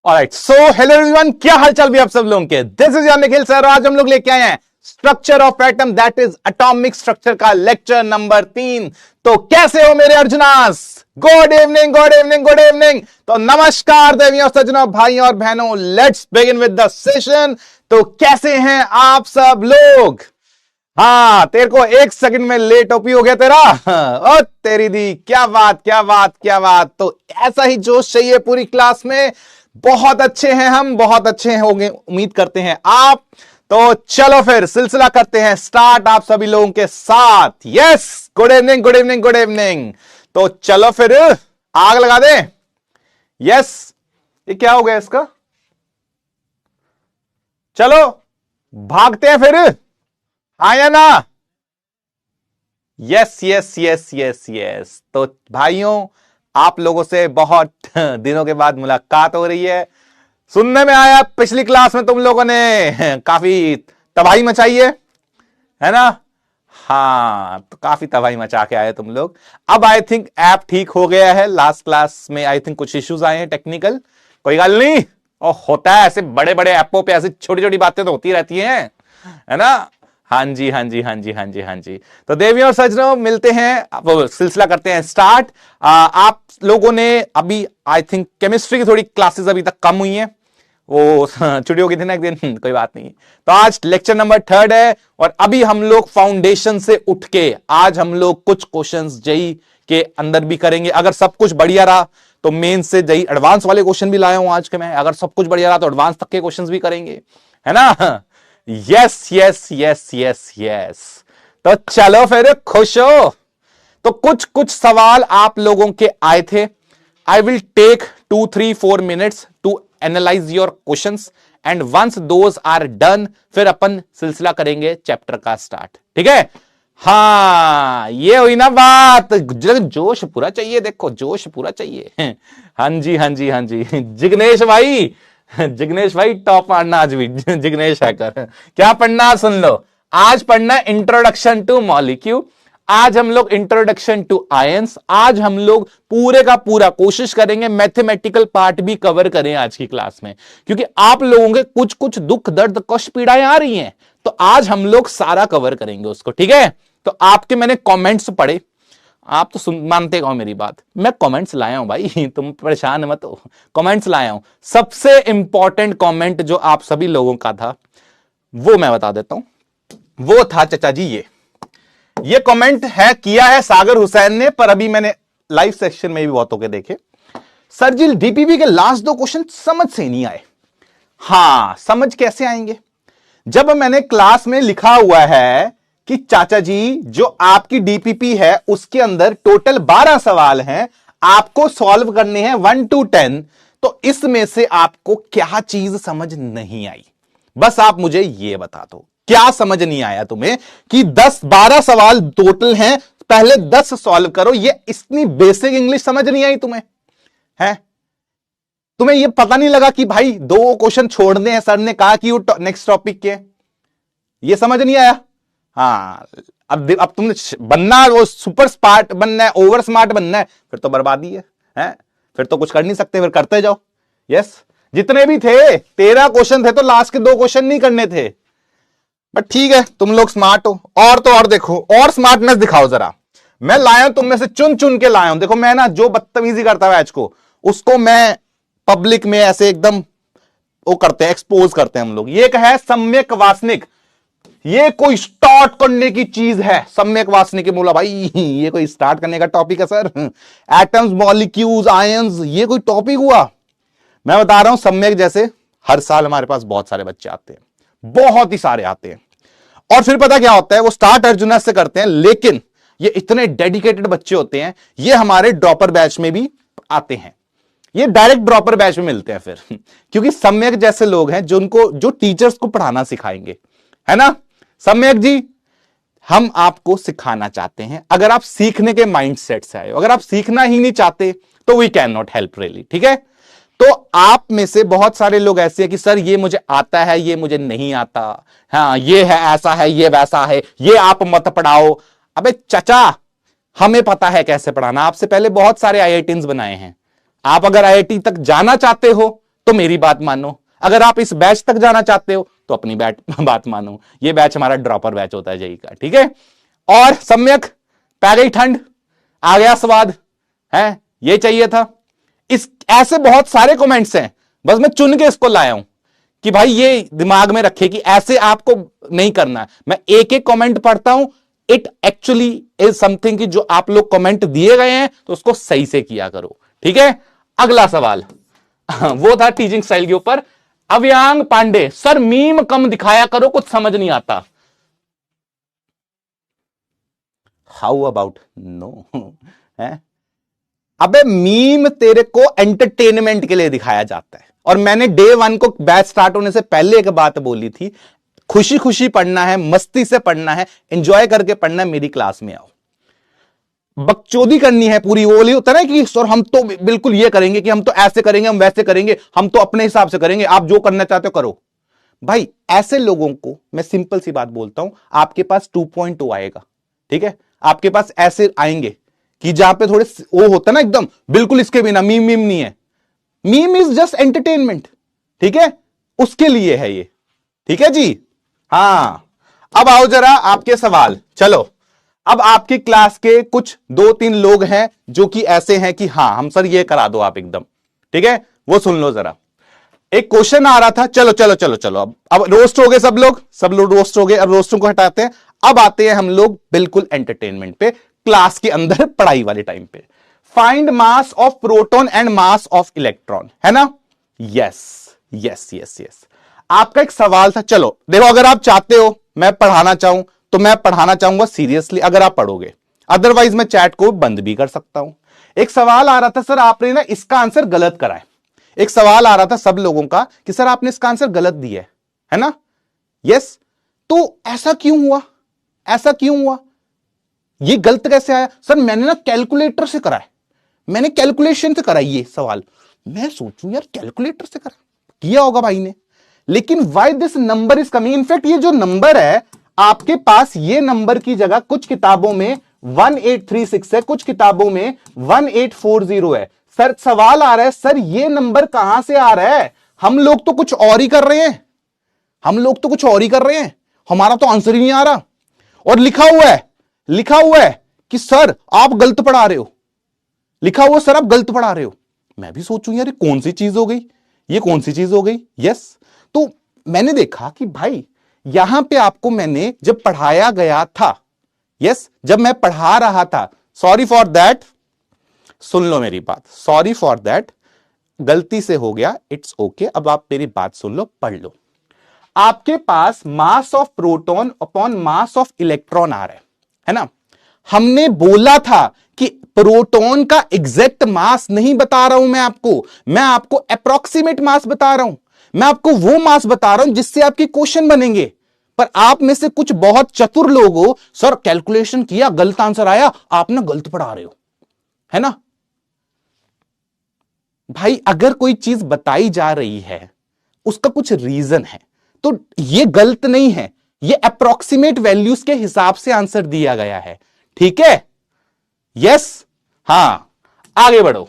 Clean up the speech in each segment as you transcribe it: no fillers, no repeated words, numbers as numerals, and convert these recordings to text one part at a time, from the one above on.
Alright, so hello everyone, क्या हालचाल भी आप सब लोगों के। This is your Nikhil sir. आज हम लोग लेके आए हैं structure of atom, that is atomic structure का लेक्चर नंबर 3। तो कैसे हो मेरे अर्जुनास? Good evening, good evening, good evening. तो नमस्कार देवियों, सज्जनों, भाइयों और बहनों, let's begin with the session. तो कैसे हैं आप सब लोग? हाँ, तेरे को एक सेकंड में लेट ओपी हो गया तेरा। ओ तेरी दी, क्या बात, क्या बात, क्या बात। तो ऐसा ही जोश चाहिए पूरी क्लास में। बहुत अच्छे हैं हम, बहुत अच्छे होंगे, उम्मीद करते हैं आप। तो चलो फिर सिलसिला करते हैं स्टार्ट आप सभी लोगों के साथ। Yes, good evening, good evening, good evening. तो चलो फिर आग लगा दे। यस, ये क्या हो गया इसका? चलो भागते हैं फिर, आया ना? Yes yes yes yes yes. तो भाइयों, आप लोगों से बहुत दिनों के बाद मुलाकात हो रही है। सुनने में आया पिछली क्लास में तुम लोगों ने काफी तबाही मचाई है ना? हाँ, तो काफी तबाही मचा के आए तुम लोग। अब आई थिंक ऐप ठीक हो गया है। लास्ट क्लास में आई थिंक कुछ इश्यूज आए हैं टेक्निकल, कोई गल नहीं। और होता है ऐसे, बड़े बड़े ऐपों पे ऐसी छोटी छोटी बातें तो होती रहती हैं, है ना? हाँ जी, हाँ जी, हाँ जी, हाँ जी, हाँ जी। तो देवियों और सज्जनों, मिलते हैं, वो सिलसिला करते हैं स्टार्ट। आप लोगों ने अभी आई थिंक केमिस्ट्री की थोड़ी क्लासेस अभी तक कम हुई हैं, वो छुट्टी हो गई थी ना एक दिन, कोई बात नहीं। तो आज लेक्चर नंबर 3 है और अभी हम लोग फाउंडेशन से उठ के आज हम लोग कुछ क्वेश्चंस जेई के अंदर भी करेंगे। अगर सब कुछ बढ़िया रहा तो मेन से जेई एडवांस वाले क्वेश्चन भी लाया हूं आज के मैं। अगर सब कुछ बढ़िया रहा तो एडवांस तक के क्वेश्चंस भी करेंगे, है ना? Yes yes yes yes yes. तो चलो फिर, खुश हो? तो कुछ कुछ सवाल आप लोगों के आए थे। I will take 2-3-4 minutes to analyse your questions and once those are done, फिर अपन सिलसिला करेंगे चैप्टर का स्टार्ट, ठीक है? हाँ, ये हुई ना बात। जोश पूरा चाहिए, देखो जोश पूरा चाहिए। हाँ जी, हाँ जी, हाँ जी। जिग्नेश भाई, जिग्नेश भाई टॉप मारना आज भी। जिग्नेश हैकर, क्या पढ़ना सुन लो। आज पढ़ना इंट्रोडक्शन टू मॉलिक्यूल, आज हम लोग इंट्रोडक्शन टू आयंस, आज हम लोग पूरे का पूरा कोशिश करेंगे मैथमेटिकल पार्ट भी कवर करें आज की क्लास में, क्योंकि आप लोगों के कुछ कुछ दुख दर्द कष्ट पीड़ाएं आ रही हैं, तो आज हम लोग सारा कवर करेंगे उसको, ठीक है? तो आपके मैंने कमेंट्स पढ़े, आप तो मानते हो मेरी बात, मैं कमेंट्स लाया हूं भाई, तुम परेशान मत हो, कमेंट्स लाया हूं। सबसे इंपॉर्टेंट कमेंट जो आप सभी लोगों का था वो मैं बता देता हूं। वो था चाचा जी, ये कमेंट है, किया है सागर हुसैन ने, पर अभी मैंने लाइव सेक्शन में भी बहुतों के देखे। सर जी, डीपीपी के लास्ट 2 क्वेश्चन समझ से नहीं आए। हां, समझ कैसे आएंगे जब मैंने क्लास में लिखा हुआ है कि चाचा जी जो आपकी डीपीपी है उसके अंदर टोटल 12 सवाल हैं, आपको सॉल्व करने हैं 1 to 10। तो इसमें से आपको क्या चीज समझ नहीं आई, बस आप मुझे यह बता दो, क्या समझ नहीं आया तुम्हें कि 10-12 सवाल टोटल हैं, पहले 10 सॉल्व करो। ये इतनी बेसिक इंग्लिश समझ नहीं आई तुम्हें? है तुम्हें ये पता नहीं लगा कि भाई 2 क्वेश्चन छोड़ने हैं, सर ने कहा कि वो नेक्स्ट टॉपिक के, ये समझ नहीं आया? हाँ, अब तुमने बनना, वो सुपर स्मार्ट बनना है, ओवर स्मार्ट बनना है, फिर तो बर्बादी है? फिर तो कुछ कर नहीं सकते, फिर करते जाओ। यस, जितने भी थे 13 क्वेश्चन थे, तो लास्ट के 2 क्वेश्चन नहीं करने थे, बट ठीक है, तुम लोग स्मार्ट हो। और तो और देखो, और स्मार्टनेस दिखाओ जरा। मैं लाया हूं तुम में से चुन चुन के लाया हूं। देखो, मैं ना जो बदतमीजी करता है आज को, उसको मैं पब्लिक में ऐसे एकदम वो करते हैं, एक्सपोज करते हैं हम लोग। ये है सम्यक वासनिक, ये कोई स्टार्ट करने की चीज है। सम्यक वासनिक बोला भाई, ये कोई स्टार्ट करने का टॉपिक है सर? एटम्स, मॉलिक्यूल्स, आयंस, ये कोई टॉपिक हुआ? मैं बता रहा हूं, सम्यक जैसे हर साल हमारे पास बहुत सारे बच्चे आते हैं, बहुत ही सारे आते हैं, और फिर पता क्या होता है, वो स्टार्ट अर्जुना से करते हैं, लेकिन ये इतने डेडिकेटेड बच्चे होते हैं, ये हमारे ड्रॉपर बैच में भी आते हैं, ये डायरेक्ट ड्रॉपर बैच में मिलते हैं फिर, क्योंकि सम्यक जैसे लोग हैं जो टीचर्स को पढ़ाना सिखाएंगे, है ना? सम्यक जी, हम आपको सिखाना चाहते हैं। अगर आप सीखने के माइंडसेट से आए हो, अगर आप सीखना ही नहीं चाहते तो we can not help really, ठीक है? तो आप में से बहुत सारे लोग ऐसे हैं कि सर ये मुझे आता है, ये मुझे नहीं आता, हाँ ये है, ऐसा है, ये वैसा है, ये आप मत पढ़ाओ। अबे चाचा, हमें पता है कैसे पढ़ाना, आपसे पहले बहुत सारे आईआईटीज बनाए हैं। आप अगर आईआईटी तक जाना चाहते हो तो मेरी बात मानो, अगर आप इस बैच तक जाना चाहते हो तो अपनी बात मानो। ये बैच हमारा ड्रॉपर बैच होता है जेई का, ठीक है। और सम्यक पै गई ठंड, आ गया स्वाद है, ये चाहिए था। इस ऐसे बहुत सारे कमेंट्स हैं, बस मैं चुन के इसको लाया हूं कि भाई ये दिमाग में रखे कि ऐसे आपको नहीं करना है। मैं एक एक कमेंट पढ़ता हूं, इट एक्चुअली इज समथिंग कि जो आप लोग कमेंट दिए गए हैं तो उसको सही से किया करो, ठीक है। अगला सवाल वो था टीचिंग स्टाइल के ऊपर। अव्यांग पांडे, सर मीम कम दिखाया करो, कुछ समझ नहीं आता। हाउ अबाउट नो है? अबे मीम तेरे को एंटरटेनमेंट के लिए दिखाया जाता है, और मैंने डे 1 को बैच स्टार्ट होने से पहले एक बात बोली थी, खुशी खुशी पढ़ना है, मस्ती से पढ़ना है, एंजॉय करके पढ़ना है, मेरी क्लास में आओ। बकचोदी करनी है पूरी, वो वाली होता है ना कि सर हम तो बिल्कुल ये करेंगे, कि हम तो ऐसे करेंगे, हम वैसे करेंगे, हम तो अपने हिसाब से करेंगे, आप जो करना चाहते हो करो। भाई ऐसे लोगों को मैं सिंपल सी बात बोलता हूं, आपके पास 2.0 आएगा, ठीक है। आपके पास ऐसे आएंगे कि जहां पे थोड़े वो होता है ना एकदम बिल्कुल इसके बिना मीम मीम नहीं है, मीम इज जस्ट एंटरटेनमेंट, ठीक है, उसके लिए है ये, ठीक है जी। हां, अब आओ जरा आपके सवाल। चलो, अब आपकी क्लास के कुछ 2-3 लोग हैं जो कि ऐसे हैं कि हां हम सर ये करा दो आप एकदम, ठीक है, वो सुन लो जरा। एक क्वेश्चन आ रहा था, चलो चलो चलो चलो, अब रोस्ट हो गए सब लोग रोस्ट हो गए, अब रोस्टों को हटाते हैं, अब आते हैं हम लोग बिल्कुल एंटरटेनमेंट पे, क्लास के अंदर पढ़ाई वाले टाइम पे। Find mass of proton and mass of electron, है ना? यस यस यस यस, आपका एक सवाल था। चलो देखो, अगर आप चाहते हो मैं पढ़ाना चाहूं तो मैं पढ़ाना चाहूंगा सीरियसली, अगर आप पढ़ोगे, अदरवाइज मैं चैट को बंद भी कर सकता हूं। एक सवाल आ रहा था, सर आपने ना इसका आंसर गलत करा है। एक सवाल आ रहा था सब लोगों का कि सर आपने इसका आंसर गलत दिया है ना? यस, तो ऐसा क्यों हुआ, ऐसा क्यों हुआ, ये गलत कैसे आया? सर मैंने ना कैलकुलेटर से करा है, मैंने कैलकुलेशन से करा ये सवाल। मैं सोचूं यार कैलकुलेटर से करा, किया होगा भाई ने, लेकिन why this number is coming. In fact ये जो नंबर है आपके पास, ये नंबर की जगह कुछ किताबों में 1836 है, कुछ किताबों में 1840 है। सर सवाल आ रहा है, सर ये नंबर कहां से आ रहा है? हम लोग तो कुछ और ही कर रहे हैं, हम लोग तो कुछ और ही कर रहे हैं, हमारा तो आंसर ही नहीं आ रहा। और लिखा हुआ है कि सर आप गलत पढ़ा रहे हो, लिखा हुआ सर आप गलत पढ़ा रहे हो। मैं भी सोचूं यार कौन सी चीज हो गई, ये कौन सी चीज हो गई। यस, तो मैंने देखा कि भाई यहां पे आपको मैंने जब पढ़ाया गया था, यस जब मैं पढ़ा रहा था, सॉरी फॉर दैट, सुन लो मेरी बात, सॉरी फॉर दैट, गलती से हो गया, इट्स ओके। अब आप मेरी बात सुन लो, पढ़ लो। आपके पास mass of proton upon mass of electron आ रहा है ना? हमने बोला था कि प्रोटॉन का एग्जैक्ट मास नहीं बता रहा हूं मैं आपको अप्रोक्सीमेट मास बता रहा हूं, मैं आपको वो मास बता रहा हूं जिससे आपके क्वेश्चन बनेंगे। पर आप में से कुछ बहुत चतुर लोग हो, सर कैलकुलेशन किया गलत आंसर आया, आपने गलत पढ़ा रहे हो, है ना? भाई अगर कोई चीज बताई जा रही है उसका कुछ रीजन है, तो ये गलत नहीं है, ये अप्रोक्सीमेट वैल्यूज के हिसाब से आंसर दिया गया है, ठीक है? यस, हां, आगे बढ़ो।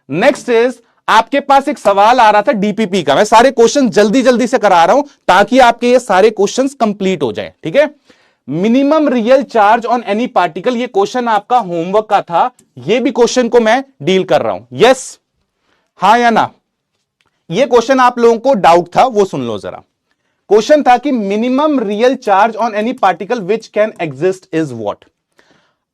नेक्स्ट इज, आपके पास एक सवाल आ रहा था डीपीपी का। मैं सारे क्वेश्चन जल्दी जल्दी से करा रहा हूं ताकि आपके ये सारे क्वेश्चंस कंप्लीट हो जाएं, ठीक है? Minimum real charge on any particle, ये क्वेश्चन आपका होमवर्क का था, ये भी क्वेश्चन को मैं डील कर रहा हूं। यस, हां या ना? ये क्वेश्चन आप लोगों को डाउट था, वो सुन लो जरा। क्वेश्चन था कि minimum real charge on any particle which can exist is what.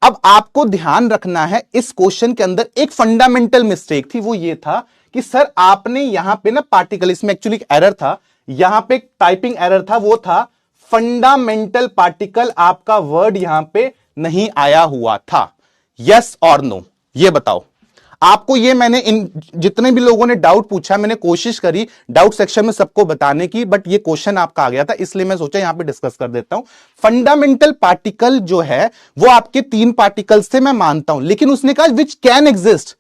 अब आपको ध्यान रखना है, इस क्वेश्चन के अंदर एक फंडामेंटल मिस्टेक थी, वो ये था कि सर आपने यहां पे ना पार्टिकल, इसमें एक्चुअली एरर था, यहां पे टाइपिंग एरर था, वो था फंडामेंटल पार्टिकल, आपका वर्ड यहां पे नहीं आया हुआ था। यस और नो, ये बताओ। आपको ये मैंने इन जितने भी लोगों ने डाउट पूछा, मैंने कोशिश करी डाउट सेक्शन में सबको बताने की, बट ये क्वेश्चन आपका आ गया था, इसलिए मैं सोचा यहां पे डिस्कस कर देता हूं। फंडामेंटल पार्टिकल जो है वो आपके 3 पार्टिकल्स से मैं मानता हूं, लेकिन उसने कहा विच कैन एग्जिस्ट,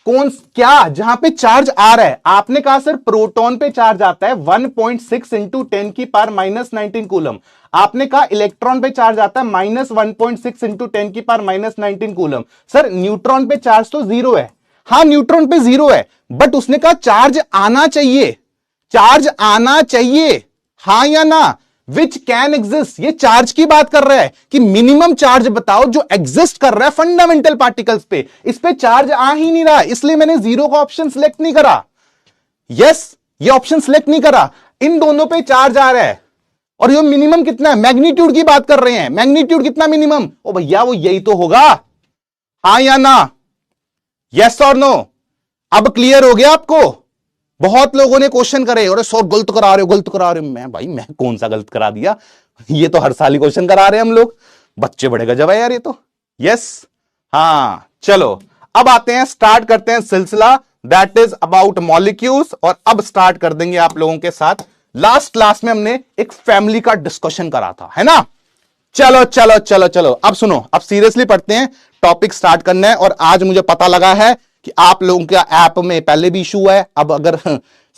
कौन क्या जहां पे चार्ज आ रहा है। आपने कहा सर प्रोटॉन पे चार्ज आता है 1.6 इंटू 10 की पावर -19 कूलम। आपने कहा इलेक्ट्रॉन पे चार्ज आता है -1.6 इंटू 10 की पावर -19 कूलम। सर न्यूट्रॉन पे चार्ज तो 0 है। हाँ न्यूट्रॉन पे 0 है, बट उसने कहा चार्ज आना चाहिए, चार्ज आना चाहिए, हाँ या ना, विच कैन एग्जिस्ट। ये चार्ज की बात कर रहा है कि मिनिमम चार्ज बताओ जो एग्जिस्ट कर रहा है फंडामेंटल पार्टिकल्स पे। इस पे चार्ज आ ही नहीं रहा, इसलिए मैंने 0 का ऑप्शन सिलेक्ट नहीं करा। यस, ये ऑप्शन सिलेक्ट नहीं करा, इन दोनों पे चार्ज आ रहा है। और ये मिनिमम कितना है, मैग्नीट्यूड की बात कर रहे हैं, मैग्नीट्यूड कितना मिनिमम, ओ भैया वो यही तो होगा, हाँ या ना, यस और नो। अब क्लियर हो गया आपको। बहुत लोगों ने क्वेश्चन करे और सर गलत करा रहे हो, गलत करा रहे हो। मैं भाई मैं कौन सा गलत करा दिया, ये तो हर साल ही क्वेश्चन करा रहे हैं हम लोग, बच्चे बड़े गजब है यार ये तो। यस, हाँ चलो अब आते हैं, स्टार्ट करते हैं सिलसिला दैट इज अबाउट मॉलिक्यूल्स। और अब स्टार्ट कर देंगे आप लोगों के साथ, लास्ट क्लास में हमने एक फैमिली का डिस्कशन करा था, है ना। चलो चलो चलो चलो अब सुनो, अब सीरियसली पढ़ते हैं, टॉपिक स्टार्ट करना है। और आज मुझे पता लगा है कि आप लोगों का ऐप में पहले भी इशू है, अब अगर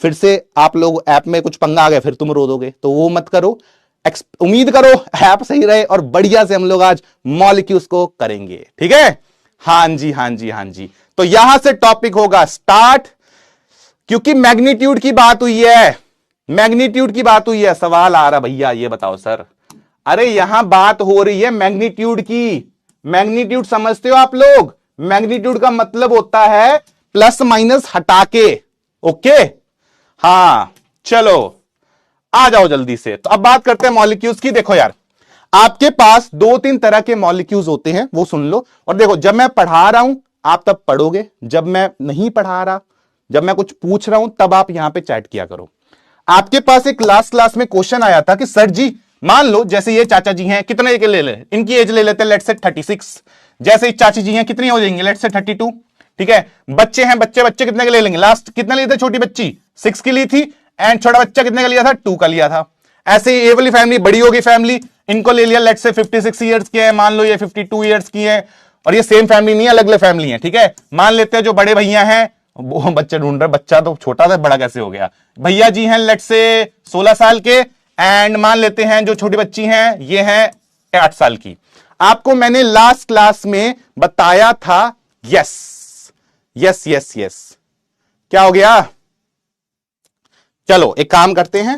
फिर से आप लोग ऐप में कुछ पंगा आ गया फिर तुम रो दोगे, तो वो मत करो, उम्मीद करो ऐप सही रहे और बढ़िया से हम लोग आज मॉलिक्यूल्स को करेंगे, ठीक है। हाँ जी हाँ जी हाँ जी, तो यहां से टॉपिक होगा स्टार्ट, क्योंकि मैग्नीट्यूड की बात हुई है, मैग्नीट्यूड की बात हुई है। सवाल आ रहा भैया ये बताओ सर, अरे यहां बात हो रही है मैग्नीट्यूड की। मैग्नीट्यूड समझते हो आप लोग, मैग्नीट्यूड का मतलब होता है प्लस माइनस हटा के, ओके। हां चलो आ जाओ जल्दी से। तो अब बात करते हैं मॉलिक्यूल्स की। देखो यार, आपके पास 2-3 तरह के मॉलिक्यूल्स होते हैं, वो सुन लो। और देखो जब मैं पढ़ा रहा हूं आप तब पढ़ोगे, जब मैं नहीं पढ़ा रहा, जब मैं कुछ पूछ रहा हूं तब आप यहां पे चैट किया करो। आपके पास एक लास्ट क्लास में क्वेश्चन आया था कि सर जी मान लो जैसे ये चाचा जी हैं, कितने के ले ले, इनकी एज ले लेते हैं लेट्स से 36। जैसे इस चाची जी हैं कितनी हो जाएंगी, लेट्स से 32, ठीक है। बच्चे हैं, बच्चे बच्चे कितने के ले लेंगे, लास्ट कितने लिए थे, छोटी बच्ची 6 की ली थी, एंड छोटा बच्चा कितने का लिया था, 2 का लिया था। ऐसे ही ये वाली फैमिली बड़ी होगी फैमिली, इनको ले लिया लेट्स से 56 ईयर्स की है, मान लो ये 52 ईयर्स की है। और ये सेम फैमिली नहीं है, अलग अलग फैमिली है, ठीक है। मान लेते हैं जो बड़े भैया हैं वो बच्चे ढूंढ रहे, बच्चा तो छोटा था बड़ा कैसे हो गया, भैया जी हैं लेट्स से 16 साल के, एंड मान लेते हैं जो छोटी बच्ची हैं ये हैं 8 साल की। आपको मैंने लास्ट क्लास में बताया था, यस यस यस यस, क्या हो गया। चलो एक काम करते हैं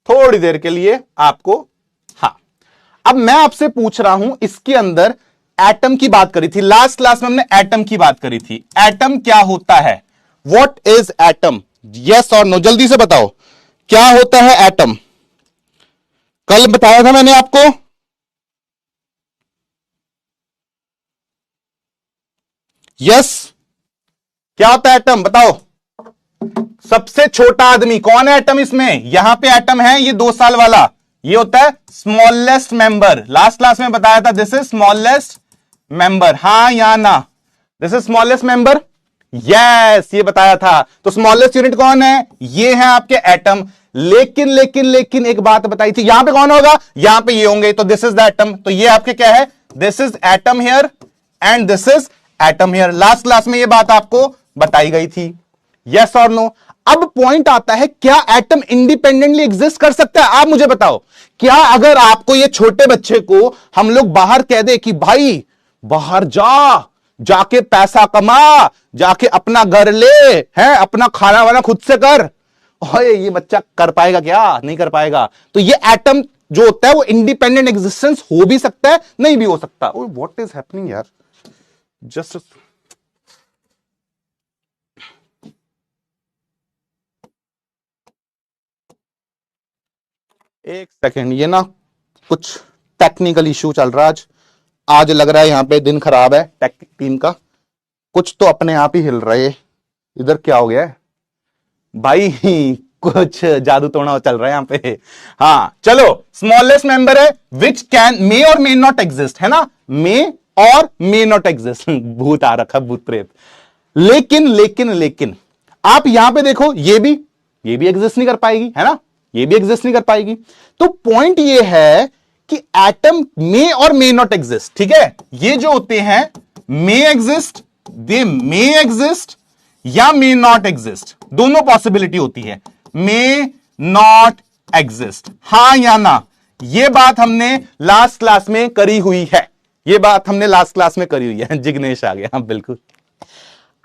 थोड़ी देर के लिए आपको, हाँ अब मैं आपसे पूछ रहा हूं, इसके अंदर एटम की बात करी थी लास्ट क्लास में, हमने एटम की बात करी थी। एटम क्या होता है, व्हाट इज एटम, यस और नो, जल्दी से बताओ क्या होता है एटम। कल बताया था मैंने आपको, यस क्या होता है एटम बताओ। सबसे छोटा आदमी कौन है एटम इसमें, यहां पे एटम है ये 2 साल वाला, ये होता है स्मॉलेस्ट मेंबर। लास्ट क्लास में बताया था दिस इज स्मॉलेस्ट मेंबर, हाँ या ना, this is smallest member, yes ये बताया था। तो स्मॉलेस्ट यूनिट कौन है, ये है आपके एटम। लेकिन लेकिन लेकिन एक बात बताई थी, यहां पे कौन होगा, यहां पे ये होंगे, तो दिस इज द एटम। तो ये आपके क्या है, this is atom here and this is atom here. Last class में ये बात आपको बताई गई थी, यस और नो। अब पॉइंट आता है, क्या एटम इंडिपेंडेंटली एग्जिस्ट कर सकता है, आप मुझे बताओ। क्या अगर आपको ये छोटे बच्चे को हम लोग बाहर कह दे कि भाई बाहर जाके पैसा कमा, जाके अपना घर ले, है अपना खाना वाना खुद से कर, ओए ये बच्चा कर पाएगा क्या, नहीं कर पाएगा। तो ये एटम जो होता है वो इंडिपेंडेंट एग्जिस्टेंस हो भी सकता है, नहीं भी हो सकता। ओए व्हाट इज हैपनिंग यार, जस्ट एक सेकेंड, ये ना कुछ टेक्निकल इश्यू चल रहा है आज लग रहा है यहाँ पे दिन खराब है टेक टीम का, कुछ तो अपने आप ही हिल रहे है। इधर क्या हो गया है भाई, कुछ जादू टोना चल रहा है यहाँ पे। हाँ चलो, स्मॉलेस्ट मेंबर है विच कैन मे और मे नॉट एग्जिस्ट, है ना, मे और मे नॉट एग्जिस्ट। भूत आ रखा, भूत प्रेत। लेकिन लेकिन लेकिन आप यहां पे देखो, ये भी एग्जिस्ट नहीं कर पाएगी, है ना, ये भी एग्जिस्ट नहीं कर पाएगी। तो पॉइंट ये है कि एटम मे और मे नॉट एग्जिस्ट, ठीक है। ये जो होते हैं मे एग्जिस्ट, दे मे एग्जिस्ट या मे नॉट एग्जिस्ट, दोनों पॉसिबिलिटी होती है। मे नॉट एग्जिस्ट, हां या ना, ये बात हमने लास्ट क्लास में करी हुई है, ये बात हमने लास्ट क्लास में करी हुई है। जिग्नेश आ गया, हाँ बिल्कुल।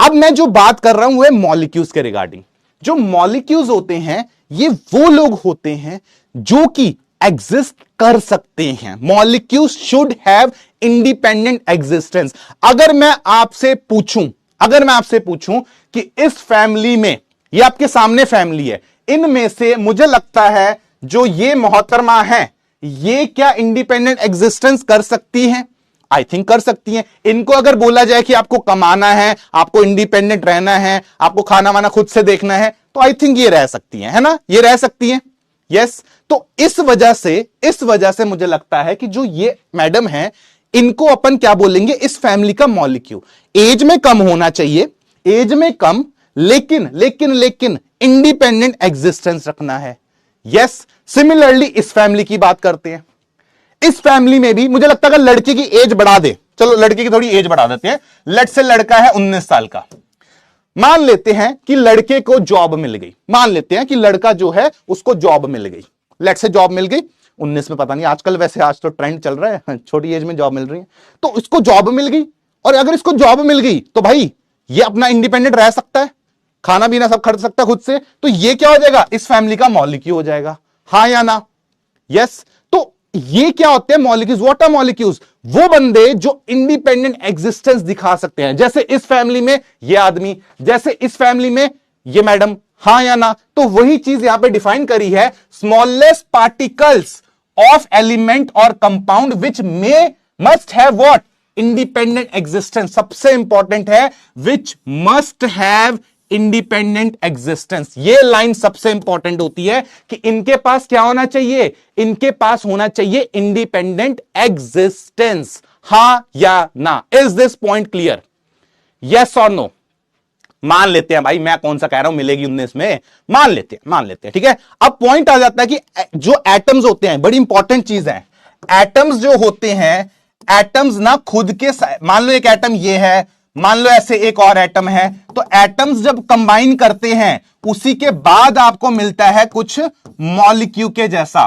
अब मैं जो बात कर रहा हूं वो मॉलिक्यूल्स के रिगार्डिंग। जो मॉलिक्यूल्स होते हैं ये वो लोग होते हैं जो कि एग्जिस्ट कर सकते हैं। Molecules should have independent existence. अगर मैं आपसे पूछूं कि इस फैमिली में, ये आपके सामने फैमिली है, इनमें से मुझे लगता है जो ये मोहतरमा है ये क्या इंडिपेंडेंट एग्जिस्टेंस कर सकती हैं? आई थिंक कर सकती हैं। इनको अगर बोला जाए कि आपको कमाना है, आपको इंडिपेंडेंट रहना है, आपको खाना वाना खुद से देखना है, तो आई थिंक ये रह सकती हैं, है ना? ये रह सकती हैं। यस, तो इस वजह से मुझे लगता है कि जो ये मैडम है इनको अपन क्या बोलेंगे, इस फैमिली का मॉलिक्यूल। एज में कम होना चाहिए, एज में कम, लेकिन इंडिपेंडेंट एग्जिस्टेंस रखना है। यस, सिमिलरली इस फैमिली की बात करते हैं। इस फैमिली में भी मुझे लगता है अगर लड़के की एज बढ़ा दे, चलो लड़के की थोड़ी एज बढ़ा देते हैं, लेट से लड़का है 19 साल का, मान लेते हैं कि लड़के को जॉब मिल गई, मान लेते हैं कि लड़का जो है उसको जॉब मिल गई, लेट से जॉब मिल गई 19 में, पता नहीं आजकल, वैसे आज तो ट्रेंड चल रहा है छोटी एज में जॉब मिल रही है, तो इसको जॉब मिल गई। और अगर इसको जॉब मिल गई तो भाई ये अपना इंडिपेंडेंट रह सकता है, खाना पीना सब खर्च सकता है खुद से, तो ये क्या हो जाएगा, इस फैमिली का मॉलिक्यूल हो जाएगा। हाँ या ना? यस। तो ये क्या होते हैं मॉलिक्यूल्स? What are molecules? वो बंदे जो इंडिपेंडेंट एग्जिस्टेंस दिखा सकते हैं, जैसे इस फैमिली में ये आदमी, जैसे इस फैमिली में ये मैडम। हाँ या ना? तो वही चीज यहां पे डिफाइन करी है, स्मॉलेस्ट पार्टिकल्स ऑफ एलिमेंट और compound which may must have what, independent existence. सबसे इंपॉर्टेंट है which must have independent existence. ये लाइन सबसे इंपॉर्टेंट होती है कि इनके पास क्या होना चाहिए, इनके पास होना चाहिए इंडिपेंडेंट एग्जिस्टेंस। हां या ना? Is this point clear? Yes और नो? मान लेते हैं भाई, मैं कौन सा कह रहा हूं मिलेगी 19 में, मान लेते हैं, ठीक है। अब पॉइंट आ जाता है कि जो एटम्स होते हैं, बड़ी इंपॉर्टेंट चीज है, एटम्स जो होते हैं, एटम्स ना खुद के, मान लो एक एटम ये है, मान लो ऐसे एक और एटम है, तो एटम्स जब कंबाइन करते हैं उसी के बाद आपको मिलता है कुछ मॉलिक्यूल के जैसा।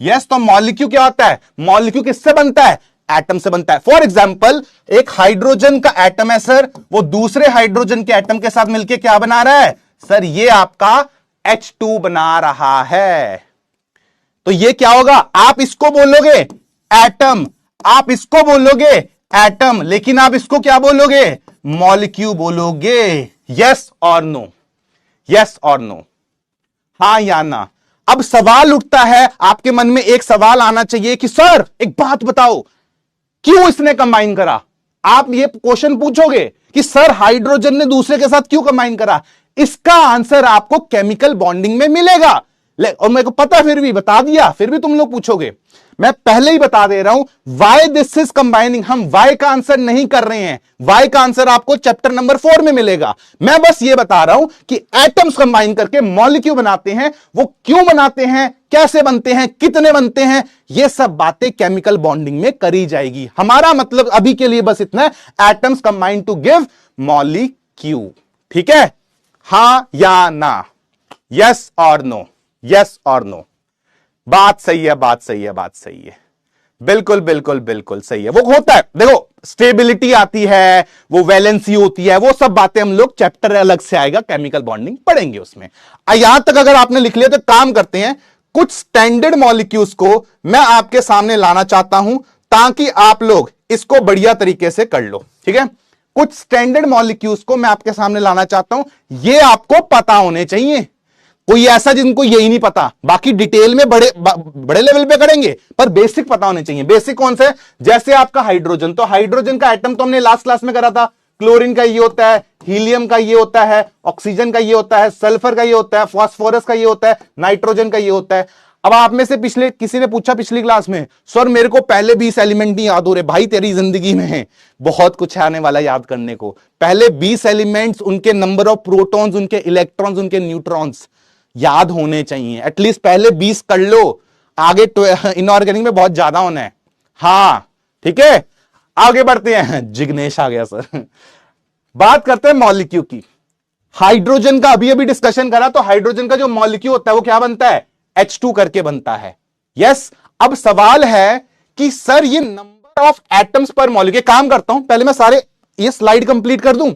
यस, तो मॉलिक्यूल क्या होता है? मॉलिक्यूल किससे बनता है? एटम से बनता है। फॉर एग्जाम्पल एक हाइड्रोजन का एटम है सर, वो दूसरे हाइड्रोजन के एटम के साथ मिलकर क्या बना रहा है सर? ये आपका H2 बना रहा है। तो ये क्या होगा? आप इसको बोलोगे एटम, आप इसको बोलोगे एटम, लेकिन आप इसको क्या बोलोगे? मॉलिक्यूल बोलोगे। यस और नो? यस और नो? हां या ना? अब सवाल उठता है आपके मन में, एक सवाल आना चाहिए कि सर एक बात बताओ, क्यों इसने कंबाइन करा? आप ये क्वेश्चन पूछोगे कि सर हाइड्रोजन ने दूसरे के साथ क्यों कंबाइन करा? इसका आंसर आपको केमिकल बॉन्डिंग में मिलेगा। और मेरे को पता, फिर भी बता दिया, फिर भी तुम लोग पूछोगे, मैं पहले ही बता दे रहा हूं वाई दिस इज कंबाइनिंग। हम वाई का आंसर नहीं कर रहे हैं, वाई का आंसर आपको चैप्टर नंबर 4 में मिलेगा। मैं बस ये बता रहा हूं कि एटम्स कंबाइन करके मॉलिक्यूल बनाते हैं, वो क्यों बनाते हैं, कैसे बनते हैं, कितने बनते हैं, ये सब बातें केमिकल बॉन्डिंग में करी जाएगी। हमारा मतलब अभी के लिए बस इतना है, atoms combine to give molecule. ठीक है? हां या ना? यस और नो? यस और नो? बात सही है, बात सही है, बात सही है, बिल्कुल बिल्कुल बिल्कुल सही है। वो होता है, देखो स्टेबिलिटी आती है, वो वैलेंसी होती है, वो सब बातें हम लोग चैप्टर अलग से आएगा, केमिकल बॉन्डिंग पढ़ेंगे उसमें। यहां तक अगर आपने लिख लिया तो काम करते हैं, कुछ स्टैंडर्ड मॉलिक्यूल्स को मैं आपके सामने लाना चाहता हूं ताकि आप लोग इसको बढ़िया तरीके से कर लो। ठीक है? कुछ स्टैंडर्ड मॉलिक्यूल्स को मैं आपके सामने लाना चाहता हूं, ये आपको पता होने चाहिए। कोई ऐसा जिनको यही नहीं पता, बाकी डिटेल में बड़े लेवल पे करेंगे, पर बेसिक पता होने चाहिए। बेसिक कौन से? जैसे आपका हाइड्रोजन, तो हाइड्रोजन का एटम तो हमने लास्ट क्लास में करा था, क्लोरीन का ये होता है, हीलियम का ये होता है, ऑक्सीजन का ये होता है, सल्फर का ये होता है, फास्फोरस का ये होता है, नाइट्रोजन का ये होता है। अब आप में से पिछले किसी ने पूछा पिछली क्लास में, सर मेरे को पहले 20 एलिमेंट नहीं याद हो रहे। भाई तेरी जिंदगी में है बहुत कुछ आने वाला याद करने को। पहले 20 एलिमेंट्स, उनके नंबर ऑफ प्रोटॉन्स, उनके इलेक्ट्रॉन्स, उनके न्यूट्रॉन्स याद होने चाहिए। एटलीस्ट पहले 20 कर लो, आगे इनऑर्गेनिक में बहुत ज्यादा होना है। हां ठीक है, आगे बढ़ते हैं। जिग्नेश आ गया सर। बात करते हैं मॉलिक्यूल की। हाइड्रोजन का अभी अभी डिस्कशन करा, तो हाइड्रोजन का जो मॉलिक्यूल होता है वो क्या बनता है? H2 करके बनता है। यस। अब सवाल है कि सर ये नंबर ऑफ एटम्स पर मॉलिक्यूल, काम करता हूं, पहले मैं सारे ये स्लाइड कंप्लीट कर दूं,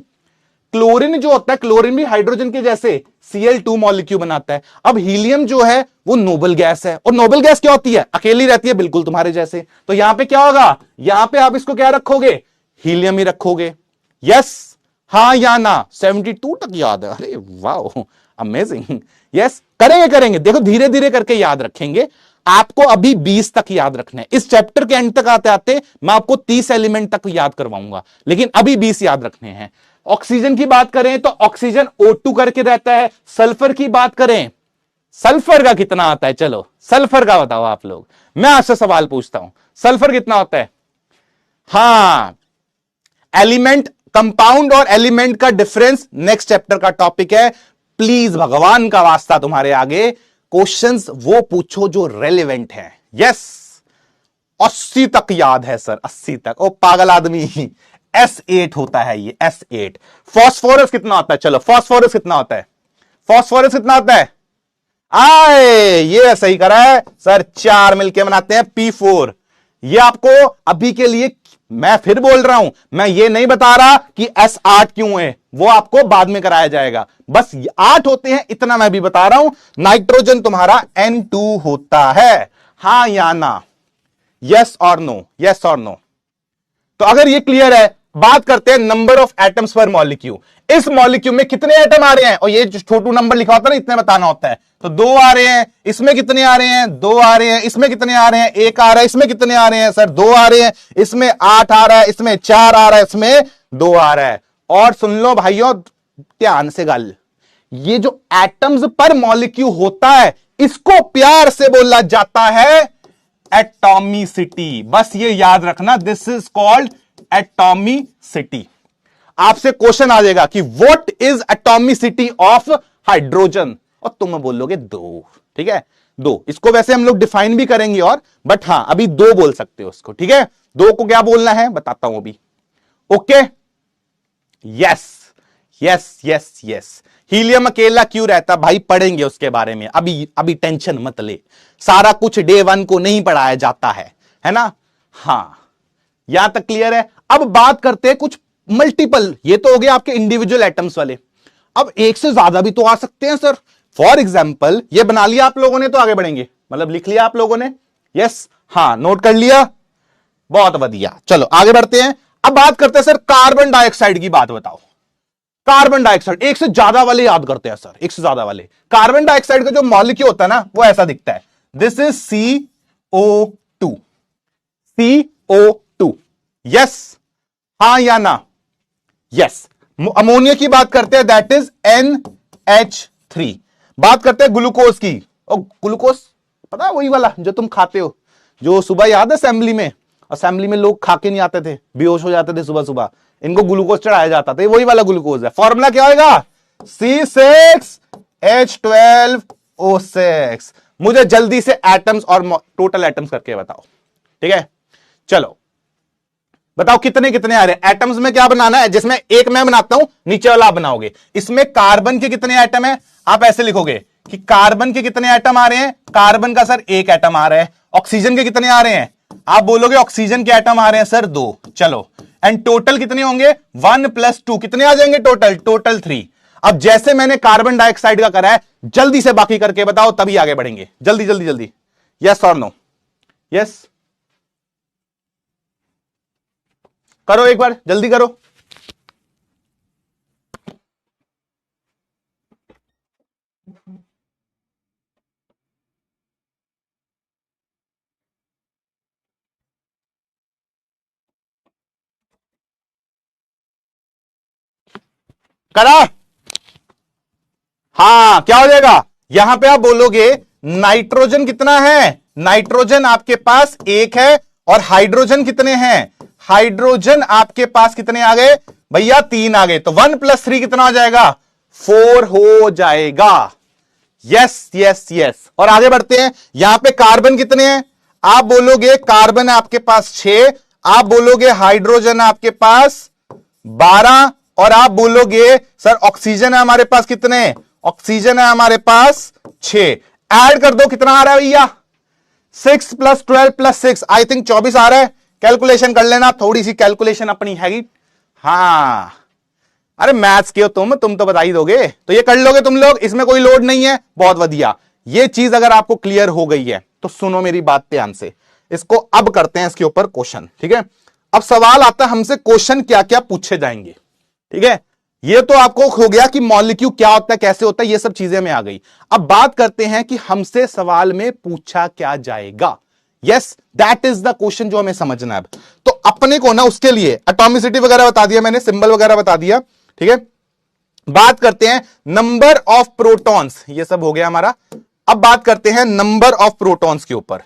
क्लोरीन जो होता है, क्लोरीन भी हाइड्रोजन के जैसे Cl2 मॉलिक्यूल बनाता है। अब हीलियम जो है वो नोबल गैस है, और नोबल गैस क्या होती है? अकेली रहती है, बिल्कुल तुम्हारे जैसे। तो यहां पे क्या होगा? यहां पे आप इसको क्या रखोगे? हीलियम ही रखोगे। यस, हाँ या ना? 72 तक याद है? अरे वाह, अमेजिंग। यस, करेंगे करेंगे, देखो धीरे धीरे करके याद रखेंगे। आपको अभी 20 तक याद रखना है। इस चैप्टर के एंड तक आते आते मैं आपको 30 एलिमेंट तक याद करवाऊंगा, लेकिन अभी 20 याद रखने हैं। ऑक्सीजन की बात करें तो ऑक्सीजन O2 करके रहता है। सल्फर की बात करें, सल्फर का कितना आता है? चलो सल्फर का बताओ आप लोग। मैं आपसे सवाल पूछता हूं, सल्फर कितना होता है? हां, एलिमेंट, कंपाउंड और एलिमेंट का डिफरेंस नेक्स्ट चैप्टर का टॉपिक है। प्लीज भगवान का वास्ता तुम्हारे आगे क्वेश्चंस वो पूछो जो रेलेवेंट है। यस, 80 तक याद है सर, 80 तक। ओ पागल आदमी, S8 होता है ये, S8। फॉस्फोरस कितना होता है? चलो फॉस्फोरस कितना होता है? फॉस्फोरस कितना होता है? आए, ये सही करा है सर, 4 मिलके बनाते हैं P4। ये आपको अभी के लिए, मैं फिर बोल रहा हूं, मैं ये नहीं बता रहा कि S8 क्यों है, वो आपको बाद में कराया जाएगा। बस 8 होते हैं इतना मैं भी बता रहा हूं। नाइट्रोजन तुम्हारा N2 होता है, हां या ना? यस और नो, यस और नो। तो अगर ये क्लियर है, बात करते हैं नंबर ऑफ एटम्स पर मॉलिक्यूल। इस मॉलिक्यूल में कितने एटम आ रहे हैं? और ये जो छोटू नंबर लिखा होता है ना, इतने बताना होता है। तो 2 आ रहे हैं, इसमें कितने आ रहे हैं? 2 आ रहे हैं, इसमें कितने आ रहे हैं? 1 आ रहा है, इसमें कितने आ रहे हैं सर? 2 आ रहे हैं, इसमें 8 आ रहा है, इसमें 4 आ रहा है, इसमें 2 आ रहा है। और सुन लो भाइयों ध्यान से गल, ये जो एटम्स पर मॉलिक्यूल होता है, इसको प्यार से बोला जाता है एटॉमिसिटी। बस ये याद रखना, दिस इज कॉल्ड एटॉमिसिटी। आपसे क्वेश्चन आ जाएगा कि what is atomicity of hydrogen, और तुम बोलोगे 2। ठीक है, 2। इसको वैसे हम लोग डिफाइन भी करेंगे और, बट हां अभी 2 बोल सकते हो उसको। ठीक है, 2 को क्या बोलना है बताता हूं अभी। Okay, yes yes yes yes. Helium अकेला क्यों रहता भाई? पढ़ेंगे उसके बारे में, अभी टेंशन मत ले। सारा कुछ डे 1 को नहीं पढ़ाया जाता है ना? हां, यहां तक क्लियर है। अब बात करते हैं कुछ मल्टीपल, ये तो हो गया आपके इंडिविजुअल एटम्स वाले। अब एक से ज्यादा भी तो आ सकते हैं सर। फॉर एग्जाम्पल ये बना लिया आप लोगों ने तो आगे बढ़ेंगे, मतलब लिख लिया आप लोगों ने? यस, हां, नोट कर लिया, बहुत बढ़िया। चलो आगे बढ़ते हैं। अब बात करते हैं सर कार्बन डाइऑक्साइड की बात बताओ। कार्बन डाइऑक्साइड एक से ज्यादा वाले याद करते हैं सर, एक से ज्यादा वाले। कार्बन डाइऑक्साइड का जो मॉलिक्यूल होता है ना, वो ऐसा दिखता है। This is CO2, CO2। Yes, हां या ना? यस। अमोनिया की बात करते हैं, दैट इज NH3। बात करते हैं ग्लूकोज की। और ग्लूकोज पता है वही वाला जो तुम खाते हो, जो सुबह याद है असेंबली में लोग खा के नहीं आते थे, बेहोश हो जाते थे सुबह सुबह, इनको ग्लूकोज चढ़ाया जाता था। वही वाला ग्लूकोज है। फॉर्मूला क्या होगा? C6H12O6। मुझे जल्दी से एटम्स और टोटल एटम्स करके बताओ। ठीक है, चलो बताओ कितने कितने आ रहे हैं एटम्स में? क्या बनाना है? जिसमें एक मैं बनाता हूं, नीचे वाला आप बनाओगे। इसमें कार्बन के कितने एटम है? आप ऐसे लिखोगे कि कार्बन के कितने एटम आ रहे हैं? कार्बन का सर 1 एटम आ रहा है। ऑक्सीजन के कितने आ रहे हैं? आप बोलोगे ऑक्सीजन के एटम आ रहे हैं सर 2। चलो, एंड टोटल कितने होंगे? 1 + 2 कितने आ जाएंगे टोटल? टोटल 3। अब जैसे मैंने कार्बन डाइऑक्साइड का करा है, जल्दी से बाकी करके बताओ, तभी आगे बढ़ेंगे। जल्दी जल्दी जल्दी, यस और नो? यस करो, एक बार जल्दी करो। करा? हाँ, क्या हो जाएगा? यहां पे आप बोलोगे नाइट्रोजन कितना है? नाइट्रोजन आपके पास 1 है। और हाइड्रोजन कितने हैं? हाइड्रोजन आपके पास कितने आ गए भैया? 3 आ गए। तो 1 + 3 कितना हो जाएगा? 4 हो जाएगा। Yes yes yes. और आगे बढ़ते हैं। यहां पे कार्बन कितने हैं? आप बोलोगे कार्बन आपके पास 6। आप बोलोगे हाइड्रोजन आपके पास 12। और आप बोलोगे सर ऑक्सीजन है हमारे पास कितने? ऑक्सीजन है हमारे पास 6। ऐड कर दो, कितना आ रहा है भैया? 6 + 12 + 6 आई थिंक 24 आ रहा है। कैलकुलेशन कर लेना, थोड़ी सी कैलकुलेशन अपनी हैगी। हाँ, अरे मैथ्स के हो तुम तो बता ही दोगे, तो ये कर लोगे तुम लोग, इसमें कोई लोड नहीं है। बहुत बढ़िया, ये चीज अगर आपको क्लियर हो गई है तो सुनो मेरी बात ध्यान से, इसको अब करते हैं इसके ऊपर क्वेश्चन। ठीक है, अब सवाल आता है हमसे क्वेश्चन क्या क्या पूछे जाएंगे। ठीक है, ये तो आपको हो गया कि मॉलिक्यूल क्या होता है, कैसे होता है, ये सब चीजें में आ गई। अब बात करते हैं कि हमसे सवाल में पूछा क्या जाएगा। Yes, that is the question जो हमें समझना है। तो अपने को ना उसके लिए एटॉमिसिटी वगैरह बता दिया मैंने, सिंबल वगैरह बता दिया। ठीक है, बात करते हैं नंबर ऑफ प्रोटॉन्स, ये सब हो गया हमारा। अब बात करते हैं नंबर ऑफ प्रोटॉन्स के ऊपर,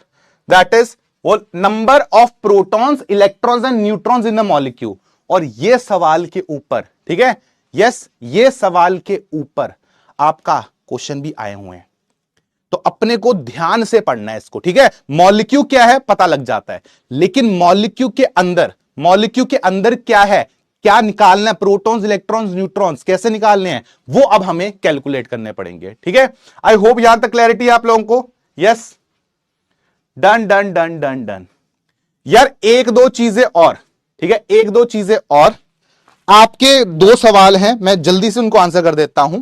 दैट इज वो number of protons, electrons and neutrons in the molecule. और ये सवाल के ऊपर, ठीक है, यस, ये सवाल के ऊपर आपका क्वेश्चन भी आए हुए हैं, तो अपने को ध्यान से पढ़ना है इसको। ठीक है, मॉलिक्यूल क्या है पता लग जाता है, लेकिन मॉलिक्यूल के अंदर क्या है, क्या निकालना है, प्रोटॉन्स, इलेक्ट्रॉन्स, न्यूट्रॉन्स कैसे निकालने हैं, वो अब हमें कैलकुलेट करने पड़ेंगे। ठीक है, आई होप यहां तक क्लैरिटी है आप लोगों को। Yes, done done done done done. यार एक दो चीजें और, ठीक है, एक दो चीजें और, आपके दो सवाल हैं, मैं जल्दी से उनको आंसर कर देता हूं।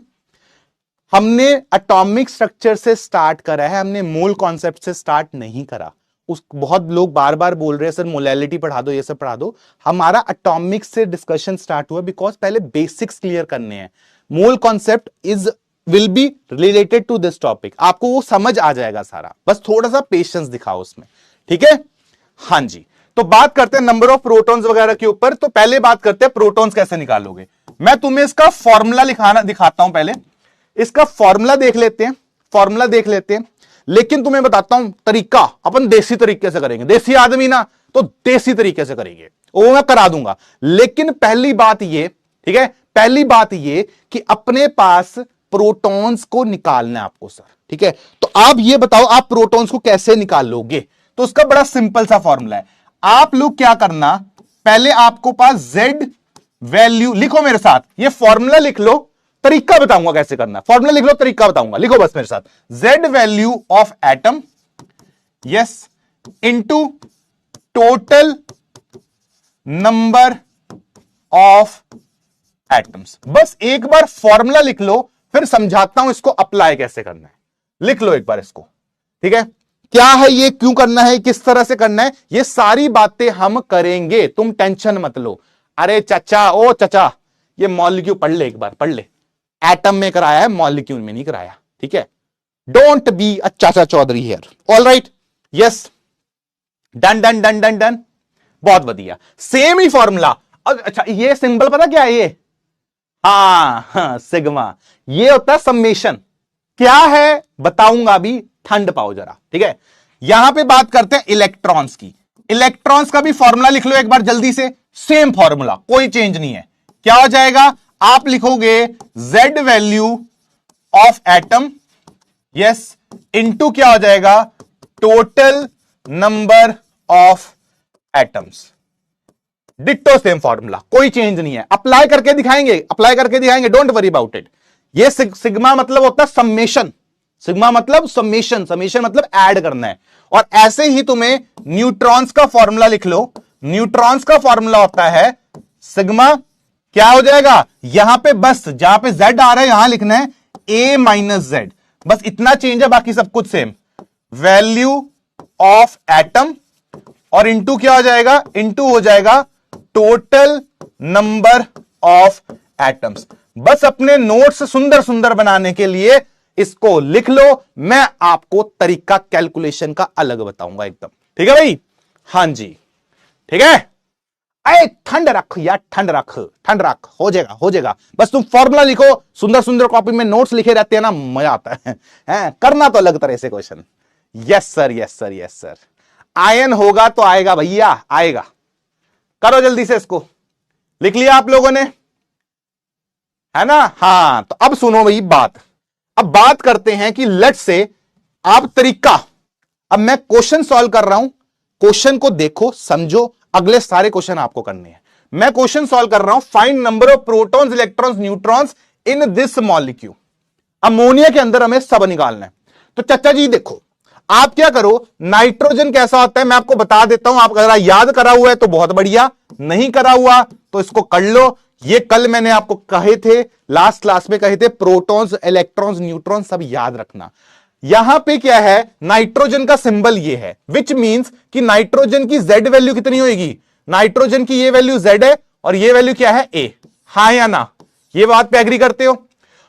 हमने एटॉमिक स्ट्रक्चर से स्टार्ट करा है, हमने मोल कॉन्सेप्ट से स्टार्ट नहीं करा। बहुत लोग बार बार बोल रहे हैं सर मोलैलिटी पढ़ा दो, ये सब पढ़ा दो। हमारा एटॉमिक से डिस्कशन स्टार्ट हुआ बिकॉज पहले बेसिक्स क्लियर करने हैं। Mole concept will be related to this topic, आपको वो समझ आ जाएगा सारा, बस थोड़ा सा पेशेंस दिखाओ उसमें। ठीक है, हाँ जी। तो बात करते हैं नंबर ऑफ प्रोटॉन्स वगैरह के ऊपर। तो पहले बात करते हैं प्रोटॉन्स कैसे निकालोगे। मैं तुम्हें इसका फॉर्मूला दिखाता हूं। पहले इसका फॉर्मूला देख लेते हैं, लेकिन तुम्हें बताता हूं तरीका, अपन देसी तरीके से करेंगे, देसी आदमी ना, तो देसी तरीके से करेंगे, वो मैं करा दूंगा। लेकिन पहली बात ये, ठीक है, पहली बात ये कि अपने पास प्रोटॉन्स को निकालना है आपको सर। ठीक है, तो आप ये बताओ आप प्रोटॉन्स को कैसे निकाल लोगे। तो उसका बड़ा सिंपल सा फॉर्मूला है। आप लोग क्या करना, पहले आपको पास Z वैल्यू लिखो मेरे साथ, ये फॉर्मूला लिख लो, तरीका बताऊंगा कैसे करना। फॉर्मूला लिख लो, तरीका बताऊंगा, लिखो बस मेरे साथ। Z value of atom, yes, into total number of atoms. बस एक बार फॉर्मूला लिख लो, फिर समझाता हूं इसको अप्लाई कैसे करना है। लिख लो एक बार इसको। ठीक है, क्या है ये, क्यों करना है, किस तरह से करना है, ये सारी बातें हम करेंगे, तुम टेंशन मत लो। अरे चाचा, ओ चाचा, ये मॉलिक्यूल पढ़ ले, एक बार पढ़ ले। एटम में कराया है, मॉलिक्यूल में नहीं कराया। ठीक है, don't be a Chacha Chaudhary here. All right, yes, done done done done done, बहुत बढ़िया। सेम ही फॉर्मूला। अच्छा, ये सिंबल पता क्या है ये, हाँ, सिग्मा, ये होता है समेशन। क्या है बताऊंगा अभी, ठंड पाओ जरा। ठीक है, यहां पे बात करते हैं इलेक्ट्रॉन्स की। इलेक्ट्रॉन्स का भी फॉर्मूला लिख लो एक बार जल्दी से, सेम फॉर्मूला, कोई चेंज नहीं है। क्या हो जाएगा, आप लिखोगे Z value of atom, yes, into क्या हो जाएगा, total number of atoms. Ditto same formula, कोई चेंज नहीं है। अप्लाई करके दिखाएंगे, डोंट वरी अबाउट इट। ये सिग्मा मतलब होता है समेशन, सिग्मा मतलब समेशन, समेशन मतलब ऐड करना है। और ऐसे ही तुम्हें न्यूट्रॉन्स का फॉर्मूला लिख लो। न्यूट्रॉन्स का फॉर्मूला होता है सिग्मा, क्या हो जाएगा, यहां पे बस जहां पे Z आ रहा है यहां लिखना है A माइनस Z, बस इतना चेंज है, बाकी सब कुछ सेम। वैल्यू ऑफ एटम और इंटू क्या हो जाएगा, इंटू हो जाएगा टोटल नंबर ऑफ एटम्स। बस अपने नोट्स सुंदर सुंदर बनाने के लिए इसको लिख लो, मैं आपको तरीका कैलकुलेशन का अलग बताऊंगा एकदम। ठीक है भाई, हां जी, ठीक है। अरे ठंड रख यार, ठंड रख, हो जाएगा। बस तुम फॉर्मूला लिखो, सुंदर सुंदर कॉपी में नोट्स लिखे रहते हैं ना, मजा आता है करना तो अलग तरह से क्वेश्चन। यस सर, आयन होगा तो आएगा भैया, आएगा। करो जल्दी से इसको, लिख लिया आप लोगों ने, है ना। हाँ, तो अब सुनो भाई बात। अब बात करते हैं कि लेट से आप तरीका, अब मैं क्वेश्चन सॉल्व कर रहा हूं, क्वेश्चन को देखो, समझो, अगले सारे क्वेश्चन आपको करने हैं। मैं क्वेश्चन सॉल्व कर रहा हूं, find number of protons, electrons, neutrons in this molecule. Ammonia के अंदर हमें सब निकालना है। तो चाचा जी देखो, आप क्या करो, नाइट्रोजन कैसा होता है मैं आपको बता देता हूं, आप अगर याद करा हुआ है तो बहुत बढ़िया, नहीं करा हुआ तो इसको कर लो। ये कल मैंने आपको कहे थे, लास्ट क्लास में कहे थे, प्रोटॉन्स, इलेक्ट्रॉन्स, न्यूट्रॉन सब याद रखना। यहां पे क्या है, नाइट्रोजन का सिंबल ये है, विच मींस कि नाइट्रोजन की जेड वैल्यू कितनी होगी, नाइट्रोजन की ये वैल्यू जेड है और ये वैल्यू क्या है ए, हां या ना, ये बात पे एग्री करते हो।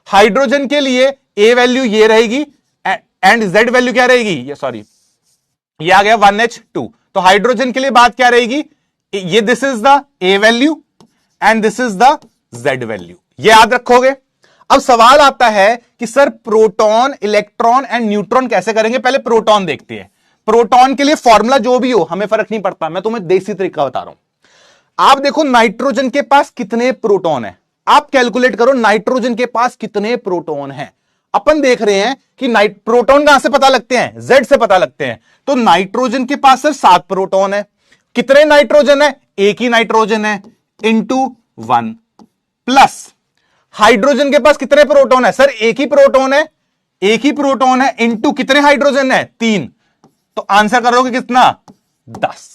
हाइड्रोजन के लिए ए वैल्यू ये रहेगी एंड जेड वैल्यू क्या रहेगी, ये सॉरी ये आ गया 1H2, तो हाइड्रोजन के लिए बात क्या रहेगी, ये this is the A value and this is the Z value, ये याद रखोगे। अब सवाल आता है कि sir proton, electron and neutron कैसे करेंगे, पहले प्रोटॉन देखते हैं। प्रोटॉन के लिए फॉर्मूला जो भी हो हमें फर्क नहीं पड़ता, मैं तुम्हें देसी तरीका बता रहा हूं। आप देखो नाइट्रोजन के पास कितने प्रोटॉन है, आप कैलकुलेट करो नाइट्रोजन के पास कितने प्रोटॉन हैं। अपन देख रहे हैं कि प्रोटॉन कहां से पता लगते हैं, जेड से पता लगते हैं, तो नाइट्रोजन के पास सर 7 प्रोटॉन है। कितने नाइट्रोजन है, एक ही नाइट्रोजन है, इंटू 1 प्लस हाइड्रोजन के पास कितने प्रोटॉन है, सर एक ही प्रोटॉन है, एक ही प्रोटॉन है, इंटू कितने हाइड्रोजन है, 3, तो आंसर करोगे कितना, 10।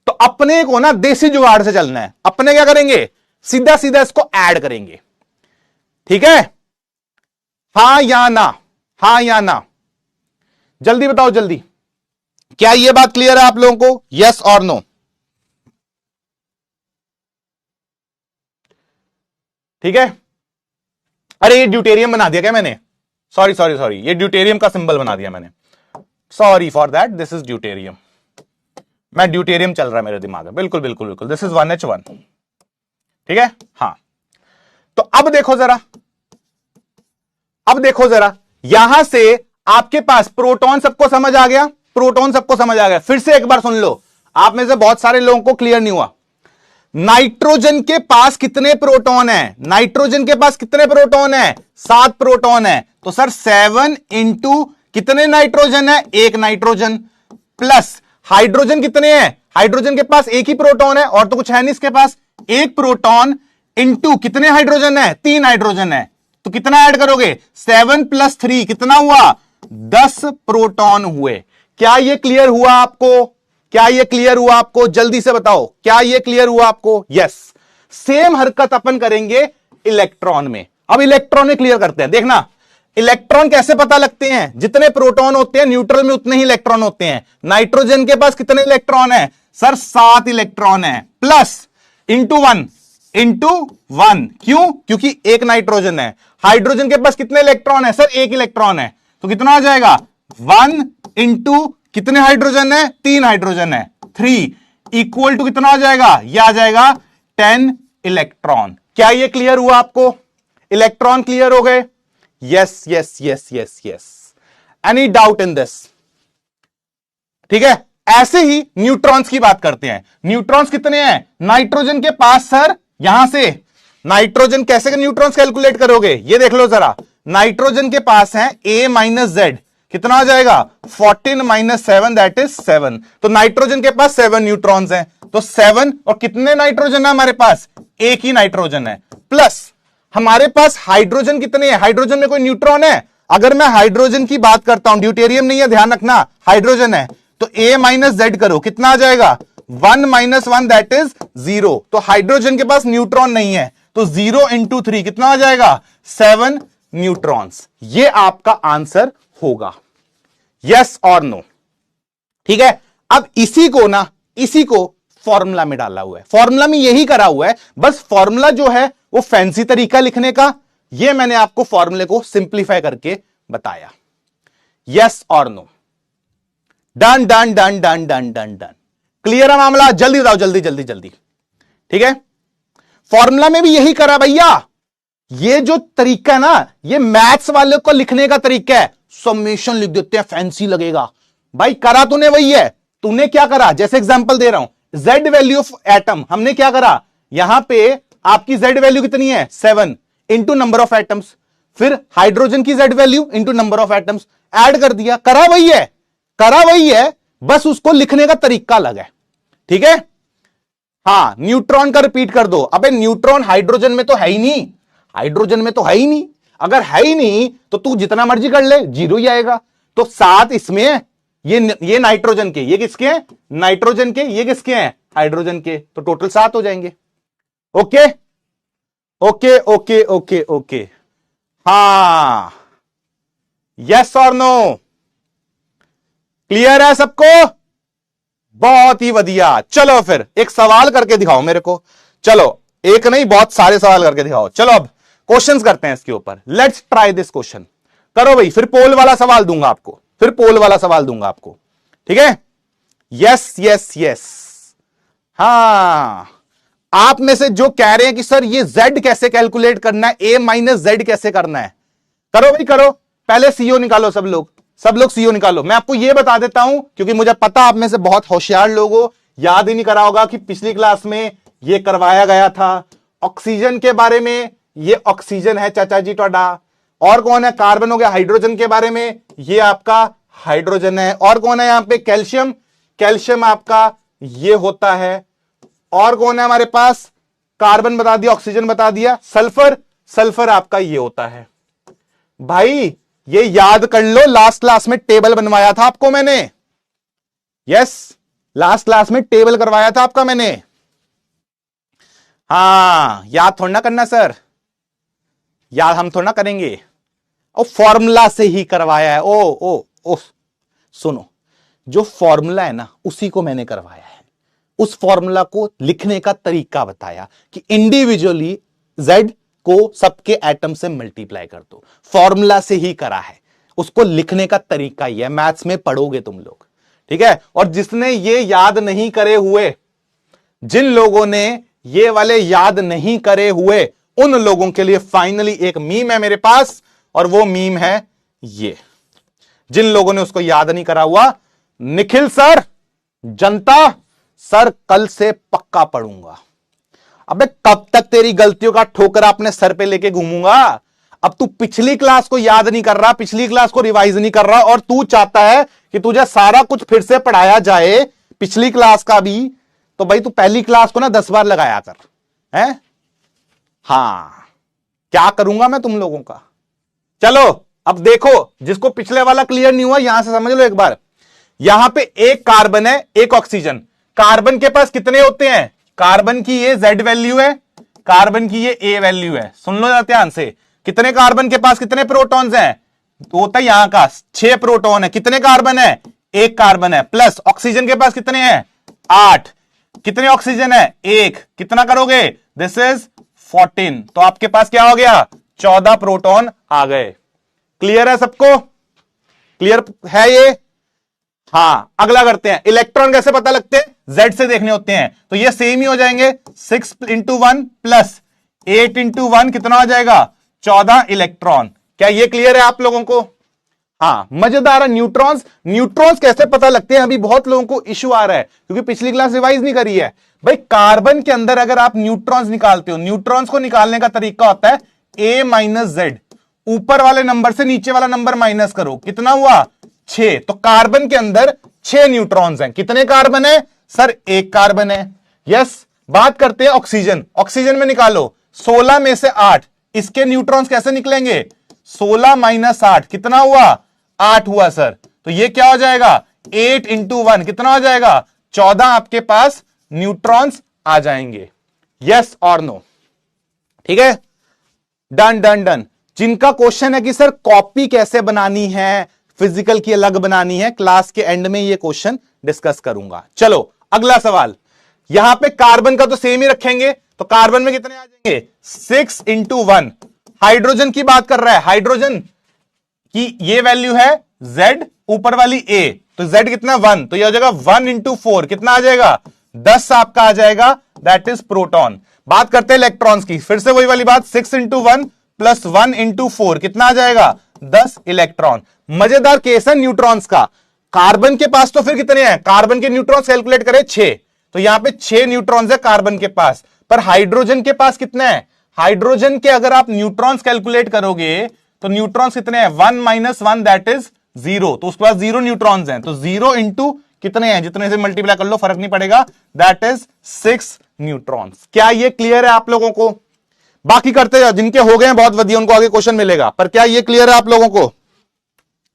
तो अपने को ना देसी जुगाड़ से चलना है, अपने क्या करेंगे, सीधा सीधा इसको ऐड करेंगे, ठीक है, हां या ना, हां या ना, जल्दी बताओ जल्दी, क्या यह बात क्लियर है आप लोगों को, यस और नो। ठीक है, अरे ये ड्यूटेरियम बना दिया क्या मैंने, सॉरी सॉरी सॉरी, ये ड्यूटेरियम का सिंबल बना दिया मैंने, sorry for that, this is deuterium, मैं ड्यूटेरियम चल रहा है मेरे दिमाग में, बिल्कुल बिल्कुल बिल्कुल, दिस इज 1H1, ठीक है। हां, तो अब देखो जरा, अब देखो जरा, यहां से आपके पास प्रोटॉन सबको समझ आ गया, प्रोटॉन सबको समझ आ गया, फिर से एक बार सुन लो, आप में से बहुत सारे लोगों को क्लियर नहीं हुआ। नाइट्रोजन के पास कितने प्रोटॉन है, नाइट्रोजन के पास कितने प्रोटॉन है, 7 प्रोटॉन है, तो सर 7 इंटू कितने नाइट्रोजन है, एक नाइट्रोजन, प्लस हाइड्रोजन कितने हैं, हाइड्रोजन के पास एक ही प्रोटॉन है और तो कुछ है नहीं इसके पास, एक प्रोटॉन इंटू कितने हाइड्रोजन है, 3 हाइड्रोजन है, तो कितना ऐड करोगे, 7 प्लस 3 कितना हुआ, 10 प्रोटॉन हुए। क्या यह क्लियर हुआ आपको, क्या यह क्लियर हुआ आपको, जल्दी से बताओ, क्या यह क्लियर हुआ आपको, यस। सेम हरकत अपन करेंगे इलेक्ट्रॉन में, अब इलेक्ट्रॉन में क्लियर करते हैं, देखना इलेक्ट्रॉन कैसे पता लगते हैं, जितने प्रोटॉन होते हैं न्यूट्रल में उतने ही इलेक्ट्रॉन होते हैं। नाइट्रोजन के पास कितने इलेक्ट्रॉन है, सर 7 इलेक्ट्रॉन है, प्लस इंटू 1, क्यों, क्योंकि एक नाइट्रोजन है। हाइड्रोजन के पास कितने इलेक्ट्रॉन है, सर एक इलेक्ट्रॉन है, तो कितना आ जाएगा, 1 इंटू कितने हाइड्रोजन है, 3 हाइड्रोजन है, 3 इक्वल टू कितना आ जाएगा, यह आ जाएगा 10 इलेक्ट्रॉन। क्या यह क्लियर हुआ आपको, इलेक्ट्रॉन क्लियर हो गए, yes yes yes yes yes, any doubt in this, ठीक है। ऐसे ही न्यूट्रॉन्स की बात करते हैं, न्यूट्रॉन्स कितने हैं, नाइट्रोजन के पास सर, यहां से नाइट्रोजन कैसे न्यूट्रॉन्स कैलकुलेट करोगे, ये देख लो जरा, नाइट्रोजन के पास है A माइनस जेड, कितना आ जाएगा, 14 माइनस 7 दैट इज 7, तो नाइट्रोजन के पास 7 न्यूट्रॉन्स हैं, तो 7 और कितने नाइट्रोजन है हमारे पास, एक ही नाइट्रोजन है, प्लस हमारे पास हाइड्रोजन कितने हैं, हाइड्रोजन में कोई न्यूट्रॉन है, अगर मैं हाइड्रोजन की बात करता हूं, ड्यूटेरियम नहीं है ध्यान रखना, हाइड्रोजन है, तो A माइनस जेड करो, कितना आ जाएगा, 1 माइनस 1 दैट इज 0, तो हाइड्रोजन के पास न्यूट्रॉन नहीं है, तो 0 इंटू 3 कितना आ जाएगा, 7 न्यूट्रॉन्स। ये आपका आंसर होगा, यस और नो, ठीक है। अब इसी को ना, इसी को फॉर्मूला में डाला हुआ है, फॉर्मूला में यही करा हुआ है, बस फॉर्मूला जो है वो फैंसी तरीका लिखने का, ये मैंने आपको फॉर्मूले को सिंप्लीफाई करके बताया, यस और no, done done done done done done done, clear है मामला, जल्दी बताओ, जल्दी जल्दी जल्दी, ठीक है। फॉर्मूला में भी यही करा भैया, ये जो तरीका है ना, ये मैथ्स वाले को लिखने का तरीका है, समेशन लिख देते हैं, फैंसी लगेगा, भाई करा तूने वही है, तूने क्या करा, जैसे एग्जांपल दे रहा हूं, जेड वैल्यू ऑफ एटम, हमने क्या करा, यहां पे आपकी जेड वैल्यू कितनी है, 7 इंटू नंबर ऑफ एटम्स, फिर हाइड्रोजन की Z value into number of atoms, add कर दिया, करा वही है, करा वही है, बस उसको लिखने का तरीका अलग है, ठीक है। हां, न्यूट्रॉन का रिपीट कर दो, अबे न्यूट्रॉन हाइड्रोजन में तो है ही नहीं, हाइड्रोजन में तो है ही नहीं, अगर है ही नहीं तो तू जितना मर्जी कर ले 0 ही आएगा, तो 7 इसमें है, ये नाइट्रोजन के, ये किसके हैं? नाइट्रोजन के। ये किसके हैं? हाइड्रोजन के। तो टोटल 7 हो जाएंगे। Okay okay okay okay okay, हाँ, यस और नो? क्लियर है सबको? बहुत ही बढ़िया। चलो फिर एक सवाल करके दिखाओ मेरे को। चलो एक नहीं, बहुत सारे सवाल करके दिखाओ। चलो अब क्वेश्चंस करते हैं इसके ऊपर। Let's try this question. करो भाई, फिर पोल वाला सवाल दूंगा आपको, फिर पोल वाला सवाल दूंगा आपको, ठीक है? Yes yes yes. हाँ, आप में से जो कह रहे हैं कि सर ये z कैसे कैलकुलेट करना है, a माइनस जेड कैसे करना है, करो भाई करो। पहले सीओ निकालो सब लोग सीओ निकालो। मैं आपको ये बता देता हूं क्योंकि मुझे पता आप में से बहुत होशियार लोग हो, याद ही नहीं करा होगा कि पिछली क्लास में ये करवाया गया था। ऑक्सीजन के बारे में, ये ऑक्सीजन है चाचा जी टोडा। और कौन है? कार्बन हो गया। हाइड्रोजन के बारे में, ये आपका हाइड्रोजन है। और कौन है यहां पे? कैल्शियम। कैल्शियम आपका ये होता है। और कौन है हमारे पास? कार्बन बता दिया, ऑक्सीजन बता दिया। सल्फर, सल्फर आपका ये होता है। भाई ये याद कर लो, लास्ट क्लास में टेबल बनवाया था आपको मैंने। यस, लास्ट क्लास में टेबल करवाया था आपका मैंने। हाँ, याद थोड़ा ना करना सर, याद हम थोड़ा ना करेंगे, और फॉर्मूला से ही करवाया है। ओ सुनो, जो फॉर्मूला है ना उसी को मैंने करवाया है। उस फॉर्मूला को लिखने का तरीका बताया कि इंडिविजुअली z को सबके एटम से मल्टीप्लाई कर दो। फॉर्मूला से ही करा है, उसको लिखने का तरीका ही है। मैथ्स में पढ़ोगे तुम लोग, ठीक है? और जिसने ये याद नहीं करे हुए, जिन लोगों ने ये वाले याद नहीं करे हुए, उन लोगों के लिए फाइनली एक मीम है मेरे पास, और वो मीम है ये। जिन लोगों ने उसको याद नहीं करा हुआ, निखिल सर, जनता सर कल से पक्का पढ़ूंगा। अबे कब तक तेरी गलतियों का ठोकर अपने सर पे लेके घूमूंगा? अब तू पिछली क्लास को याद नहीं कर रहा, पिछली क्लास को रिवाइज नहीं कर रहा, और तू चाहता है कि तुझे सारा कुछ फिर से पढ़ाया जाए, पिछली क्लास का भी। तो भाई तू पहली क्लास को ना 10 बार लगाया कर, हैं? हाँ, क्या करूंगा मैं तुम लोगों का। चलो अब देखो, जिसको पिछले वाला क्लियर नहीं हुआ यहां से समझ लो एक बार। यहां पे एक कार्बन है, एक ऑक्सीजन। कार्बन के पास कितने होते हैं? कार्बन की ये z वैल्यू है, कार्बन की ये a वैल्यू है। सुन लो जरा ध्यान से, कितने कार्बन के पास कितने प्रोटॉन्स हैं? तो होता है यहां का 6 प्रोटॉन है। कितने कार्बन है? एक कार्बन है। प्लस ऑक्सीजन के पास कितने हैं? 8। कितने ऑक्सीजन है? 1। कितना करोगे? This is 14। तो आपके पास क्या हो गया? 14 प्रोटॉन आ गए। क्लियर है सबको? क्लियर है ये? हाँ, अगला करते हैं। इलेक्ट्रॉन कैसे पता लगते हैं? Z से देखने होते हैं, तो ये सेम ही हो जाएंगे। 6 × 1 प्लस 8 × 1 कितना हो जाएगा? 14 इलेक्ट्रॉन। क्या ये क्लियर है आप लोगों को? हाँ, मजेदार है। न्यूट्रॉन्स, न्यूट्रॉन्स कैसे पता लगते हैं? अभी बहुत लोगों को इश्यू आ रहा है क्योंकि पिछली क्लास रिवाइज नहीं करी है। भाई कार्बन के अंदर अगर आप न्यूट्रॉन्स निकालते हो, न्यूट्रॉन्स को निकालने का तरीका होता है a माइनस जेड। ऊपर वाले नंबर से नीचे वाला नंबर माइनस करो, कितना हुआ? 6। तो कार्बन के अंदर 6 न्यूट्रॉन्स हैं। कितने कार्बन है सर? एक कार्बन है। यस। बात करते हैं ऑक्सीजन। ऑक्सीजन में निकालो 16 में से 8। इसके न्यूट्रॉन्स कैसे निकलेंगे? 16 माइनस 8 कितना हुआ? 8 हुआ सर। तो ये क्या हो जाएगा? 8 × 1 कितना हो जाएगा? 14 आपके पास न्यूट्रॉन्स आ जाएंगे। यस और नो? ठीक है, डन डन डन। जिनका क्वेश्चन है कि सर कॉपी कैसे बनानी है, फिजिकल की अलग बनानी है, क्लास के एंड में ये क्वेश्चन डिस्कस करूंगा। चलो अगला सवाल। यहां पे कार्बन का तो सेम ही रखेंगे, तो कार्बन में कितने आ जाएंगे? 6 × 1। हाइड्रोजन की बात कर रहा है, हाइड्रोजन की ये वैल्यू है Z, ऊपर वाली A, तो Z कितना? 1। तो ये हो जाएगा 1 × 4 कितना आ जाएगा? 10 आपका आ जाएगा, दैट इज प्रोटॉन। बात करते हैं इलेक्ट्रॉन्स की, फिर से वही वाली बात, 6 × 1 प्लस 1 × 4 कितना आ जाएगा? 10 इलेक्ट्रॉन। मजेदार केस है न्यूट्रॉन्स का। कार्बन के पास तो फिर कितने हैं? कार्बन के न्यूट्रॉन्स कैलकुलेट करें 6, तो यहां पे 6 न्यूट्रॉन्स है कार्बन के पास। पर हाइड्रोजन के पास कितने हैं? हाइड्रोजन के अगर आप न्यूट्रॉन्स कैलकुलेट करोगे तो न्यूट्रॉन्स कितने हैं? 1 - 1 दैट इज 0। तो उसके पास 0 न्यूट्रॉन्स हैं, तो 0 × कितने हैं? जितने से मल्टीप्लाई कर लो फर्क नहीं पड़ेगा, दैट इज 6 न्यूट्रॉन्स। क्या ये क्लियर है आप लोगों को? बाकी करते जाओ, जिनके हो गए हैं बहुत बढ़िया, उनको आगे क्वेश्चन मिलेगा। पर क्या ये क्लियर है आप लोगों को?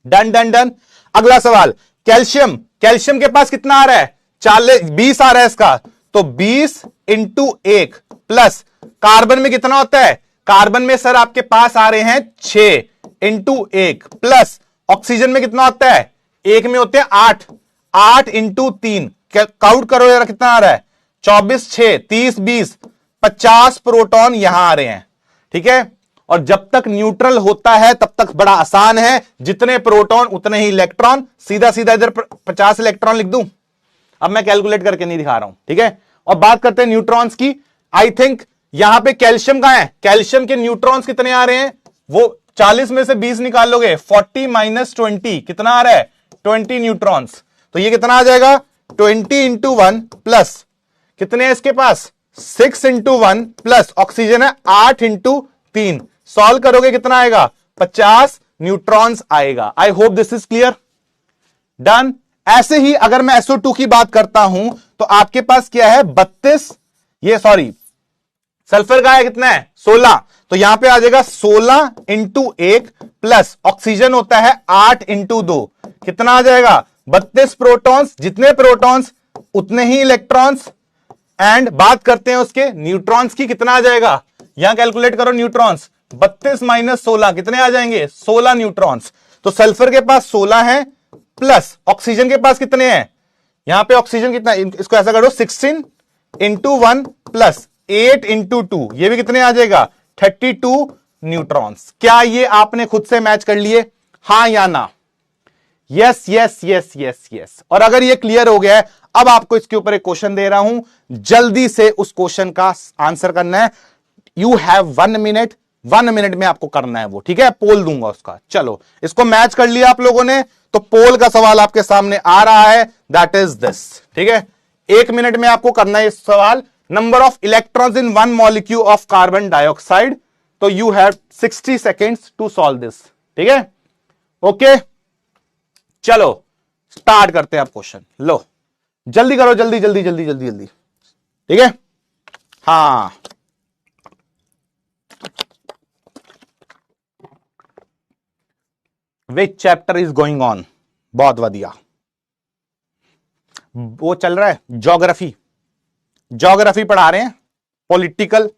Done done done. अगला सवाल, कैल्शियम, कैल्शियम के पास कितना आ रहा है? 20 आ रहा है इसका, तो 20 इंटू 1 प्लस कार्बन में कितना होता है? कार्बन में सर आपके पास आ रहे हैं 6 इंटू 1 प्लस ऑक्सीजन में कितना होता है? एक में होते हैं 8 इंटू 3, काउंट करो यार कितना आ रहा है? 24 6 30 20 50 प्रोटॉन यहां आ रहे हैं, ठीक है। और जब तक न्यूट्रल होता है तब तक बड़ा आसान है, जितने प्रोटॉन उतने ही इलेक्ट्रॉन, सीधा सीधा इधर 50 इलेक्ट्रॉन लिख दूं। अब मैं कैलकुलेट करके नहीं दिखा रहा हूं, ठीक है। और बात करते हैं न्यूट्रॉन्स की। आई थिंक यहां पे कैल्शियम कहां है? कैल्शियम के न्यूट्रॉन्स कितने आ रहे हैं? वो 40 में से 20 निकाल लोगे, 40 माइनस 20 कितना आ रहा है? 20 न्यूट्रॉन्स। तो ये कितना आ जाएगा? 20 इंटू 1 प्लस कितने हैं इसके पास? 6 इंटू 1 प्लस ऑक्सीजन है 8 इंटू 3, सॉल्व करोगे कितना आएगा? 50 न्यूट्रॉन्स आएगा। आई hope this is clear, done. ऐसे ही अगर मैं SO2 की बात करता हूं तो आपके पास क्या है? 32, ये सॉरी सल्फर का है कितना है? 16, तो यहां पे आ जाएगा 16 इंटू 1 प्लस ऑक्सीजन होता है 8 इंटू 2, कितना आ जाएगा? 32 प्रोटॉन्स, जितने प्रोटॉन्स उतने ही इलेक्ट्रॉन्स। एंड बात करते हैं उसके न्यूट्रॉन्स की, कितना आ जाएगा? यहां कैलकुलेट करो न्यूट्रॉन्स, 32 माइनस 16 कितने आ जाएंगे? 16 न्यूट्रॉन्स। तो सल्फर के पास 16 है प्लस ऑक्सीजन के पास कितने हैं? यहां पे ऑक्सीजन कितना, इसको ऐसा करो 16 इंटू 1 प्लस 8 इंटू 2, ये भी कितने आ जाएगा? 32 न्यूट्रॉन्स। क्या ये आपने खुद से मैच कर लिए? हां या ना? Yes yes yes yes yes. और अगर ये क्लियर हो गया है, अब आपको इसके ऊपर एक क्वेश्चन दे रहा हूं, जल्दी से उस क्वेश्चन का आंसर करना है। यू हैव 1 मिनट, 1 मिनट में आपको करना है वो, ठीक है। पोल दूंगा उसका। चलो इसको मैच कर लिया आप लोगों ने, तो पोल का सवाल आपके सामने आ रहा है, दैट इज दिस, ठीक है। 1 मिनट में आपको करना है इस सवाल। Number of electrons in 1 molecule of carbon dioxide, तो you have 60 seconds to solve this, ठीक है। ओके चलो स्टार्ट करते हैं आप क्वेश्चन। लो जल्दी करो, जल्दी जल्दी जल्दी जल्दी जल्दी, ठीक है। हाँ विच चैप्टर इज गोइंग ऑन? बहुत बढ़िया, वो चल रहा है ज्योग्राफी, ज्योग्राफी पढ़ा रहे हैं, पॉलिटिकल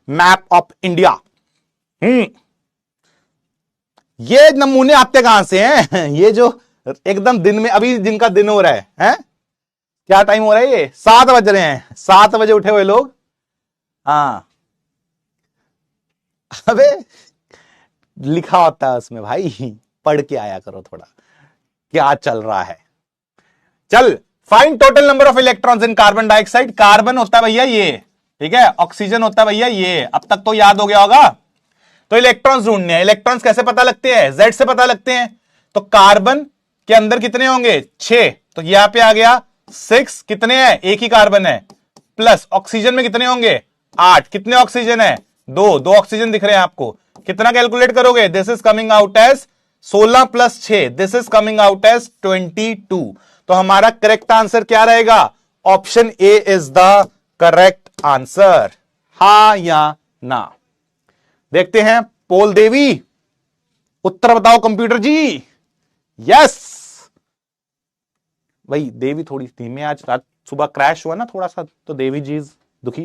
मैप ऑफ इंडिया। ये नमूने आते कहां से हैं? ये जो एकदम दिन में, अभी जिनका दिन हो रहा है? क्या टाइम हो रहा है? ये 7 बज रहे हैं, 7 बजे उठे हुए लोग। हाँ अबे लिखा होता है उसमें भाई, पढ़ के आया करो थोड़ा क्या चल रहा है। चल, find total number of electrons in carbon dioxide. Carbon होता है भैया ये, ठीक है। ऑक्सीजन होता है भैया ये, अब तक तो याद हो गया होगा। तो इलेक्ट्रॉन्स ढूंढने हैं। इलेक्ट्रॉन्स कैसे पता लगते हैं? जेड से पता लगते हैं। तो कार्बन के अंदर कितने होंगे? 6, तो यहां पे आ गया 6, कितने हैं? एक ही कार्बन है, प्लस ऑक्सीजन में कितने होंगे? 8, कितने ऑक्सीजन है? 2 ऑक्सीजन दिख रहे हैं आपको। कितना कैलकुलेट करोगे? This is coming out as 16 plus 6, this is coming out as 22। तो हमारा करेक्ट आंसर क्या रहेगा? Option A is the correct answer. हा या ना? देखते हैं। पोल देवी उत्तर बताओ कंप्यूटर जी। यस भाई, देवी थोड़ी धीमे, आज रात सुबह क्रैश हुआ ना थोड़ा सा, तो देवी जी दुखी।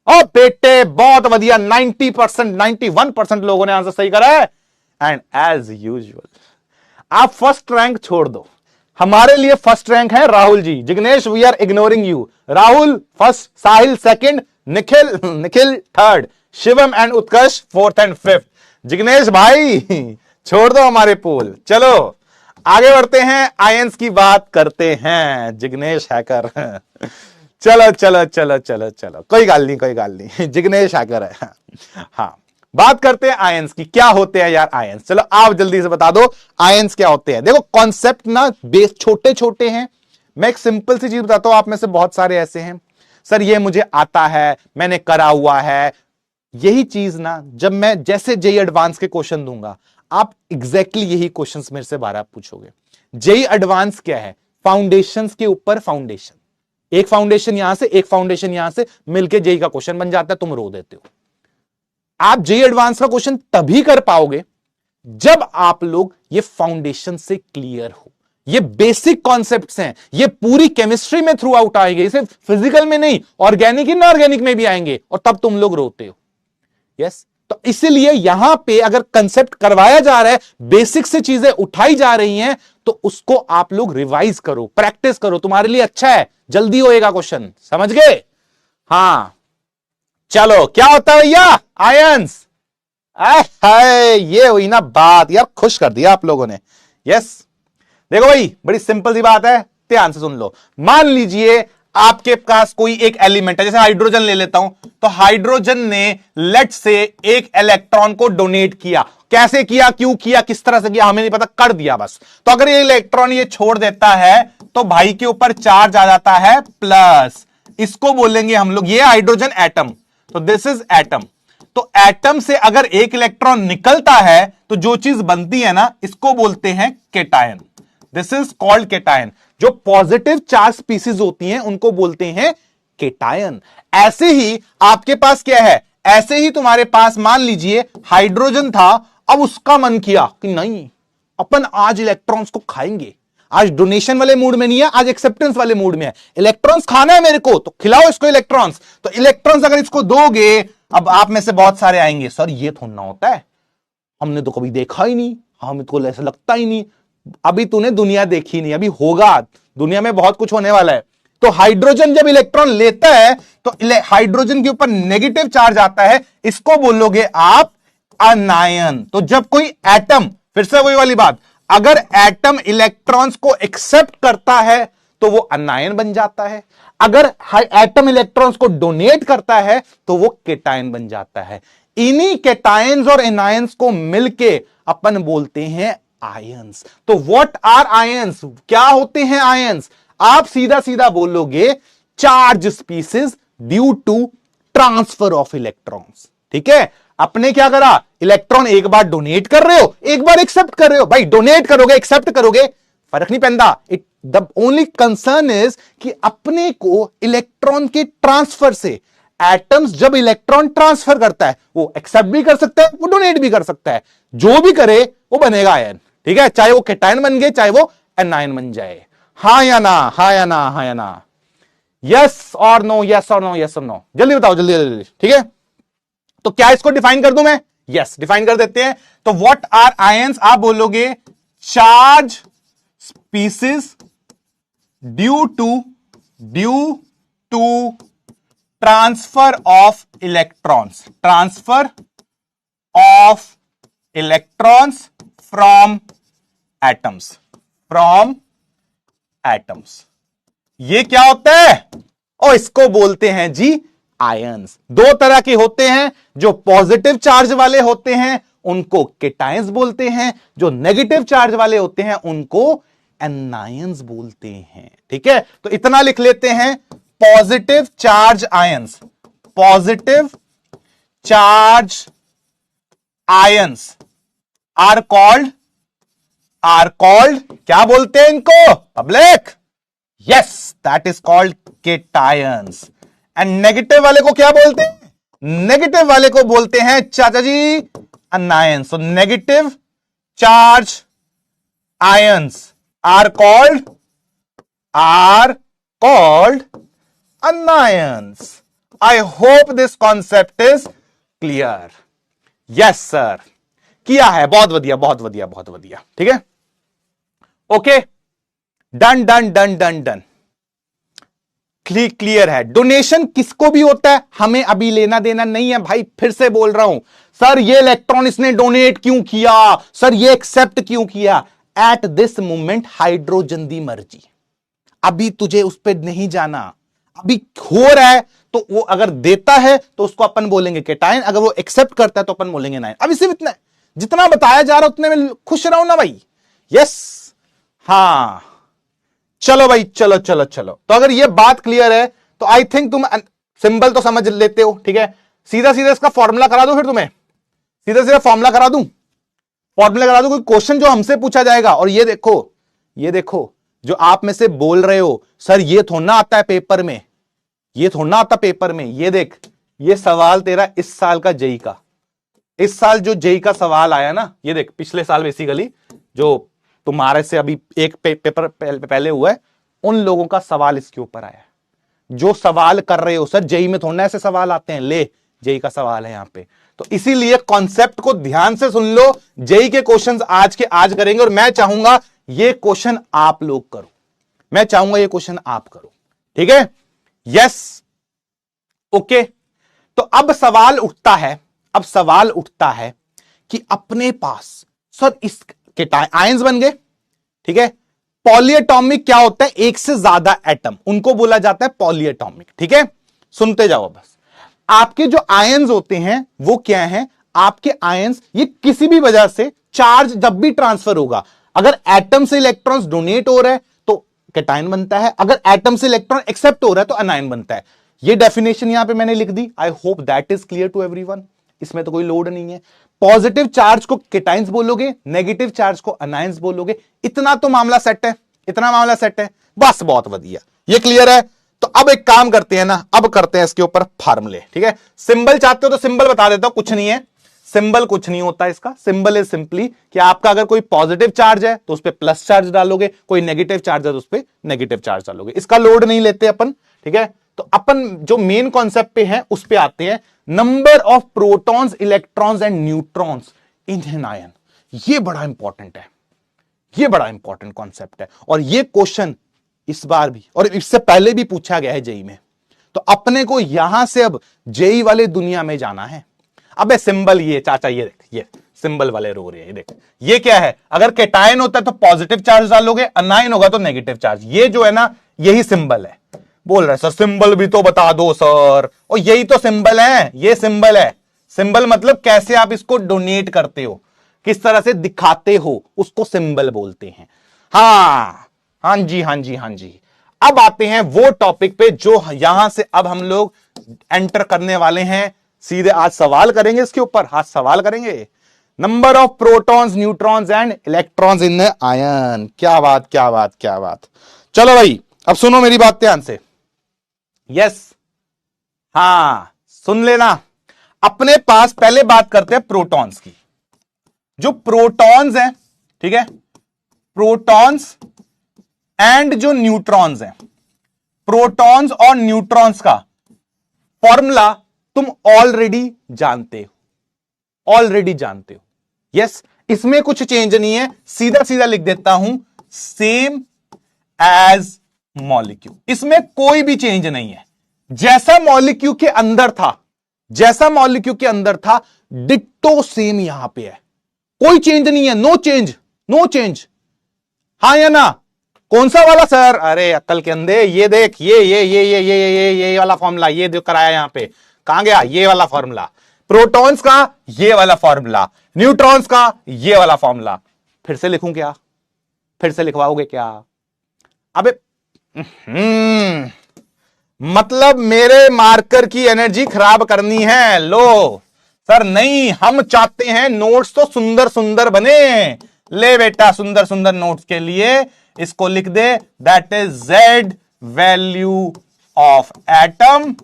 ओ बेटे बहुत बढ़िया, 90%, 91% लोगों ने आंसर सही करा है। एंड एज यूजुअल आप फर्स्ट रैंक छोड़ दो, हमारे लिए फर्स्ट रैंक है Rahul ji. Jignesh we are ignoring you. Rahul first, Sahil second, Nikhil third, Shivam and Utkarsh 4th and 5th। Jignesh भाई छोड़ दो हमारे पोल। चलो आगे बढ़ते हैं, आयंस की बात करते हैं। जिग्नेश हैकर चलो चलो चलो चलो चलो, कोई गाल नहीं, कोई गाल नहीं, जिग्नेश हैकर है। हाँ बात करते हैं आयंस की। क्या होते हैं यार आयंस? चलो आप जल्दी से बता दो आयंस क्या होते हैं। देखो कॉन्सेप्ट ना बेस छोटे छोटे हैं। मैं एक सिंपल सी चीज बताता हूं, आप में से बहुत सारे ऐसे हैं सर ये मुझे आता है, मैंने करा हुआ है। यही चीज ना जब मैं जैसे जेई एडवांस के क्वेश्चन दूंगा, आप एग्जैक्टली यही क्वेश्चंस मेरे से 12 पूछोगे। जेई एडवांस क्या है? फाउंडेशंस के ऊपर फाउंडेशन, एक फाउंडेशन यहां से, एक फाउंडेशन यहां से मिलके जेई का क्वेश्चन बन जाता है, तुम रो देते हो। आप जेई एडवांस का क्वेश्चन तभी कर पाओगे जब आप लोग ये फाउंडेशन से क्लियर हो। ये बेसिक कॉन्सेप्ट्स हैं, ये पूरी केमिस्ट्री में थ्रू आउट आएंगे, सिर्फ फिजिकल में नहीं, ऑर्गेनिक इनऑर्गेनिक में भी आएंगे, और तब तुम लोग रोते हो। यस, तो इसलिए यहां पे अगर कंसेप्ट करवाया जा रहा है, बेसिक से चीजें उठाई जा रही हैं, तो उसको आप लोग रिवाइज करो, प्रैक्टिस करो, तुम्हारे लिए अच्छा है, जल्दी होएगा क्वेश्चन। समझ गए? हां, चलो, क्या होता है भैया? आयंस। हाय, ये हुई ना बात यार, खुश कर दिया आप लोगों ने। यस, देखो भाई, बड़ी सिंपल सी बात है, ध्यान से सुन लो। मान लीजिए आपके पास कोई एक एलिमेंट है, जैसे हाइड्रोजन ले लेता हूं, तो हाइड्रोजन ने लेट से एक इलेक्ट्रॉन को डोनेट किया। कैसे किया, क्यों किया, किस तरह से किया, हमें नहीं पता, कर दिया बस। तो अगर ये इलेक्ट्रॉन ये छोड़ देता है, तो भाई के ऊपर चार्ज आ जाता है प्लस, इसको बोलेंगे हम लोग, ये हाइड्रोजन एटम, तो दिस इज एटम। तो एटम से अगर एक इलेक्ट्रॉन निकलता है, तो जो चीज बनती है ना, इसको बोलते हैं cation. This is called cation. जो पॉजिटिव चार्ज स्पीसीज होती हैं, उनको बोलते हैं केटायन। ऐसे ही आपके पास क्या है, ऐसे ही तुम्हारे पास मान लीजिए हाइड्रोजन था, अब उसका मन किया कि नहीं, अपन आज इलेक्ट्रॉन्स को खाएंगे, आज डोनेशन वाले मूड में नहीं है, आज एक्सेप्टेंस वाले मूड में है, इलेक्ट्रॉन्स खाना है मेरे को, तो खिलाओ इसको इलेक्ट्रॉन्स। तो इलेक्ट्रॉन्स अगर इसको दोगे, अब आप में से बहुत सारे आएंगे, सर ये थोड़ा ना होता है, हमने तो कभी देखा ही नहीं, हमें तो ऐसा लगता ही नहीं। अभी तूने दुनिया देखी नहीं, अभी होगा, दुनिया में बहुत कुछ होने वाला है। तो हाइड्रोजन जब इलेक्ट्रॉन लेता है, तो हाइड्रोजन के ऊपर नेगेटिव चार्ज आता है, इसको बोलोगे आप अनायन। तो जब कोई एटम, फिर से वही वाली बात, अगर एटम इलेक्ट्रॉन्स को एक्सेप्ट करता है, तो वो अनायन बन जाता है। अगर एटम इलेक्ट्रॉन्स को डोनेट करता है, तो वो केटायन बन जाता है। इन्हीं केटायंस और एनायंस को मिलके अपन बोलते हैं आयंस। तो व्हाट आर आयंस, क्या होते हैं आयंस? आप सीधा सीधा बोलोगे charge species due to transfer of electrons. ठीक है, अपने क्या करा, इलेक्ट्रॉन एक बार डोनेट कर रहे हो, एक बार एक्सेप्ट कर रहे हो। भाई डोनेट करोगे एक्सेप्ट करोगे फर्क नहीं पैंदा, it the only concern is कि अपने को इलेक्ट्रॉन के ट्रांसफर से, एटम्स जब इलेक्ट्रॉन ट्रांसफर करता है, वो एक्सेप्ट भी कर सकता है, वो डोनेट भी कर सकता है, जो भी करे वो बनेगा आयन। ठीक है, चाहे वो केटायन बन गए, चाहे वो एनायन बन जाए। हाँ या ना, हाँ या ना, हाँ या ना, यस और नो, यस और नो, यस और नो, जल्दी बताओ, जल्दी जल्दी। ठीक है, तो क्या इसको डिफाइन कर दूं मैं? यस, डिफाइन कर देते हैं। तो व्हाट आर आयंस, आप बोलोगे charge species due to transfer of electrons, transfer of electrons from atoms, ये क्या होता है? और इसको बोलते हैं जी आयंस। दो तरह के होते हैं, जो पॉजिटिव चार्ज वाले होते हैं उनको केटायंस बोलते हैं, जो नेगेटिव चार्ज वाले होते हैं उनको एनायंस बोलते हैं। ठीक है, तो इतना लिख लेते हैं, positive charge ions, positive charge ions are called क्या बोलते हैं इनको public? Yes, that is called cations. And negative वाले को क्या बोलते हैं? नेगेटिव वाले को बोलते हैं चाचा जी anions. So negative charge ions are called anions. I hope this concept is clear. Yes sir, किया है, बहुत बढ़िया, बहुत बढ़िया, बहुत बढ़िया। ठीक है, okay, done done done done done, clear है। डोनेशन किसको भी होता है, हमें अभी लेना देना नहीं है भाई। फिर से बोल रहा हूं, सर ये इलेक्ट्रॉन इसने डोनेट क्यों किया, सर ये एक्सेप्ट क्यों किया, एट दिस मोमेंट हाइड्रोजन दी मर्जी, अभी तुझे उस पर नहीं जाना, अभी हो रहा है। तो वो अगर देता है तो उसको अपन बोलेंगे केटायन, अगर वो एक्सेप्ट करता है तो अपन बोलेंगे नायन। अभी सिर्फ इतना, जितना बताया जा रहा है उतने में खुश रहो ना भाई। यस, हां, चलो भाई, चलो चलो चलो। तो अगर ये बात क्लियर है तो आई थिंक तुम सिंबल तो समझ लेते हो। ठीक है, सीधा सीधा इसका फॉर्मूला करा दो, फिर तुम्हें सीधा सीधा फॉर्मूला करा दूं, फॉर्मूला करा दूं, कोई क्वेश्चन जो हमसे पूछा जाएगा। और ये देखो जो आप में से बोल रहे हो सर ये थोड़ा आता है पेपर में, ये थोड़ा आता पेपर में, ये देख, ये सवाल तेरा इस साल का जेई का, इस साल जो जेई का सवाल आया ना, ये देख, पिछले साल बेसिकली जो तुम्हारे से अभी एक पेपर पहले हुआ है, उन लोगों का सवाल इसके ऊपर आया है। जो सवाल कर रहे हो सर, जेई में थोड़ा ऐसे सवाल आते हैं, ले जेई का सवाल है यहां पे, तो इसीलिए कॉन्सेप्ट को ध्यान से सुन लो। जेई के क्वेश्चंस आज के आज करेंगे और मैं चाहूंगा ये क्वेश्चन आप लोग करो, मैं चाहूंगा ये क्वेश्चन आप करो, ठीक है? Yes, okay. तो अब सवाल उठता है, अब सवाल उठता है कि अपने पास सर इसके आयंस बन गए, ठीक है? पॉलीएटॉमिक क्या होता है? एक से ज्यादा एटम, उनको बोला जाता है पॉलीएटॉमिक, ठीक है? सुनते जाओ बस। आपके जो आयंस होते हैं वो क्या हैं? आपके आयंस ये किसी भी वजह से चार्ज जब भी ट्रांसफर होगा, अगर एटम से इलेक्ट्रॉन्स डोनेट हो रहा है तो कैटायन बनता है, अगर एटम से इलेक्ट्रॉन एक्सेप्ट हो रहा है तो अनायन बनता है। ये डेफिनेशन यहां पे मैंने लिख दी। I hope that is clear to everyone. इसमें तो कोई लोड नहीं है। पॉजिटिव चार्ज को कैटायंस बोलोगे, नेगेटिव चार्ज को अनायंस बोलोगे। इतना तो मामला सेट है, इतना मामला सेट है, बस बहुत बढ़िया, ये क्लियर है। तो अब एक काम करते हैं ना, अब करते हैं इसके ऊपर फार्मूले, ठीक है? सिंबल चाहते हो तो सिंबल बता देता हूं, कुछ नहीं है, सिंबल कुछ नहीं होता इसका। सिंबल इज सिंपली कि आपका अगर कोई पॉजिटिव चार्ज है तो उस पर प्लस चार्ज डालोगे, कोई नेगेटिव चार्ज है तो उस पर नेगेटिव चार्ज डालोगे। इसका लोड नहीं लेते अपन, ठीक है? तो अपन जो मेन कॉन्सेप्ट पे है उस पे आते हैं। Number of protons, electrons and neutrons in an ion, ये बड़ा इंपॉर्टेंट है, ये बड़ा इंपॉर्टेंट कॉन्सेप्ट है। और ये क्वेश्चन इस बार भी और इससे पहले भी पूछा गया है जेई में। तो अपने को यहां से अब जेई वाले दुनिया में जाना है। अबे सिंबल ये चाचा, ये देख, ये सिंबल वाले रो रहे हैं, ये देख, ये क्या है? अगर कैटायन होता है तो पॉजिटिव चार्ज डालोगे, अनायन होगा तो नेगेटिव चार्ज। ये जो है ना, यही सिंबल है। बोल रहे सर सिंबल भी तो बता दो सर, और यही तो सिंबल है, ये सिंबल है। सिंबल मतलब कैसे आप इसको डोनेट करते हो, किस तरह से दिखाते हो, उसको सिंबल बोलते हैं। हाँ जी, हाँ जी, हाँ जी। अब आते हैं वो टॉपिक पे जो यहां से अब हम लोग एंटर करने वाले हैं। सीधे आज सवाल करेंगे इसके ऊपर, आज सवाल करेंगे। Number of protons, neutrons and electrons in ion. क्या बात, क्या बात, क्या बात। चलो भाई, अब सुनो मेरी बात ध्यान से। यस, हां सुन लेना। अपने पास पहले बात करते हैं प्रोटॉन्स की। जो प्रोटॉन्स हैं, ठीक है, प्रोटॉन्स एंड जो न्यूट्रॉन्स हैं, प्रोटॉन्स और न्यूट्रॉन्स का फॉर्मूला तुम ऑलरेडी जानते हो, ऑलरेडी जानते हो। यस, इसमें कुछ चेंज नहीं है, सीधा सीधा लिख देता हूं, सेम एज मॉलिक्यूल। इसमें कोई भी चेंज नहीं है। जैसा मॉलिक्यूल के अंदर था, जैसा मॉलिक्यूल के अंदर था, डिट्टो सेम यहां पे है। कोई चेंज नहीं है, नो चेंज, नो चेंज। हाँ या ना? कौन सा वाला सर? अरे अक्ल के अंधे, ये देख, ये वाला फॉर्मूला, ये जो कराया यहां पे, कहां गया? ये वाला फॉर्मूला। प्रोटॉन्स का ये वाला फॉर्मूला, न्यूट्रॉन्स का ये वाला फॉर्मूला। फिर से लिखूं क्या? फिर से लिखवाओगे क्या? अबे मतलब मेरे मार्कर की एनर्जी खराब करनी है? लो सर नहीं, हम चाहते हैं नोट्स तो सुंदर सुंदर बने। ले बेटा, सुंदर सुंदर नोट्स के लिए इसको लिख दे, that is Z value of atom,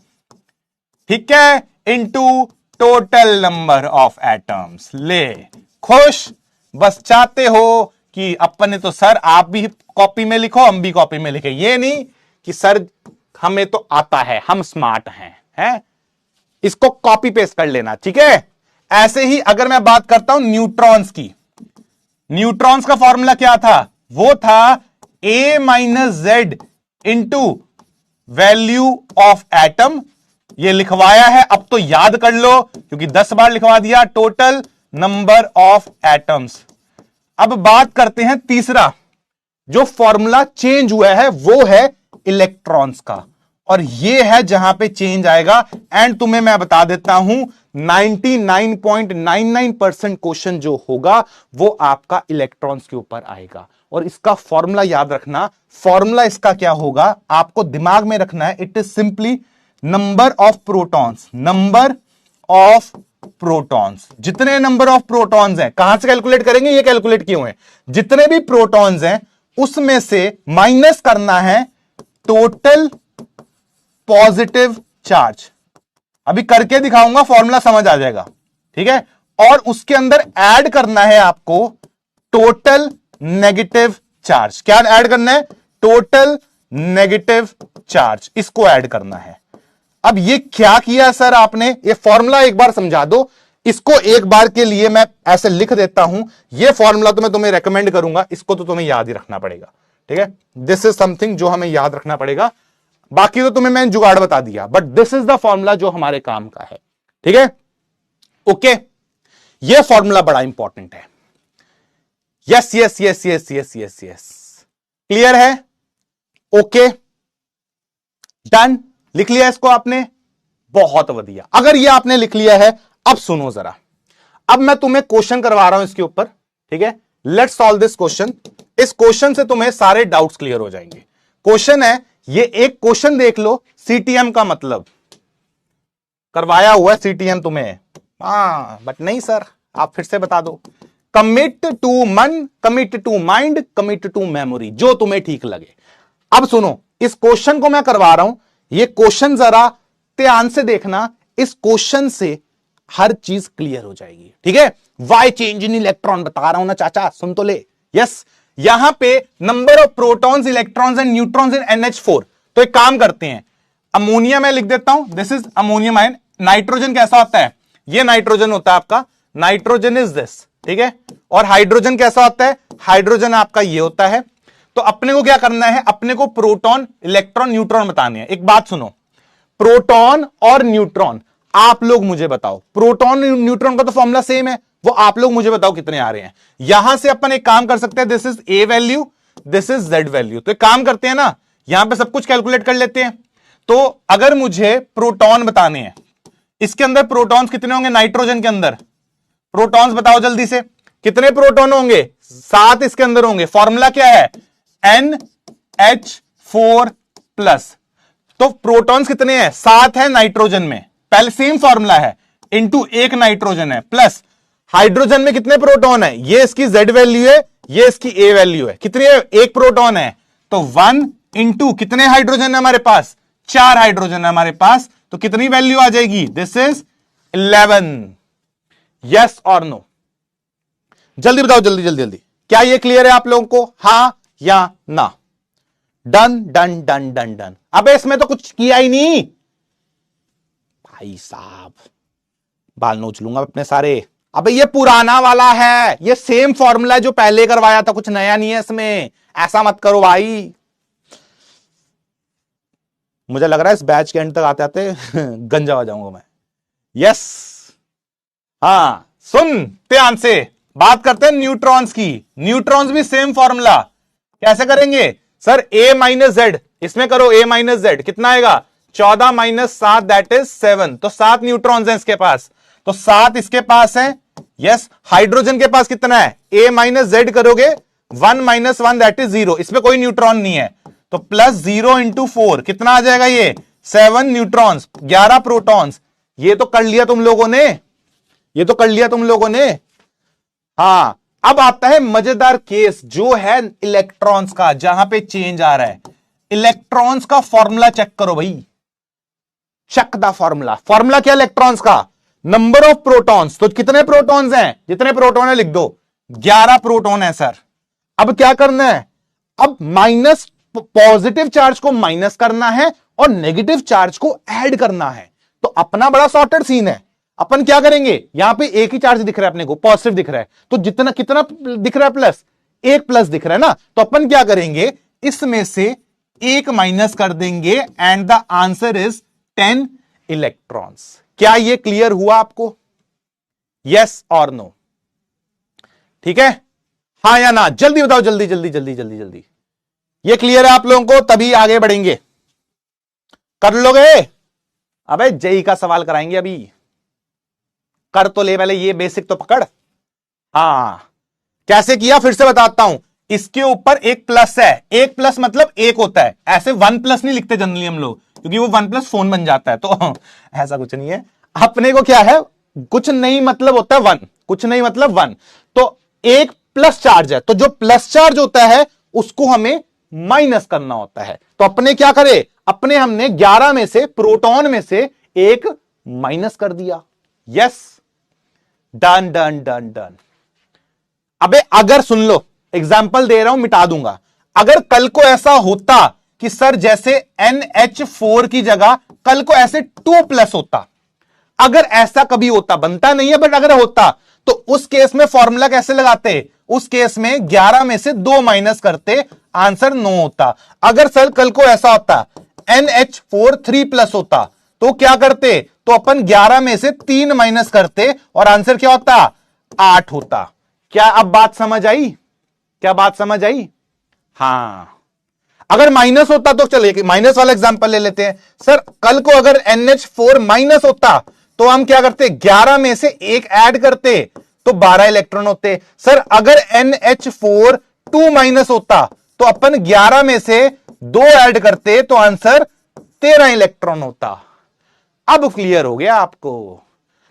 ठीक है, into total number of atoms. ले खुश? बस चाहते हो कि अपन ने तो सर आप भी कॉपी में लिखो, हम भी कॉपी में लिखे। ये नहीं कि सर हमें तो आता है, हम स्मार्ट हैं, इसको कॉपी पेस्ट कर लेना, ठीक है? ऐसे ही अगर मैं बात करता हूं न्यूट्रॉन्स की, न्यूट्रॉन्स का फॉर्मूला क्या था? वो था A minus Z into value of atom. ये लिखवाया है, अब तो याद कर लो क्योंकि 10 बार लिखवा दिया, टोटल नंबर ऑफ एटम्स। अब बात करते हैं तीसरा, जो फॉर्मूला चेंज हुआ है वो है इलेक्ट्रॉन्स का, और ये है जहां पे चेंज आएगा। एंड तुम्हें मैं बता देता हूं, 99.99% क्वेश्चन जो होगा वो आपका इलेक्ट्रॉन्स के ऊपर आएगा। और इसका फॉर्मूला याद रखना, फॉर्मूला इसका क्या होगा आपको दिमाग में रखना है। It is simply number of protons, number of protons. जितने नंबर ऑफ प्रोटॉन्स हैं, कहां से कैलकुलेट करेंगे? ये कैलकुलेट किए हुए हैं। जितने भी प्रोटॉन्स हैं उसमें से माइनस करना है टोटल पॉजिटिव चार्ज। अभी करके दिखाऊंगा, फॉर्मूला समझ आ जाएगा, ठीक है? और उसके अंदर ऐड करना है आपको टोटल नेगेटिव चार्ज। क्या ऐड करना है? टोटल नेगेटिव चार्ज, इसको ऐड करना है। अब ये क्या किया सर आपने? ये फॉर्मूला एक बार समझा दो इसको, एक बार के लिए मैं ऐसे लिख देता हूं। ये फॉर्मूला तो मैं तुम्हें रेकमेंड करूंगा, इसको तो तुम्हें याद ही रखना पड़ेगा, ठीक है। दिस इज समथिंग जो हमें याद रखना पड़ेगा। बाकी तो तुम्हें मैंने जुगाड़ बता दिया, but this is the formula जो हमारे काम का है, ठीक है। ओके, ये फॉर्मूला बड़ा इंपॉर्टेंट है। Yes yes yes yes yes yes yes, clear है? Okay, done. लिख लिया इसको आपने? बहुत बढ़िया। अगर ये आपने लिख लिया है, अब सुनो जरा, अब मैं तुम्हें क्वेश्चन करवा रहा हूं इसके ऊपर, ठीक है। Let's solve this question. इस क्वेश्चन से तुम्हें सारे डाउट्स क्लियर हो जाएंगे। क्वेश्चन है ये, एक क्वेश्चन देख लो, सीटीएम का मतलब करवाया हुआ है सीटीएम तुम्हें, बट नहीं सर, आप फिर से बता दो। कमिट टू मन, commit to mind, commit to memory, जो तुम्हें ठीक लगे। अब सुनो, इस क्वेश्चन को मैं करवा रहा हूं, ये क्वेश्चन जरा ध्यान से देखना, इस क्वेश्चन से हर चीज क्लियर हो जाएगी, ठीक है। वाई चेंज इन इलेक्ट्रॉन बता रहा हूं ना चाचा, सुन तो ले। यस, यहां पे number of protons, electrons and neutrons in NH4। तो एक काम करते हैं, अमोनिया में लिख देता हूं, this is ammonium ion. Nitrogen कैसा होता है? ये नाइट्रोजन होता है आपका, नाइट्रोजन इज दिस, ठीक है। और हाइड्रोजन कैसा होता है? हाइड्रोजन आपका ये होता है। तो अपने को क्या करना है? अपने को प्रोटॉन, इलेक्ट्रॉन, न्यूट्रॉन बताने हैं। एक बात सुनो, प्रोटॉन और न्यूट्रॉन आप लोग मुझे बताओ, प्रोटॉन न्यूट्रॉन का तो फॉर्मूला सेम है, वो आप लोग मुझे बताओ कितने आ रहे हैं। यहां से अपन एक काम कर सकते हैं, this is a value, this is Z value. तो एक काम करते हैं ना, यहां पे सब कुछ कैलकुलेट कर लेते हैं। तो अगर मुझे प्रोटॉन बताने हैं, इसके अंदर प्रोटॉन्स कितने होंगे? नाइट्रोजन के अंदर प्रोटॉन्स बताओ जल्दी से, कितने प्रोटॉन होंगे? 7 इसके अंदर होंगे। फॉर्मूला क्या है? NH4 plus. तो प्रोटॉन्स कितने हैं? 7 है नाइट्रोजन में, पहले सेम फॉर्मूला है, इंटू एक नाइट्रोजन है, प्लस हाइड्रोजन में कितने प्रोटॉन है? ये इसकी Z वैल्यू है, ये इसकी A वैल्यू है। कितनी है? एक प्रोटॉन है, तो 1 इंटू कितने हाइड्रोजन है हमारे पास? 4 हाइड्रोजन है हमारे पास, तो कितनी वैल्यू आ जाएगी? This is 11। यस और नो? जल्दी बताओ, जल्दी जल्दी जल्दी। क्या ये क्लियर है आप लोगों को? हां या ना? Done done done done done. अबे इसमें तो कुछ किया ही नहीं भाई साहब, बाल नोच लूंगा अपने सारे। अबे ये पुराना वाला है, ये सेम फॉर्मूला जो पहले करवाया था, कुछ नया नहीं है इसमें, ऐसा मत करो भाई। मुझे लग रहा है इस बैच के एंड तक आते आते गंजा हो जाऊंगा मैं। यस, हाँ सुन ध्यान से, बात करते हैं न्यूट्रॉन्स की। न्यूट्रॉन्स भी सेम फॉर्मूला, कैसे करेंगे सर? A माइनस जेड, इसमें करो A माइनस जेड, कितना आएगा? 14 माइनस 7 दैट इज 7। तो 7 न्यूट्रॉन्स हैं इसके पास, तो 7 इसके पास है। यस, हाइड्रोजन के पास कितना है? A माइनस जेड करोगे, 1 माइनस 1 दैट इज 0, इसमें कोई न्यूट्रॉन नहीं है, तो प्लस 0 इंटू 4 कितना आ जाएगा? ये 7 न्यूट्रॉन्स, 11 प्रोटॉन्स। ये तो कर लिया तुम लोगों ने, ये तो कर लिया तुम लोगों ने। हाँ, अब आता है मजेदार केस जो है इलेक्ट्रॉन्स का, जहां पे चेंज आ रहा है। इलेक्ट्रॉन्स का फॉर्मूला चेक करो भाई, चेक द फॉर्मूला। फॉर्मूला क्या इलेक्ट्रॉन्स का? नंबर ऑफ प्रोटॉन्स, तो कितने प्रोटॉन्स हैं? जितने प्रोटॉन है लिख दो, 11 प्रोटॉन है सर। अब क्या करना है? अब माइनस, पॉजिटिव चार्ज को माइनस करना है और नेगेटिव चार्ज को ऐड करना है। तो अपना बड़ा सॉर्टेड सीन है। अपन क्या करेंगे? यहां पे एक ही चार्ज दिख रहा है अपने को, पॉजिटिव दिख रहा है, तो जितना कितना दिख रहा है? प्लस, एक प्लस दिख रहा है ना। तो अपन क्या करेंगे? इसमें से एक माइनस कर देंगे and the answer is 10 electrons. क्या ये क्लियर हुआ आपको? यस और नो? ठीक है, हाँ या ना? जल्दी बताओ, जल्दी जल्दी जल्दी जल्दी जल्दी। ये क्लियर है आप लोगों को? तभी आगे बढ़ेंगे। कर लोगे? अबे जेई का सवाल कराएंगे अभी, कर तो ले पहले, ये बेसिक तो पकड़। हाँ, कैसे किया फिर से बताता हूं। इसके ऊपर एक प्लस है, एक प्लस मतलब एक होता है, ऐसे 1 प्लस नहीं लिखते जनरली हम लोग, क्योंकि वो 1 प्लस फोन बन जाता है, तो ऐसा कुछ नहीं है। अपने को क्या है, कुछ नहीं मतलब होता है 1, कुछ नहीं मतलब 1, तो एक प्लस चार्ज है, तो जो प्लस चार्ज होता है उसको हमें माइनस करना होता है। तो अपने क्या करे? अपने हमने 11 में से, प्रोटॉन में से एक माइनस कर दिया। Yes, done done done done. अबे अगर सुन लो, एग्जाम्पल दे रहा हूं, मिटा दूंगा। अगर कल को ऐसा होता कि सर जैसे NH4 की जगह कल को ऐसे 2+ होता, अगर ऐसा कभी होता, बनता नहीं है बट अगर होता, तो उस केस में फॉर्मूला कैसे लगाते? उस केस में 11 में से 2 माइनस करते, आंसर 9 होता। अगर सर कल को ऐसा होता NH4 3+ होता, तो क्या करते? तो अपन 11 में से 3 माइनस करते और आंसर क्या होता? 8 होता। क्या अब बात समझ आई? क्या बात समझ आई? हां, अगर माइनस होता तो चलिए माइनस वाला एग्जांपल ले लेते हैं। सर कल को अगर NH4 माइनस होता तो हम क्या करते? 11 में से 1 ऐड करते तो 12 इलेक्ट्रॉन होते। सर अगर NH4 2 माइनस होता तो अपन 11 में से 2 ऐड करते तो आंसर 13 इलेक्ट्रॉन होता। अब क्लियर हो गया आपको?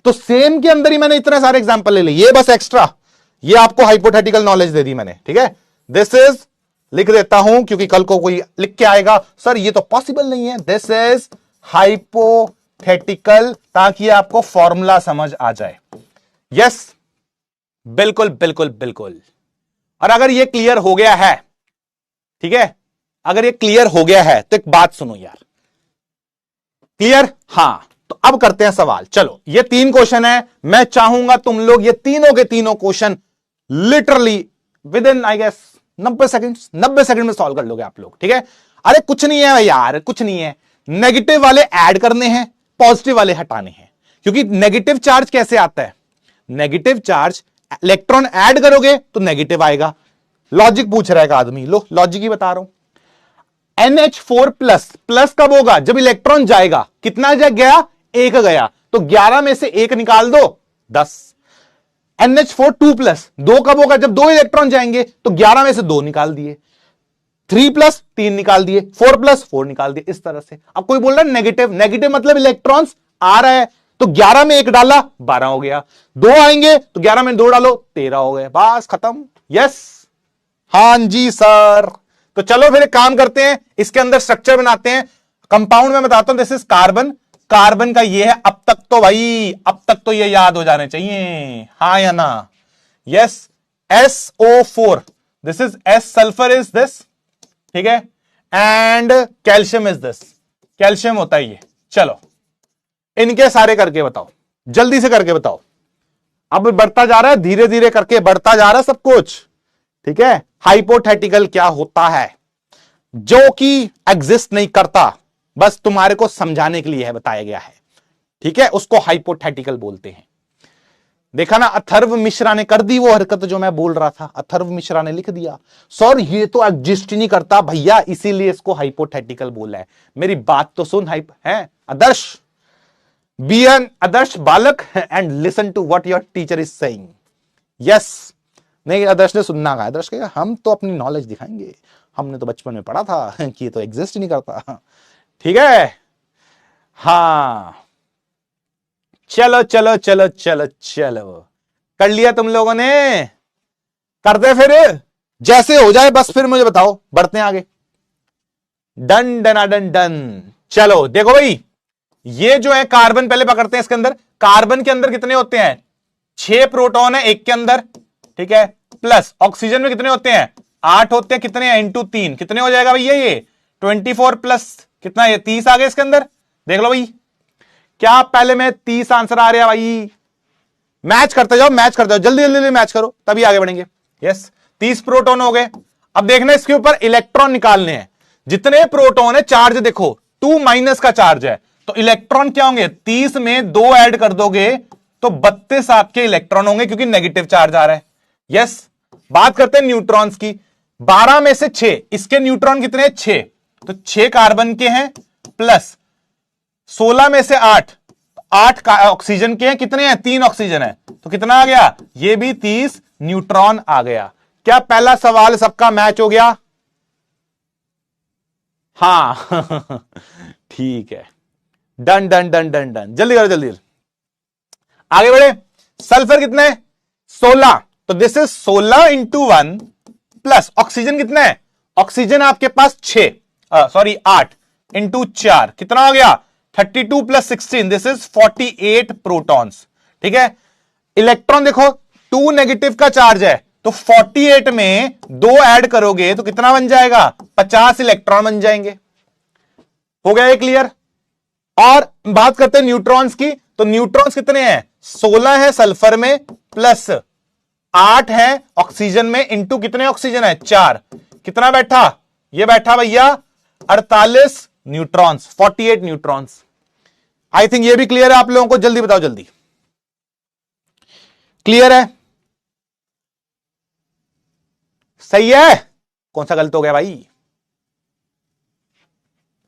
तो सेम के अंदर ही मैंने इतने सारे एग्जांपल ले लिए, ये बस एक्स्ट्रा, ये आपको हाइपोथेटिकल नॉलेज दे दी मैंने, ठीक है। दिस इज, लिख देता हूं क्योंकि कल को कोई लिख के आएगा सर ये तो पॉसिबल नहीं है। दिस इज हाइपोथेटिकल, ताकि आपको फॉर्मूला समझ आ जाए। यस, बिल्कुल बिल्कुल बिल्कुल। और अगर ये क्लियर हो गया है, ठीक है, अगर ये क्लियर हो गया है तो एक बात सुनो यार, क्लियर? हां, तो अब करते हैं सवाल। चलो, ये 3 क्वेश्चन है, मैं चाहूंगा तुम लोग ये तीनों के तीनों question literally within I guess 90 second में सॉल्व कर लोगे आप लोग, ठीक है। अरे कुछ नहीं है यार, कुछ नहीं है, नेगेटिव वाले ऐड करने हैं, पॉजिटिव वाले हटाने हैं। क्योंकि नेगेटिव चार्ज कैसे आता है? नेगेटिव चार्ज, इलेक्ट्रॉन ऐड करोगे तो नेगेटिव आएगा। लॉजिक पूछ रहा है आदमी, लो लॉजिक ही बता रहा हूं। NH4 प्लस कब होगा? जब इलेक्ट्रॉन जाएगा। कितना गया? 1 गया, तो 11 में से 1 निकाल दो, 10। NH4 2+ कब होगा? जब 2 इलेक्ट्रॉन जाएंगे, तो 11 में से 2 निकाल दिए। 3+ 3 निकाल दिए, 4+ 4 निकाल दिए, इस तरह से। अब कोई बोल रहा है नेगेटिव मतलब इलेक्ट्रॉन्स आ रहा है, तो 11 में 1 डाला 12 हो गया, 2 आएंगे तो 11 में 2 डालो 13 हो गए, बस खत्म। यस, हां जी सर। तो चलो फिर एक काम करते हैं, इसके अंदर स्ट्रक्चर बनाते हैं। कंपाउंड में बताता हूं, दिस इज कार्बन, कार्बन का ये है। अब तक तो भाई, अब तक तो ये याद हो जाने चाहिए, हाँ या ना? Yes, SO4, this is S, sulphur is this, ठीक है, and calcium is this, calcium होता है ये। चलो इनके सारे करके बताओ, जल्दी से करके बताओ। अब बढ़ता जा रहा है, धीरे धीरे करके बढ़ता जा रहा है सब कुछ, ठीक है। हाइपोथेटिकल क्या होता है? जो कि एग्जिस्ट नहीं करता, बस तुम्हारे को समझाने के लिए है, बताया गया है, ठीक है, उसको हाइपोथेटिकल बोलते हैं। देखा ना, अथर्व मिश्रा ने कर दी वो हरकत जो मैं बोल रहा था। अथर्व मिश्रा ने लिख दिया सर ये तो एग्जिस्ट ही नहीं करता भैया, इसीलिए इसको हाइपोथेटिकल बोला है। मेरी बात तो सुन, हाइप है आदर्श, बी एन आदर्श बालक and listen to what your teacher is saying. Yes, नहीं आदर्श ने सुनना कहा, आदर्श कहेगा हम तो अपनी नॉलेज दिखाएंगे, हमने तो बचपन में पढ़ा था कि ये तो एग्जिस्ट ही नहीं करता, ठीक है। हां, चलो चलो चलो चलो चलो, कर लिया तुम लोगों ने? करते फिर, जैसे हो जाए बस फिर मुझे बताओ, बढ़ते हैं आगे। Done done done done. चलो देखो भाई, ये जो है कार्बन पहले पकड़ते हैं। इसके अंदर, कार्बन के अंदर कितने होते हैं? 6 प्रोटॉन है एक के अंदर, ठीक है, प्लस ऑक्सीजन में कितने होते हैं? 8 होते हैं। कितने हैं? इंटू 3, कितने हो जाएगा भैया ये? 24 प्लस कितना, ये 30 आ गए इसके अंदर। देख लो भाई, क्या पहले में 30 आंसर आ रहा है भाई? मैच करते जाओ, मैच करते जाओ, जल्दी जल्दी मैच करो, तभी आगे बढ़ेंगे। यस, 30 प्रोटॉन हो गए। अब देखना इसके ऊपर इलेक्ट्रॉन निकालने हैं। जितने प्रोटॉन है, चार्ज देखो 2- का चार्ज है, तो इलेक्ट्रॉन क्या होंगे? 30 में 2 ऐड कर दोगे तो 32 आपके इलेक्ट्रॉन होंगे, क्योंकि नेगेटिव चार्ज आ रहा है। यस, बात करते हैं न्यूट्रॉन्स की। 12 में से 6, इसके न्यूट्रॉन कितने हैं? 6, तो 6 कार्बन के हैं, प्लस 16 में से 8, 8 का ऑक्सीजन के हैं। कितने हैं? 3 ऑक्सीजन है, तो कितना आ गया? ये भी 30 न्यूट्रॉन आ गया। क्या पहला सवाल सबका मैच हो गया? हाँ ठीक है, done done done done done. जल्दी करो, जल्दी आगे बढ़े। सल्फर कितना है? 16, तो this is 16 into 1 plus oxygen कितना है? ऑक्सीजन आपके पास 8 इंटू 4 कितना हो गया? 32 प्लस 16, दिस इज 48 प्रोटॉन्स, ठीक है। इलेक्ट्रॉन देखो, 2 नेगेटिव का चार्ज है, तो 48 में 2 ऐड करोगे तो कितना बन जाएगा? 50 इलेक्ट्रॉन बन जाएंगे। हो गया ये क्लियर? और बात करते हैं न्यूट्रॉन्स की, तो न्यूट्रॉन्स कितने हैं? 16 है सल्फर में, प्लस 8 है ऑक्सीजन में, इंटू कितने ऑक्सीजन है? 4। कितना बैठा? ये बैठा भैया 48 न्यूट्रॉन्स, 48 न्यूट्रॉन्स। आई थिंक ये भी क्लियर है आप लोगों को? जल्दी बताओ, जल्दी क्लियर है? सही है? कौन सा गलत हो गया भाई?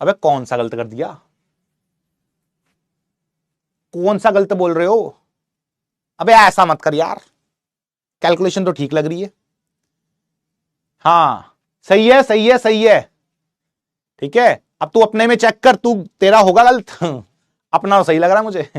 अबे कौन सा गलत कर दिया? कौन सा गलत बोल रहे हो? अबे ऐसा मत कर यार, कैलकुलेशन तो ठीक लग रही है। हाँ सही है, सही है, सही है, ठीक है। अब तू अपने में चेक कर, तू तेरा होगा गलत अपना तो सही लग रहा मुझे।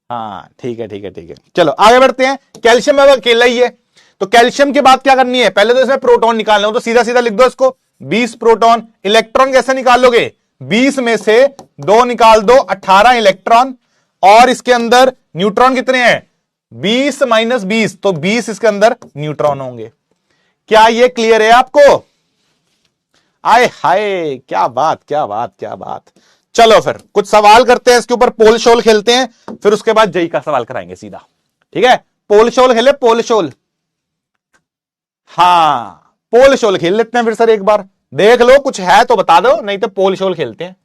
हाँ ठीक है, ठीक है, ठीक है। चलो आगे बढ़ते हैं। कैल्शियम अब अकेला ही है, तो कैल्शियम के बाद क्या करनी है? पहले तो इसमें प्रोटॉन निकालना हो, तो सीधा सीधा लिख दो इसको 20 प्रोटॉन। इलेक्ट्रॉन कैसे निकालोगे? 20 में से 2 निकाल दो, 18 इलेक्ट्रॉन। और इसके अंदर न्यूट्रॉन कितने हैं? 20 माइनस 20, तो 20 इसके अंदर न्यूट्रॉन होंगे। क्या ये क्लियर है आपको? आए हाय, क्या बात, क्या बात, क्या बात। चलो फिर कुछ सवाल करते हैं इसके ऊपर, पोल शोल खेलते हैं, फिर उसके बाद जेई का सवाल कराएंगे सीधा, ठीक है। पोल शोल खेले, पोल शोल। हाँ पोल शोल खेल लेते हैं फिर सर, एक बार देख लो कुछ है तो बता दो, नहीं तो पोल शोल खेलते हैं।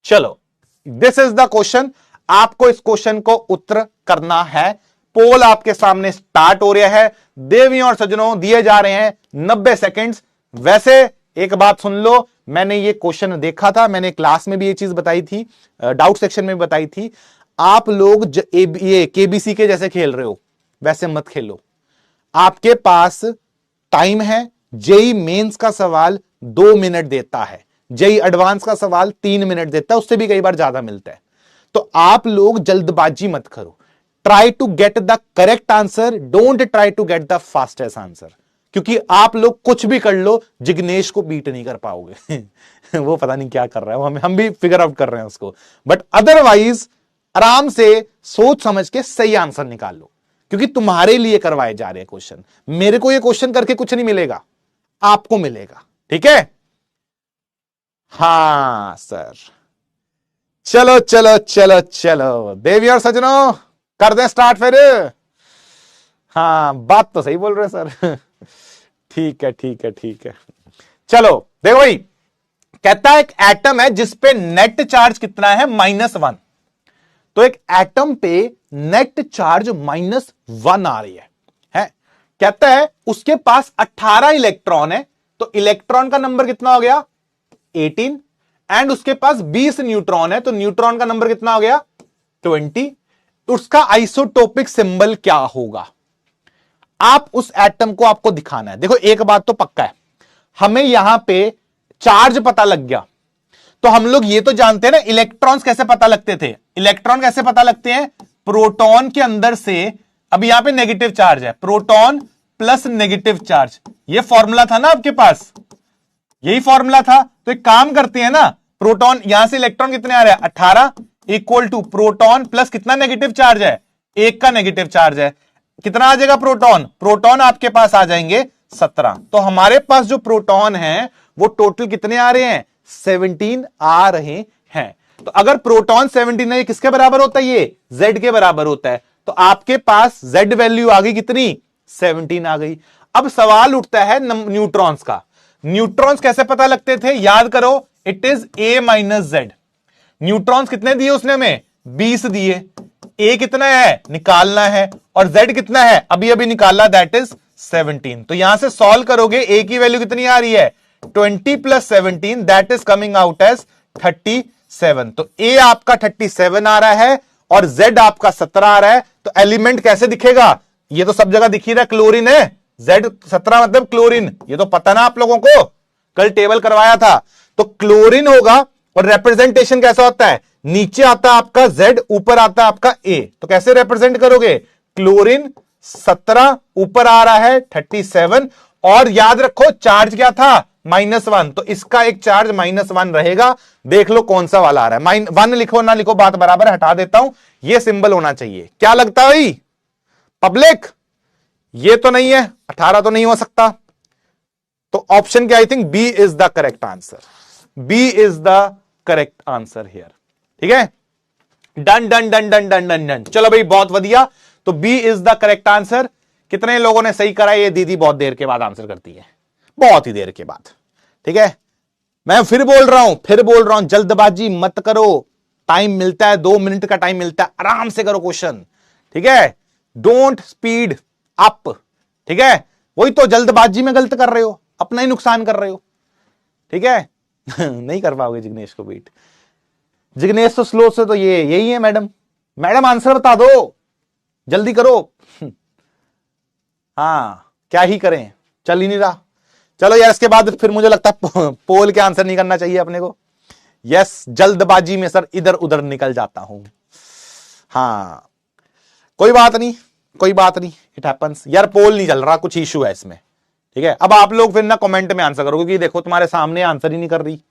चलो दिस इज द क्वेश्चन, आपको इस क्वेश्चन को उत्तर करना है। पोल आपके सामने स्टार्ट हो रहा है। देवियों और सज्जनों दिए जा रहे हैं 90 सेकेंड्स। वैसे एक बात सुन लो, मैंने ये क्वेश्चन देखा था, मैंने क्लास में भी ये चीज बताई थी, डाउट सेक्शन में भी बताई थी। आप लोग ये केबीसी के जैसे खेल रहे हो वैसे मत खेलो। आपके पास टाइम है। जेई मेंस का सवाल 2 मिनट देता है, जेई एडवांस का सवाल 3 मिनट देता है, उससे भी कई बार ज्यादा मिलता है। तो आप लोग जल्दबाजी मत करो। Try to get the correct answer, don't try to get the fastest answer, क्योंकि आप लोग कुछ भी कर लो जिग्नेश को बीट नहीं कर पाओगे। वो पता नहीं क्या कर रहा है, हम भी फिगर आउट कर रहे हैं उसको, बट अदरवाइज आराम से सोच समझ के सही आंसर निकाल लो, क्योंकि तुम्हारे लिए करवाए जा रहे हैं क्वेश्चन। मेरे को ये क्वेश्चन करके कुछ नहीं मिलेगा, आपको मिलेगा, ठीक है। हाँ सर, चलो चलो चलो चलो देवी और सजनों कर दें स्टार्ट फिर। हाँ बात तो सही बोल रहे सर। ठीक है, ठीक है, ठीक है। चलो देखो भाई, कहता है एक एटम है जिसपे नेट चार्ज कितना है? -1। तो एक एटम पे नेट चार्ज -1 आ रही है? कहता है उसके पास 18 इलेक्ट्रॉन है, तो इलेक्ट्रॉन का नंबर कितना हो गया? 18। एंड उसके पास 20 न्यूट्रॉन है, तो न्यूट्रॉन का नंबर कितना हो गया? 20। उसका आइसोटोपिक सिंबल क्या होगा? आप उस एटम को आपको दिखाना है। देखो एक बात तो पक्का है, हमें यहां पे चार्ज पता लग गया, तो हम लोग ये तो जानते हैं ना इलेक्ट्रॉन्स कैसे पता लगते थे। इलेक्ट्रॉन कैसे पता लगते हैं? प्रोटॉन के अंदर से, अब यहां पे नेगेटिव चार्ज है, प्रोटॉन प्लस नेगेटिव चार्ज, ये फॉर्मूला था ना आपके पास, यही फॉर्मूला था। तो एक काम करते हैं ना, प्रोटॉन यहां से इलेक्ट्रॉन कितने आ रहे हैं? 18 इक्वल टू प्रोटॉन प्लस कितना नेगेटिव चार्ज है? 1 का नेगेटिव चार्ज है। कितना आ जाएगा प्रोटॉन? प्रोटॉन आपके पास आ जाएंगे 17। तो हमारे पास जो प्रोटॉन है वो टोटल कितने आ रहे हैं? 17 आ रहे हैं। तो अगर प्रोटॉन 17 है, किसके बराबर होता है? ये Z के बराबर होता है। तो आपके पास Z वैल्यू आ गई कितनी? 17 आ गई। अब सवाल उठता है न्यूट्रॉन्स का। न्यूट्रॉन्स कैसे पता लगते थे? याद करो, it is A minus Z। Neutrons कितने दिए उसने हमें? 20 दिए। A कितना है? निकालना है। और Z कितना है? अभी अभी निकाला, दैट इज 17। तो यहां से सॉल्व करोगे, A की वैल्यू कितनी आ रही है? 20 plus 17, that is coming out as 37। तो A आपका 37 आ रहा है और Z आपका 17 आ रहा है। तो एलिमेंट कैसे दिखेगा? ये तो सब जगह दिख ही रहा है, क्लोरीन है। Z 17 मतलब क्लोरीन, ये तो पता ना आप लोगों को, कल टेबल करवाया था। तो क्लोरीन होगा। और रिप्रेजेंटेशन कैसा होता है? नीचे आता आपका Z, ऊपर आता आपका A। तो कैसे रिप्रेजेंट करोगे? क्लोरीन 17, ऊपर आ रहा है 37। और याद रखो चार्ज क्या था? -1। तो इसका एक चार्ज -1 रहेगा। देख लो कौन सा वाला आ रहा है। 1 लिखो ना लिखो बात बराबर, हटा देता हूं, ये सिंबल होना चाहिए। क्या लगता है भाई पब्लिक? ये तो नहीं है, 18 तो नहीं हो सकता, तो ऑप्शन क्या, I think B is the correct answer. B is the correct answer here. ठीक है, done done done done done done done. चलो भाई बहुत बढ़िया, तो B is the correct answer. कितने लोगों ने सही करा? ये दीदी बहुत देर के बाद आंसर करती है, बहुत ही देर के बाद। ठीक है, मैं फिर बोल रहा हूं, जल्दबाजी मत करो, टाइम मिलता है, 2 मिनट का टाइम मिलता है, आराम से करो क्वेश्चन। ठीक है, डोंट स्पीड अप। ठीक है, वही तो जल्दबाजी में गलत कर रहे हो, अपना ही नुकसान कर रहे हो। ठीक है नहीं कर पाओगे जिग्नेश को बीट। जिग्नेश तो स्लो से तो ये यही है मैडम। मैडम आंसर बता दो, जल्दी करो। हाँ क्या ही करें, चल ही नहीं रहा। चलो यार, इसके बाद फिर मुझे लगता है पोल के आंसर नहीं करना चाहिए अपने को। यस, जल्दबाजी में सर इधर उधर निकल जाता हूं। हाँ कोई बात नहीं, कोई बात नहीं, इट हैपेंस। यार पोल नहीं चल रहा, कुछ इशू है इसमें। ठीक है, अब आप लोग फिर ना कमेंट में आंसर करो, क्योंकि देखो तुम्हारे सामने आंसर ही नहीं कर रही,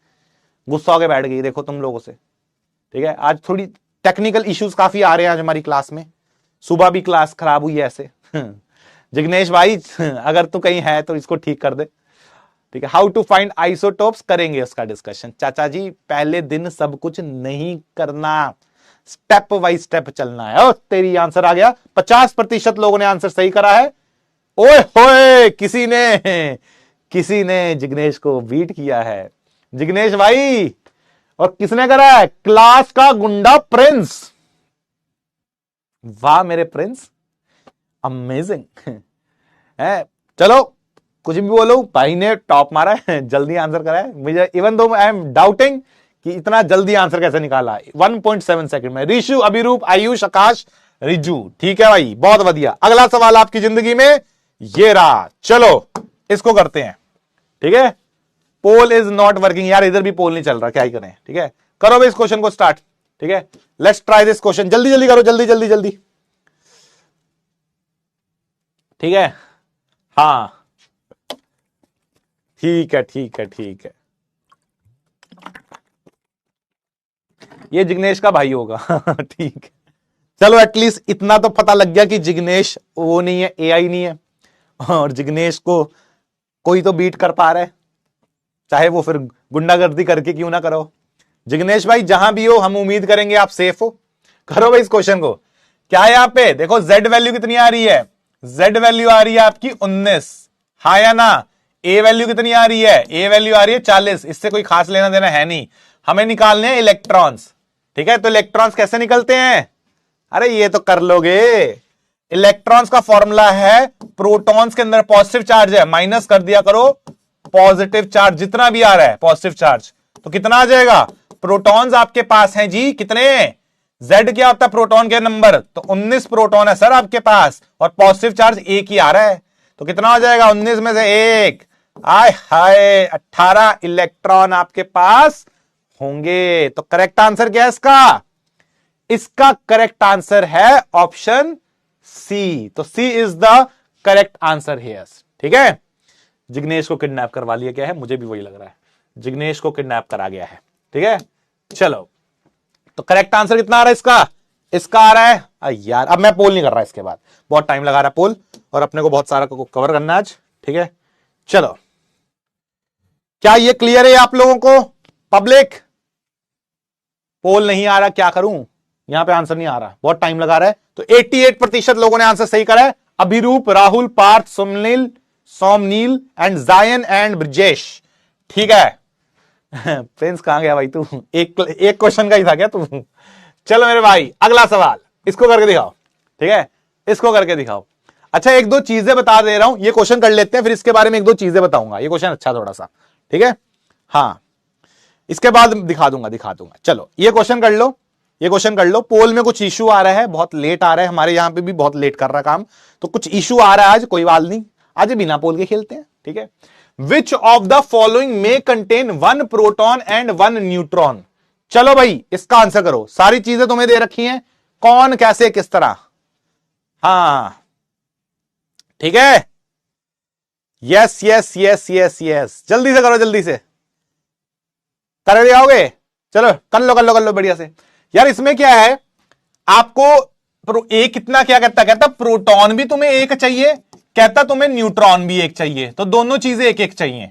गुस्सा होकर बैठ गई देखो तुम लोगों से। ठीक है, आज थोड़ी टेक्निकल इश्यूज काफी आ रहे हैं आज हमारी क्लास में, सुबह भी क्लास खराब हुई है ऐसे। जिग्नेश भाई अगर तू कहीं है तो इसको ठीक कर दे। ठीक है, हाउ टू फाइंड आइसोटोप्स करेंगे उसका डिस्कशन। चाचा जी पहले दिन सब कुछ नहीं करना, स्टेप बाई स्टेप चलना है। ओ तेरी आंसर आ गया, 50% लोगों ने आंसर सही करा है। ओए होए, किसी ने जिग्नेश को बीट किया है। जिग्नेश भाई, और किसने करा है? क्लास का गुंडा प्रिंस। वाह मेरे प्रिंस, अमेजिंग है। चलो कुछ भी बोलो, भाई ने टॉप मारा है, जल्दी आंसर करा है। मुझे even though I am doubting कि इतना जल्दी आंसर कैसे निकाला, 1.7 सेकंड में। ऋषु, अभिरूप, आयुष, आकाश, रिजू। ठीक है भाई, बहुत बढ़िया। अगला सवाल आपकी जिंदगी में ये रहा, चलो इसको करते हैं। ठीक है, पोल इज नॉट वर्किंग। यार इधर भी पोल नहीं चल रहा, क्या ही करें। ठीक है, करो भाई इस क्वेश्चन को स्टार्ट। ठीक है, लेट्स ट्राई दिस क्वेश्चन, जल्दी जल्दी करो, जल्दी जल्दी जल्दी। ठीक है, हाँ ठीक है ठीक है ठीक है, ये जिग्नेश का भाई होगा। ठीक है, चलो एटलीस्ट इतना तो पता लग गया कि जिग्नेश वो नहीं है, एआई नहीं है, और जिग्नेश को कोई तो बीट कर पा रहा है, चाहे वो फिर गुंडागर्दी करके क्यों ना करो। जिग्नेश भाई जहां भी हो, हम उम्मीद करेंगे आप सेफ हो। करो भाई इस क्वेश्चन को। क्या है यहाँ पे देखो, जेड वैल्यू कितनी आ रही है? जेड वैल्यू आ रही है आपकी 19, हाँ या ना? ए वैल्यू कितनी आ रही है? ए वैल्यू आ रही है 40। इससे कोई खास लेना देना है नहीं, हमें निकालने हैं इलेक्ट्रॉन्स। ठीक है, तो इलेक्ट्रॉन्स कैसे निकलते हैं? अरे ये तो कर लोगे। इलेक्ट्रॉन्स का फॉर्मूला है, प्रोटॉन्स के अंदर पॉजिटिव चार्ज है, माइनस कर दिया करो पॉजिटिव चार्ज जितना भी आ रहा है, पॉजिटिव चार्ज। तो कितना आ जाएगा? प्रोटॉन्स आपके पास हैं जी, कितने? Z क्या होता है प्रोटॉन के नंबर? तो 19 प्रोटॉन है सर आपके पास, और पॉजिटिव चार्ज एक ही आ रहा है, तो कितना हो जाएगा? 19 में से एक, आय हाय 18 इलेक्ट्रॉन आपके पास होंगे। तो करेक्ट आंसर क्या है इसका? इसका करेक्ट आंसर है ऑप्शन सी। तो C is the correct answer here. ठीक है, जिग्नेश को किडनैप करवा लिया गया है, मुझे भी वही लग रहा है, जिग्नेश को किडनैप करा गया है। ठीक है, चलो तो करेक्ट आंसर कितना आ रहा है इसका? इसका आ रहा है यार, अब मैं पोल नहीं कर रहा इसके बाद, बहुत टाइम लगा रहा है पोल, और अपने को बहुत सारा को कवर करना है आज। ठीक है, चलो क्या ये क्लियर है आप लोगों को? पब्लिक, पोल नहीं आ रहा, क्या करूं? यहां पे आंसर नहीं आ रहा, बहुत टाइम लगा रहा है। तो 88% लोगों ने आंसर सही करा है। अभिरूप, राहुल, पार्थ, सोमनील एंड जायन एंड ब्रजेश। ठीक है, प्रिंस कहां गया भाई तू? एक क्वेश्चन का ही था क्या तू? चलो मेरे भाई अगला सवाल, इसको करके दिखाओ। ठीक है, इसको करके दिखाओ। अच्छा एक दो चीजें बता दे रहा हूं, ये क्वेश्चन कर लेते हैं, फिर इसके बारे में एक दो चीजें बताऊंगा। ये क्वेश्चन अच्छा थोड़ा सा, ठीक है, हाँ इसके बाद दिखा दूंगा। चलो ये क्वेश्चन कर लो, ये क्वेश्चन कर लो। पोल में कुछ इशू आ रहा है, बहुत लेट आ रहा है, हमारे यहां पे भी बहुत लेट कर रहा काम, तो कुछ इशू आ रहा है आज, कोई बात नहीं, आज बिना पोल के खेलते हैं। ठीक है, विच ऑफ द फॉलोइंग में कंटेन 1 प्रोटॉन एंड 1 न्यूट्रॉन? चलो भाई इसका आंसर करो, सारी चीजें तुम्हें दे रखी हैं, कौन कैसे किस तरह। हाँ ठीक है, yes yes yes yes yes, जल्दी से करो, जल्दी से कर दियाओगे। चलो कर लो बढ़िया से। यार इसमें क्या है, आपको एक कितना क्या कहता प्रोटॉन भी तुम्हें एक चाहिए, कहता तुम्हें न्यूट्रॉन भी एक चाहिए, तो दोनों चीजें एक एक चाहिए।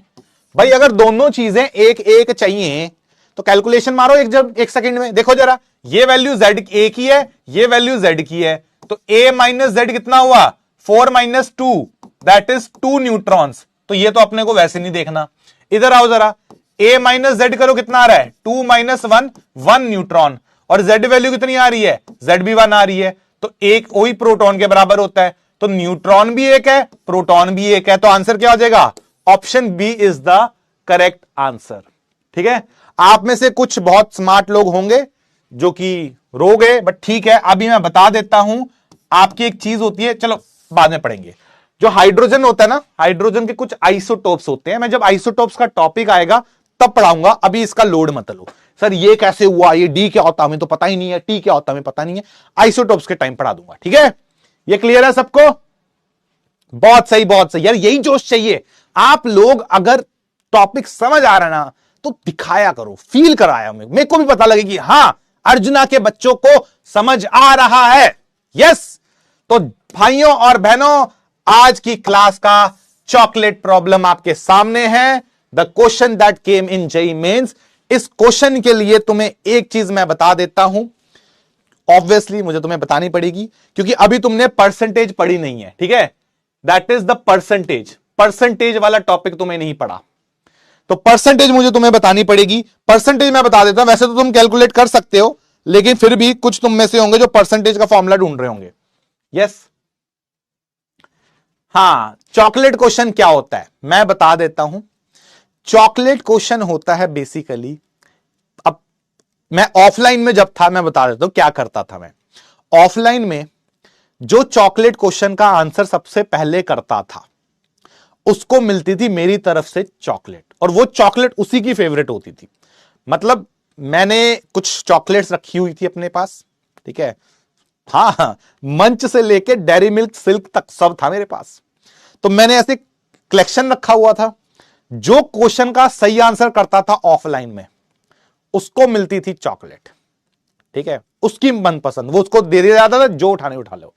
भाई अगर दोनों चीजें एक एक चाहिए तो कैलकुलेशन मारो एक सेकंड में। देखो जरा, ये वैल्यू z a की है, ये वैल्यू z की है, तो a माइनस जेड कितना हुआ, 4 माइनस 2, दैट इज 2 न्यूट्रॉन्स। तो ये तो अपने को वैसे नहीं देखना। इधर आओ जरा, a माइनस जेड करो, कितना आ रहा है, 2 माइनस 1, 1 न्यूट्रॉन, और z वैल्यू कितनी आ रही है, z भी 1 आ रही है, तो एक वही प्रोटॉन के बराबर होता है। तो न्यूट्रॉन भी एक है, प्रोटॉन भी एक है, तो आंसर क्या हो जाएगा, option B is the correct answer. ठीक है, आप में से कुछ बहुत स्मार्ट लोग होंगे जो कि रो गए, बट ठीक है, अभी मैं बता देता हूं। आपकी एक चीज होती है, चलो बाद में पढ़ेंगे, जो हाइड्रोजन होता है ना, हाइड्रोजन के कुछ आइसोटोप्स होते हैं। मैं जब आइसोटोप्स का टॉपिक आएगा तब पढ़ाऊंगा, अभी इसका लोड मत लो। सर ये कैसे हुआ, ये डी क्या होता है हमें तो पता ही नहीं है, टी क्या होता है हमें पता नहीं है, आइसोटोप्स के टाइम पढ़ा दूंगा। ठीक है, ये क्लियर है सबको? बहुत सही, बहुत सही यार, यही जोश चाहिए। आप लोग अगर टॉपिक समझ आ रहा ना तो दिखाया करो, फील कराया, मेरे को भी पता लगे कि हां अर्जुना के बच्चों को समझ आ रहा है। यस, तो भाइयों और बहनों, आज की क्लास का चॉकलेट प्रॉब्लम आपके सामने है, the question that came in JEE mains. इस क्वेश्चन के लिए तुम्हें एक चीज मैं बता देता हूं, ऑब्वियसली मुझे तुम्हें बतानी पड़ेगी क्योंकि अभी तुमने परसेंटेज पढ़ी नहीं है। ठीक है, that is the percentage, percentage वाला टॉपिक तुम्हें नहीं पढ़ा, तो परसेंटेज मुझे तुम्हें बतानी पड़ेगी। परसेंटेज मैं बता देता हूं, वैसे तो तुम कैलकुलेट कर सकते हो, लेकिन फिर भी कुछ तुम में से होंगे जो परसेंटेज का फॉर्मूला ढूंढ रहे होंगे। यस, हां, चॉकलेट क्वेश्चन क्या होता है मैं बता देता हूं। चॉकलेट क्वेश्चन होता है बेसिकली, अब मैं ऑफलाइन में जब था, मैं बता देता हूं क्या करता था मैं। ऑफलाइन में जो चॉकलेट क्वेश्चन का आंसर सबसे पहले करता था उसको मिलती थी मेरी तरफ से चॉकलेट, और वो चॉकलेट उसी की फेवरेट होती थी। मतलब मैंने कुछ चॉकलेट्स रखी हुई थी अपने पास, ठीक है, हाँ, मंच से लेके डेयरी मिल्क, सिल्क तक सब था मेरे पास। तो मैंने ऐसे कलेक्शन रखा हुआ था। जो क्वेश्चन का सही आंसर करता था ऑफलाइन में उसको मिलती थी चॉकलेट। ठीक है, उसकी मनपसंद, वो उसको दे दिया जाता था, जो उठाने उठा लो।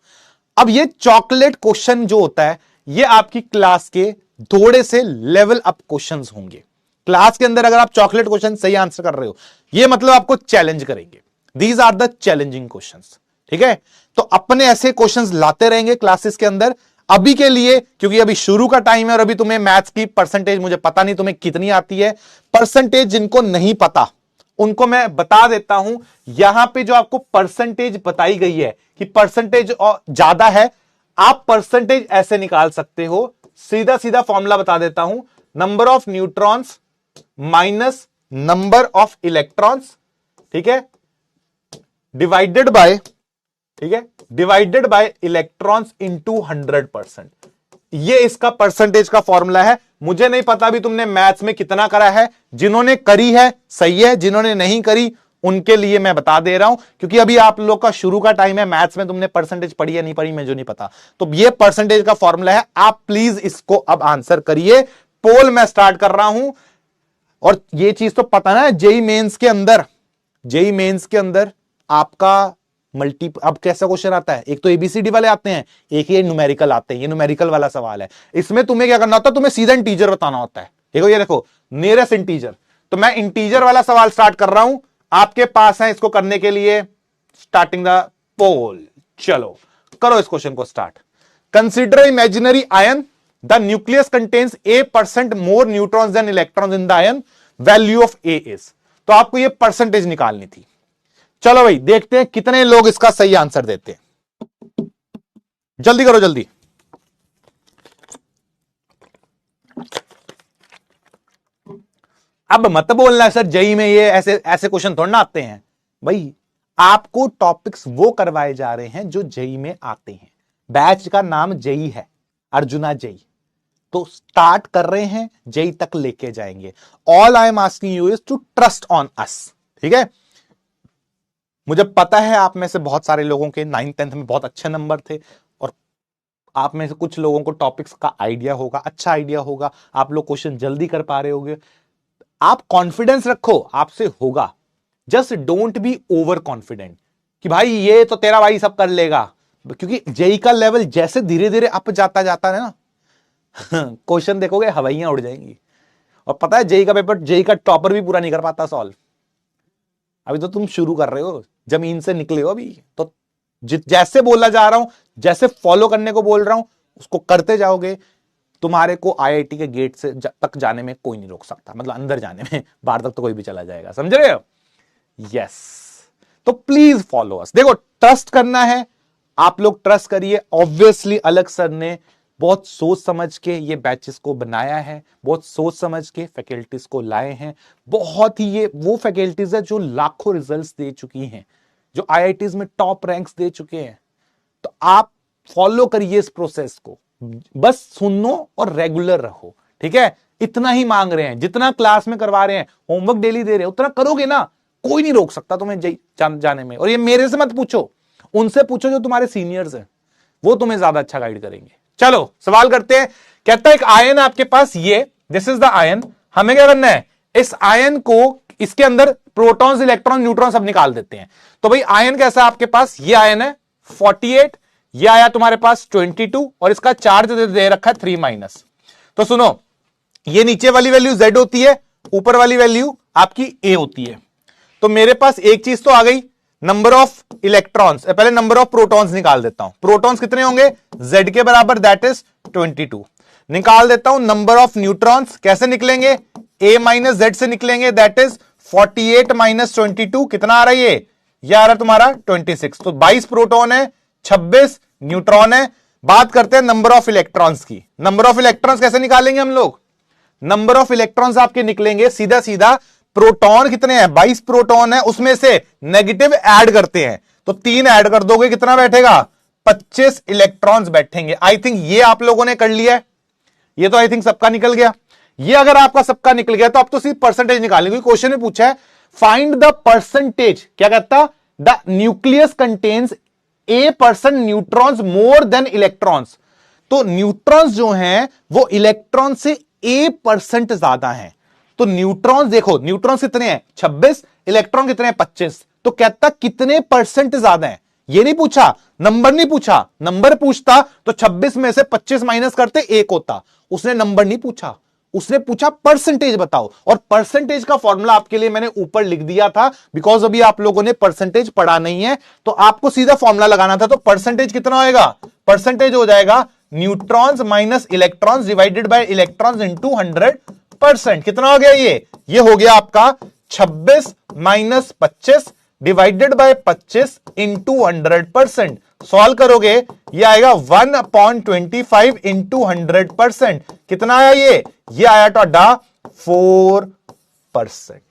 अब ये चॉकलेट क्वेश्चन जो होता है ये आपकी क्लास के थोड़े से लेवल अप क्वेश्चंस होंगे। क्लास के अंदर अगर आप चॉकलेट क्वेश्चन सही आंसर कर रहे हो, ये मतलब आपको चैलेंज करेंगे। These are the challenging questions. ठीक है, तो अपने ऐसे क्वेश्चंस लाते रहेंगे क्लासेस के अंदर। अभी के लिए, क्योंकि अभी शुरू का टाइम है और अभी तुम्हें मैथ्स की परसेंटेज मुझे पता नहीं तुम्हें कितनी आती है। परसेंटेज जिनको नहीं पता उनको मैं बता देता हूं, यहां पे जो आपको परसेंटेज बताई गई है कि परसेंटेज ज्यादा है, आप परसेंटेज ऐसे निकाल सकते हो। सीधा सीधा फॉर्मूला बता देता हूं, number of neutrons minus number of electrons, ठीक है, डिवाइडेड बाय, ठीक है, डिवाइडेड बाय इलेक्ट्रॉन्स इनटू 100%। ये इसका परसेंटेज का फॉर्मूला है। मुझे नहीं पता भी तुमने मैथ्स में कितना करा है, जिन्होंने करी है सही है, जिन्होंने नहीं करी उनके लिए मैं बता दे रहा हूं, क्योंकि अभी आप लोग का शुरू का टाइम है। मैथ्स में तुमने परसेंटेज पढ़ी है नहीं पढ़ी मुझे नहीं पता, तो ये परसेंटेज का फॉर्मूला है। आप प्लीज इसको अब आंसर करिए। पोल मैं स्टार्ट कर रहा हूं, और ये चीज तो पता ना, जेईई मेंस के अंदर, जेईई मेंस के अंदर आपका अब कैसा क्वेश्चन आता है, एक तो एबीसीडी वाले आते हैं, एक ये न्यूमेरिकल आते हैं। ये न्यूमेरिकल वाला सवाल है, इसमें तुम्हें क्या करना होता है, तुम्हें सीधा इंटीजर बताना होता है। देखो ये देखो, नियरेस्ट इंटीजर, तो मैं इंटीजर वाला सवाल स्टार्ट कर रहा हूं, आपके पास है इसको करने के लिए स्टार्टिंग द पोल। चलो करो इस क्वेश्चन को start. Consider imaginary ion, the nucleus contains A% more neutrons than electrons in the ion, value of A is. तो आपको ये परसेंटेज निकालनी थी। चलो भाई देखते हैं कितने लोग इसका सही आंसर देते हैं। जल्दी करो जल्दी। अब मत बोलना सर जेईई में ये ऐसे ऐसे क्वेश्चन थोड़ा ना आते हैं। भाई आपको टॉपिक्स वो करवाए जा रहे हैं जो जेईई में आते हैं। बैच का नाम जेईई है, अर्जुना जेईई, तो स्टार्ट कर रहे हैं, जेईई तक लेके जाएंगे। All I am asking you is to trust on us. ठीक है, मुझे पता है आप में से बहुत सारे लोगों के 9th 10th में बहुत अच्छे नंबर थे, और आप में से कुछ लोगों को टॉपिक्स का आइडिया होगा, अच्छा आइडिया होगा, आप लोग क्वेश्चन जल्दी कर पा रहे होंगे। आप कॉन्फिडेंस रखो, आपसे होगा। Just don't be over confident कि भाई ये तो तेरा भाई सब कर लेगा, क्योंकि जेईई का लेवल जैसे धीरे धीरे अप जाता जाता है ना, क्वेश्चन देखोगे हवाइयां उड़ जाएंगी। और पता है जेई का पेपर, जेई का टॉपर भी पूरा नहीं कर पाता सॉल्व। अभी तो तुम शुरू कर रहे हो, जमीन से निकले हो अभी तो। जैसे बोला जा रहा हूं, जैसे फॉलो करने को बोल रहा हूं, उसको करते जाओगे, तुम्हारे को आईआईटी के गेट से तक जाने में कोई नहीं रोक सकता। मतलब अंदर जाने में, बाहर तक तो कोई भी चला जाएगा, समझ रहे हो? यस। तो प्लीज फॉलो अस। देखो ट्रस्ट करना है, आप लोग ट्रस्ट करिए। ऑब्वियसली अलग सर ने बहुत सोच समझ के ये बैचेस को बनाया है, बहुत सोच समझ के फैकल्टीज को लाए हैं। बहुत ही ये वो फैकल्टीज है जो लाखों रिजल्ट्स दे चुकी हैं, जो आईआईटीज में टॉप रैंक्स दे चुके हैं। तो आप फॉलो करिए इस प्रोसेस को, बस सुनो और रेगुलर रहो, ठीक है? इतना ही मांग रहे हैं, जितना क्लास में करवा रहे हैं, होमवर्क डेली दे रहे हैं, उतना करोगे ना, कोई नहीं रोक सकता तुम्हें जाने में। और ये मेरे से मत पूछो, उनसे पूछो जो तुम्हारे सीनियर्स हैं, वो तुम्हें ज्यादा अच्छा गाइड करेंगे। चलो सवाल करते हैं। कहता है एक आयन आपके पास, ये दिस इज द आयन। हमें क्या करना है, इस आयन को, इसके अंदर प्रोटॉन्स, इलेक्ट्रॉन, न्यूट्रॉन सब निकाल देते हैं। तो भाई आयन कैसा आपके पास, ये आयन है 48, ये आया तुम्हारे पास 22, और इसका चार्ज दे रखा है 3-। तो सुनो, ये नीचे वाली वैल्यू Z होती है, ऊपर वाली वैल्यू आपकी A होती है। तो मेरे पास एक चीज तो आ गई, नंबर ऑफ इलेक्ट्रॉन्स। पहले नंबर ऑफ प्रोटॉन्स निकाल देता हूं। प्रोटॉन्स कितने होंगे, Z के बराबर, दैट इज 22। निकाल देता हूं नंबर ऑफ न्यूट्रॉन्स। कैसे निकलेंगे, A माइनस Z से निकलेंगे, दैट इज 48 माइनस 22। कितना आ रहा है ये आ रहा है तुम्हारा 26। तो 22 प्रोटॉन है, 26 न्यूट्रॉन है। बात करते हैं नंबर ऑफ इलेक्ट्रॉन्स की। नंबर ऑफ इलेक्ट्रॉन्स कैसे निकालेंगे हम लोग, नंबर ऑफ इलेक्ट्रॉन्स आपके निकलेंगे सीधा सीधा, प्रोटॉन कितने हैं, 22 प्रोटॉन है, उसमें से नेगेटिव ऐड करते हैं, तो 3 ऐड कर दोगे, कितना बैठेगा, 25 इलेक्ट्रॉन्स बैठेंगे। आई थिंक ये आप लोगों ने कर लिया है, ये तो आई थिंक सबका निकल गया। ये अगर आपका सबका निकल गया तो आप तो सिर्फ परसेंटेज निकालेंगे। क्वेश्चन में पूछा है फाइंड द परसेंटेज, क्या कहता, the nucleus contains A% neutrons more than electrons. तो न्यूट्रॉन्स जो हैं वो इलेक्ट्रॉन से A% ज्यादा हैं। तो न्यूट्रॉन्स देखो, न्यूट्रॉन्स कितने हैं 26, इलेक्ट्रॉन कितने हैं 25। तो कहता कितने परसेंट ज्यादा है, ये नहीं पूछा, नंबर नहीं पूछा। नंबर पूछता तो 26 में से 25 माइनस करते 1 होता। उसने नंबर नहीं पूछा, उसने पूछा परसेंटेज बताओ। और परसेंटेज का फॉर्मूला आपके लिए मैंने ऊपर लिख दिया था, बिकॉज अभी आप लोगों ने परसेंटेज पढ़ा नहीं है, तो आपको सीधा फॉर्मूला लगाना था। तो परसेंटेज कितना होएगा, परसेंटेज हो जाएगा neutrons minus electrons divided by electrons into 100%। कितना हो गया ये हो गया आपका 26 minus 25 divided by 25 into 100%। Solve करोगे ये आएगा 1/25 इंटू 100%। कितना आया ये आया Toda 4%।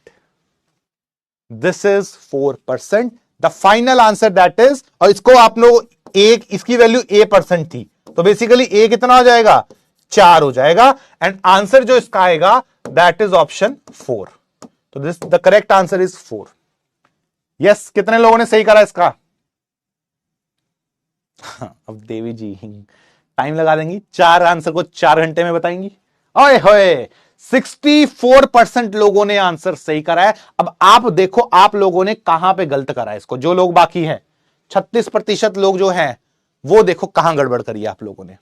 This is 4%, the final answer that is. और इसको आप लोग एक, इसकी वैल्यू A% थी, तो बेसिकली A कितना हो जाएगा, 4 हो जाएगा। एंड आंसर जो इसका आएगा दैट इज ऑप्शन 4। तो this the correct answer is 4। Yes, कितने लोगों ने सही करा इसका? अब देवी जी टाइम लगा देंगी, 4 आंसर को 4 घंटे में बताएंगी। ओए होए, 64% लोगों ने आंसर सही करा है। अब आप देखो आप लोगों ने कहां पे गलत करा है इसको। जो लोग बाकी हैं 36% लोग जो हैं वो देखो कहां गड़बड़ करी है आप लोगों ने।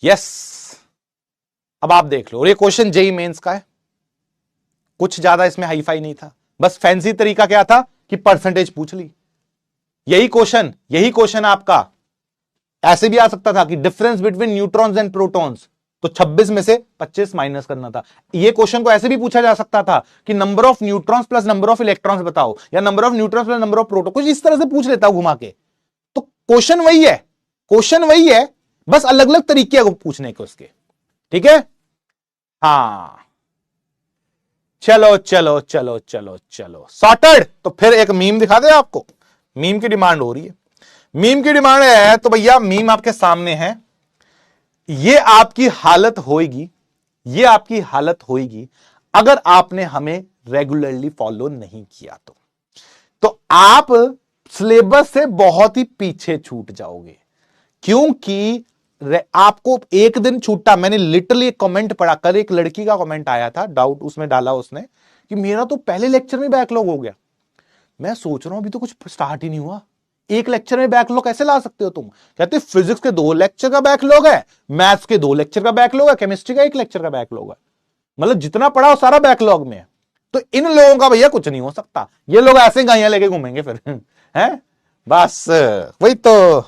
यस, अब आप देख लो। और ये क्वेश्चन जेई मेंस का है, कुछ ज्यादा इसमें हाईफाई नहीं था, बस फैंसी तरीका क्या था कि परसेंटेज पूछ ली। यही क्वेश्चन आपका ऐसे भी आ सकता था कि difference between neutrons and protons, तो 26 में से 25 माइनस करना था। ये क्वेश्चन को ऐसे भी पूछा जा सकता था कि number of neutrons plus number of electrons बताओ, या number of neutrons plus number of proton, कुछ इस तरह से पूछ लेता घुमा के। तो क्वेश्चन वही है, बस अलग अलग तरीके को पूछने के उसके, ठीक है? हाँ, चलो चलो चलो चलो चलो, सॉर्टेड। तो फिर एक मीम दिखा दे आपको, मीम की डिमांड हो रही है, मीम की डिमांड है। तो भैया मीम आपके सामने है। ये आपकी हालत होएगी, ये आपकी हालत होएगी अगर आपने हमें रेगुलरली फॉलो नहीं किया तो आप सिलेबस से बहुत ही पीछे छूट जाओगे। क्योंकि आपको एक दिन छूटा, मैंने लिटरली कमेंट पढ़ा, कल एक लड़की का कमेंट आया था, डाउट उसमें डाला उसने कि मेरा तो पहले लेक्चर में बैकलॉग हो गया। मैं सोच रहा हूं अभी तो कुछ स्टार्ट ही नहीं हुआ, एक लेक्चर में बैकलॉग कैसे ला सकते हो तुम? कहते फिजिक्स के 2 लेक्चर का बैकलॉग है, मैथ्स के 2 लेक्चर का बैकलॉग है, केमिस्ट्री का 1 लेक्चर का बैकलॉग है, मतलब जितना पढ़ा वो सारा बैकलॉग में है। तो इन लोगों का भैया कुछ नहीं हो सकता, ये लोग ऐसे गाइयां लेके घूमेंगे फिर हैं, बस वही तो।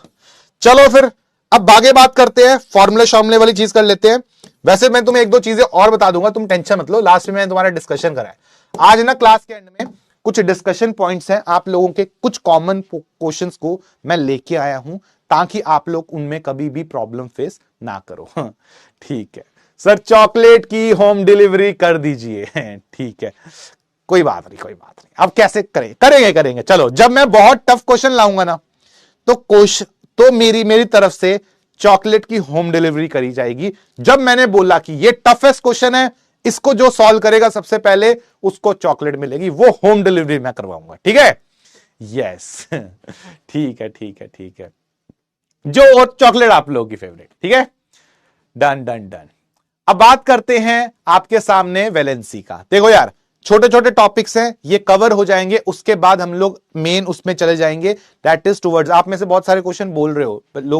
चलो फिर अब आगे बात करते हैं, फॉर्मूले शॉर्मूले वाली चीज कर लेते हैं। वैसे मैं तुम्हें 1-2 चीजें और बता दूंगा, तुम टेंशन मत लो, लास्ट में तुम्हारा डिस्कशन करा है आज ना क्लास के एंड में। कुछ डिस्कशन पॉइंट्स हैं आप लोगों के, कुछ कॉमन क्वेश्चंस को मैं लेके आया हूं ताकि आप लोग उनमें कभी भी प्रॉब्लम फेस ना करो ठीक है सर, चॉकलेट की होम डिलीवरी कर दीजिए ठीक है, कोई बात नहीं कोई बात नहीं, अब कैसे करेंगे। चलो, जब मैं बहुत टफ क्वेश्चन लाऊंगा ना तो मेरी तरफ से चॉकलेट की होम डिलीवरी करी जाएगी। जब मैंने बोला कि ये टफेस्ट क्वेश्चन है, इसको जो सॉल्व करेगा सबसे पहले उसको चॉकलेट मिलेगी, वो होम डिलीवरी मैं करवाऊंगा, ठीक है? यस ठीक है जो और चॉकलेट आप लोगों की फेवरेट, ठीक है, डन। अब बात करते हैं आपके सामने वैलेंसी का। देखो यार, छोटे छोटे टॉपिक्स हैं, ये कवर हो जाएंगे, उसके बाद हम लोग मेन उसमें चले जाएंगे, दैट इज टुवर्ड्स। आप में से बहुत सारे क्वेश्चन लोग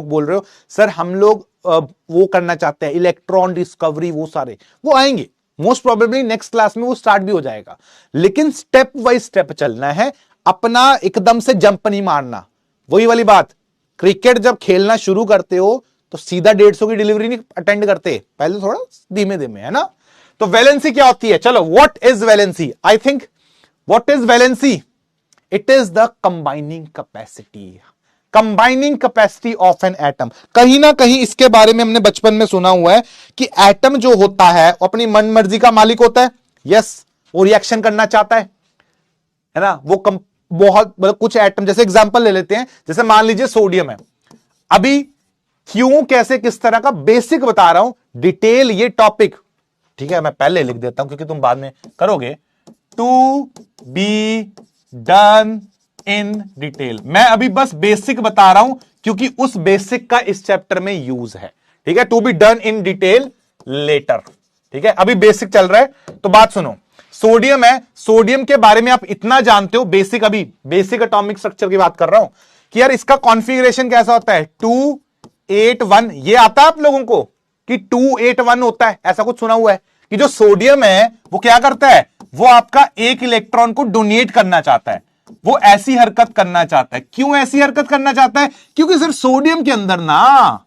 बोल रहे हो सर हम लोग वो करना चाहते हैं, इलेक्ट्रॉन डिस्कवरी, वो सारे वो आएंगे मोस्ट प्रोबेबली नेक्स्ट क्लास में, वो स्टार्ट भी हो जाएगा, लेकिन स्टेप बाय स्टेप चलना है, अपना एकदम से जंप नहीं मारना। वही वाली बात, क्रिकेट जब खेलना शुरू करते हो तो सीधा 150 की डिलीवरी नहीं अटेंड करते, पहले थोड़ा धीमे धीमे, है ना? तो वैलेंसी क्या होती है? चलो, what is valency? I think what is valency? It is the combining capacity of an atom. कहीं ना कहीं इसके बारे में हमने बचपन में सुना हुआ है कि एटम जो होता है अपनी मन मर्जी का मालिक होता है। यस, वो रिएक्शन करना चाहता है ना? वो बहुत मतलब कुछ एटम, जैसे एग्जांपल ले लेते हैं, जैसे मान लीजिए सोडियम है। अभी क्यों, कैसे, किस तरह का बेसिक बता रहा हूं, डिटेल ये टॉपिक, ठीक है, मैं पहले लिख देता हूं क्योंकि तुम बाद में करोगे, to be done in detail. मैं अभी बस बेसिक बता रहा हूं क्योंकि उस बेसिक का इस चैप्टर में यूज है, ठीक है? To be done in detail later, ठीक है? अभी बेसिक चल रहा है, तो बात सुनो। सोडियम है, सोडियम के बारे में आप इतना जानते हो, बेसिक, अभी बेसिक एटॉमिक स्ट्रक्चर की बात कर रहा हूं कि यार इसका कॉन्फ़िगरेशन कैसा होता है, 281, ये आता है आप लोगों को कि 281 होता है, ऐसा कुछ सुना हुआ है कि जो सोडियम है वो क्या करता है, वो आपका एक इलेक्ट्रॉन को डोनेट करना चाहता है, वो ऐसी हरकत करना चाहता है। क्यों ऐसी हरकत करना चाहता है? क्योंकि सर सोडियम के अंदर ना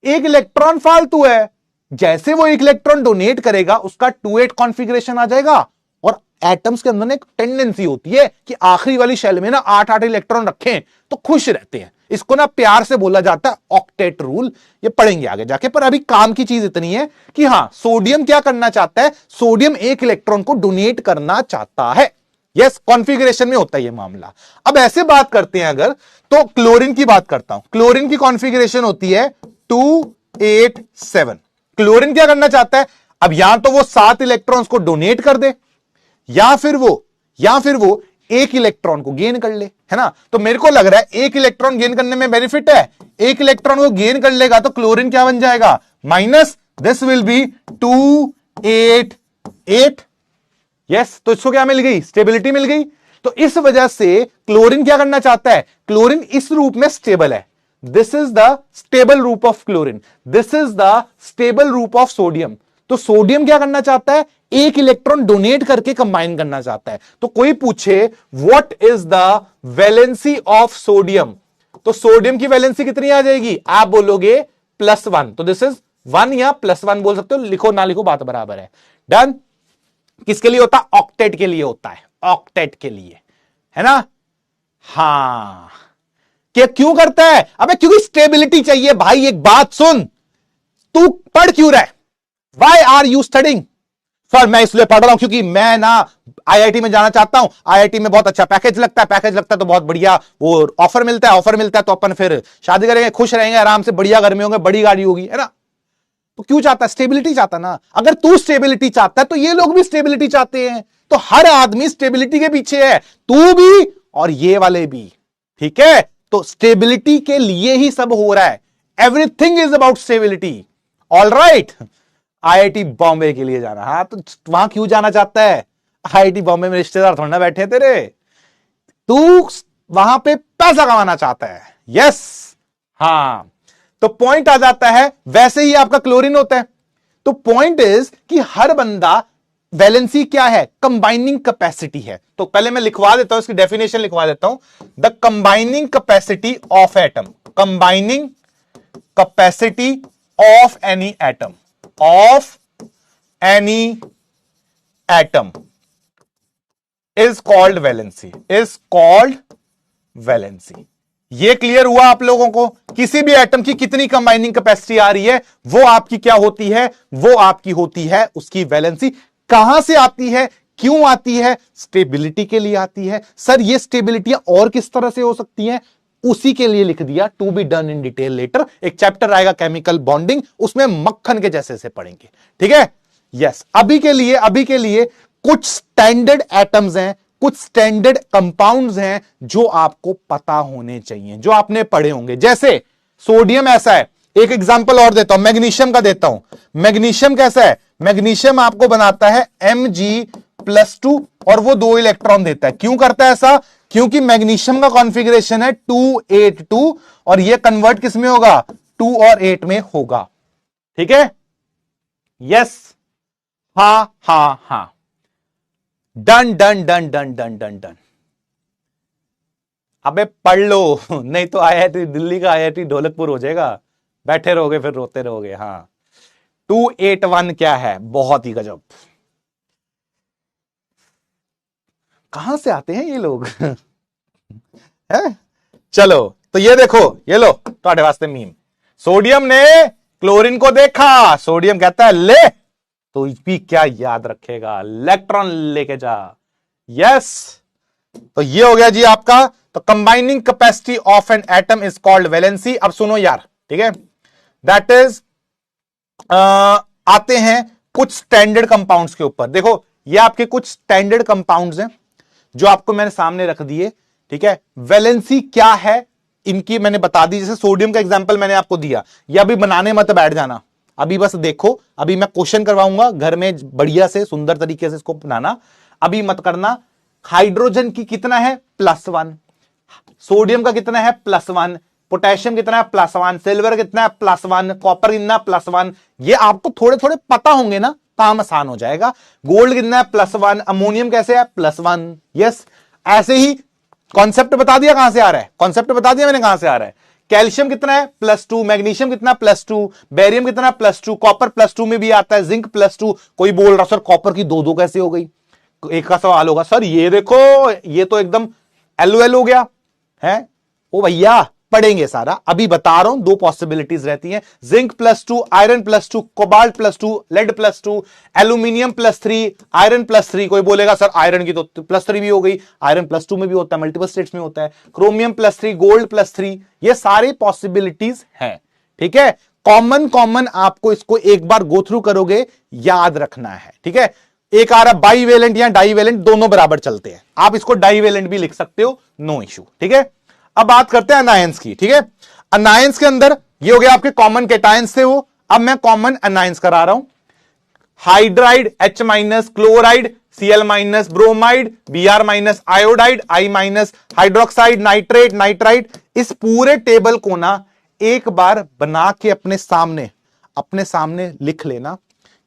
एक इलेक्ट्रॉन फालतू है, जैसे वो एक इलेक्ट्रॉन डोनेट करेगा उसका 28 कॉन्फ़िगरेशन आ जाएगा, और एटम्स के अंदर एक टेंडेंसी होती है कि आखिरी वाली शेल में ना 8-8 इलेक्ट्रॉन रखें तो खुश रहते हैं। इसको ना प्यार से बोला जाता है ऑक्टेट रूल, ये पढ़ेंगे आगे जाके, पर अभी काम की चीज इतनी है कि हां, सोडियम क्या करना चाहता है, सोडियम एक इलेक्ट्रॉन को डोनेट करना चाहता है। यस, कॉन्फ़िगरेशन में होता है ये मामला। अब ऐसे बात करते हैं अगर, तो क्लोरीन की बात करता हूं। क्लोरीन की कॉन्फ़िगरेशन होती है 287। क्लोरीन क्या करना चाहता है? अब यहां तो वो 7 इलेक्ट्रॉन्स को डोनेट कर दे, या फिर वो एक इलेक्ट्रॉन को गेन कर ले, है ना? तो मेरे को लग रहा है एक इलेक्ट्रॉन गेन करने में बेनिफिट है, एक इलेक्ट्रॉन को गेन कर लेगा तो क्लोरीन क्या बन जाएगा, minus, this will be 288। Yes, तो इसको क्या मिल गई, स्टेबिलिटी मिल गई। तो इस वजह से क्लोरीन क्या करना चाहता है, क्लोरीन इस रूप में स्टेबल है, दिस इज द स्टेबल रूप of chlorine, this is the stable रूप ऑफ सोडियम। तो सोडियम क्या करना चाहता है, एक इलेक्ट्रॉन डोनेट करके कंबाइन करना चाहता है। तो कोई पूछे what is the valency of sodium, तो सोडियम की वैलेंसी कितनी आ जाएगी, आप बोलोगे +1, तो दिस इज 1 या +1 बोल सकते हो, लिखो ना लिखो बात बराबर है। डन। किसके लिए होता है, ऑक्टेट के लिए होता है, ऑक्टेट के लिए, है ना? हां, क्या क्यों करता है, अबे क्योंकि स्टेबिलिटी चाहिए भाई। एक बात सुन, तू पढ़ क्यों रहा है, why are you studying? Sir मैं इसलिए पढ़ रहा हूं क्योंकि मैं ना आईआईटी में जाना चाहता हूं, आईआईटी में बहुत अच्छा पैकेज लगता है तो बहुत बढ़िया वो ऑफर मिलता है तो अपन फिर शादी करेंगे, खुश रहेंगे, आराम से बढ़िया घर में होंगे, बड़ी गाड़ी होगी, है ना? तो क्यों चाहता है, स्टेबिलिटी चाहता ना। अगर तू स्टेबिलिटी चाहता है तो ये लोग भी स्टेबिलिटी चाहते हैं, तो हर आदमी स्टेबिलिटी के पीछे है, तू भी और ये वाले भी, ठीक है? तो स्टेबिलिटी के लिए ही सब हो रहा है, everything is about stability. All right, IIT Bombay के लिए जाना, हाँ तो वहां क्यों जाना चाहता है, आईआईटी बॉम्बे में रिश्तेदार थोड़ा ना बैठे तेरे, तू वहां पे पैसा कमाना चाहता है। यस, हाँ, तो पॉइंट आ जाता है। वैसे ही आपका क्लोरीन होता है। तो पॉइंट इज कि हर बंदा, वैलेंसी क्या है? कंबाइनिंग कैपेसिटी है। तो पहले मैं लिखवा देता हूं, इसकी डेफिनेशन लिखवा देता हूं। The combining capacity of atom, combining capacity of any atom, of any atom is called valency, is called valency. ये क्लियर हुआ आप लोगों को? किसी भी एटम की कितनी कंबाइनिंग कैपेसिटी आ रही है, वो आपकी क्या होती है? वो आपकी होती है उसकी वैलेंसी। कहां से आती है, क्यों आती है? स्टेबिलिटी के लिए आती है। सर ये स्टेबिलिटी और किस तरह से हो सकती है? उसी के लिए लिख दिया, to be done in detail later. एक चैप्टर आएगा केमिकल बॉन्डिंग, उसमें मक्खन के जैसे से पढ़ेंगे, ठीक है? यस, अभी के लिए कुछ स्टैंडर्ड एटम्स हैं, कुछ स्टैंडर्ड कंपाउंड्स हैं जो आपको पता होने चाहिए, जो आपने पढ़े होंगे। जैसे सोडियम ऐसा है, एक एग्जांपल और देता हूं, मैग्नीशियम का देता हूं। मैग्नीशियम कैसा है? मैग्नीशियम आपको बनाता है Mg+2 और वो 2 इलेक्ट्रॉन देता है। क्यों करता है ऐसा? क्योंकि मैग्नीशियम का कॉन्फ़िगरेशन है 2 8 2 और ये कन्वर्ट किस में होगा? 2 और 8 में होगा, ठीक है? यस, हा। Done done done done done done done. अबे पढ़ लो, नहीं तो IIT दिल्ली का IIT ढोलकपुर हो जाएगा, बैठे रहोगे फिर रोते रहोगे। हाँ, 281 क्या है? बहुत ही गजब। कहां से आते हैं ये लोग? है? चलो तो ये देखो, ये लो तुम्हारे वास्ते मीम। सोडियम ने क्लोरीन को देखा, सोडियम कहता है ले, तो भी क्या याद रखेगा? इलेक्ट्रॉन लेके जा। यस, तो ये हो गया जी आपका। तो combining capacity of an atom is called valency. अब सुनो यार, ठीक है? दैट इज आते हैं कुछ स्टैंडर्ड कंपाउंड्स के ऊपर। देखो ये आपके कुछ स्टैंडर्ड कंपाउंड्स हैं जो आपको मैंने सामने रख दिए, ठीक है? वैलेंसी क्या है इनकी मैंने बता दी। जैसे सोडियम का एग्जांपल मैंने आपको दिया, या अभी बनाने मत बैठ जाना, अभी बस देखो, अभी मैं क्वेश्चन करवाऊंगा घर में, बढ़िया से सुंदर तरीके से इसको बनाना, अभी मत करना। हाइड्रोजन की कितना है? +1। सोडियम का कितना है? +1। पोटेशियम कितना है? +1। सिल्वर कितना है? +1। कॉपर कितना? +1। ये आपको थोड़े थोड़े पता होंगे ना, काम आसान हो जाएगा। गोल्ड कितना है? +1। अमोनियम कैसे है? +1। यस, ऐसे ही कॉन्सेप्ट बता दिया कहां से आ रहा है, कॉन्सेप्ट बता दिया मैंने कहां से आ रहा है। कैल्शियम कितना है? +2। मैग्नीशियम कितना? +2। बेरियम कितना? +2। कॉपर +2 में भी आता है। जिंक +2। कोई बोल रहा सर कॉपर की 2 कैसे हो गई? एक का सवाल होगा, सर ये देखो ये तो एकदम LOL हो गया है। ओ भैया पढ़ेंगे सारा, अभी बता रहा हूं। 2 पॉसिबिलिटीज रहती हैं, zinc +2, iron +2, cobalt +2, lead +2, aluminium +3, iron +3। कोई बोलेगा सर आयरन की तो +3 भी हो गई, आयरन +2 में भी होता है, मल्टीपल स्टेट्स में होता है। क्रोमियम +3, गोल्ड +3, ये सारी पॉसिबिलिटीज हैं, ठीक है? कॉमन आपको इसको एक बार गो थ्रू करोगे, याद रखना है, ठीक है? एक आ रहा बाईवेलेंट या डाईवेलेंट, दोनों बराबर चलते हैं, आप इसको डाईवेलेंट भी लिख सकते हो, नो इशू, ठीक है? अब बात करते हैं अनायंस की, ठीक है? अनायंस के अंदर ये हो गया आपके कॉमन केटायंस थे वो, अब मैं कॉमन अनायंस करा रहा हूं। Hydride H-, chloride Cl-, bromide Br-, iodide I-, hydroxide, nitrate, nitride. इस पूरे टेबल को ना एक बार बना के अपने सामने लिख लेना।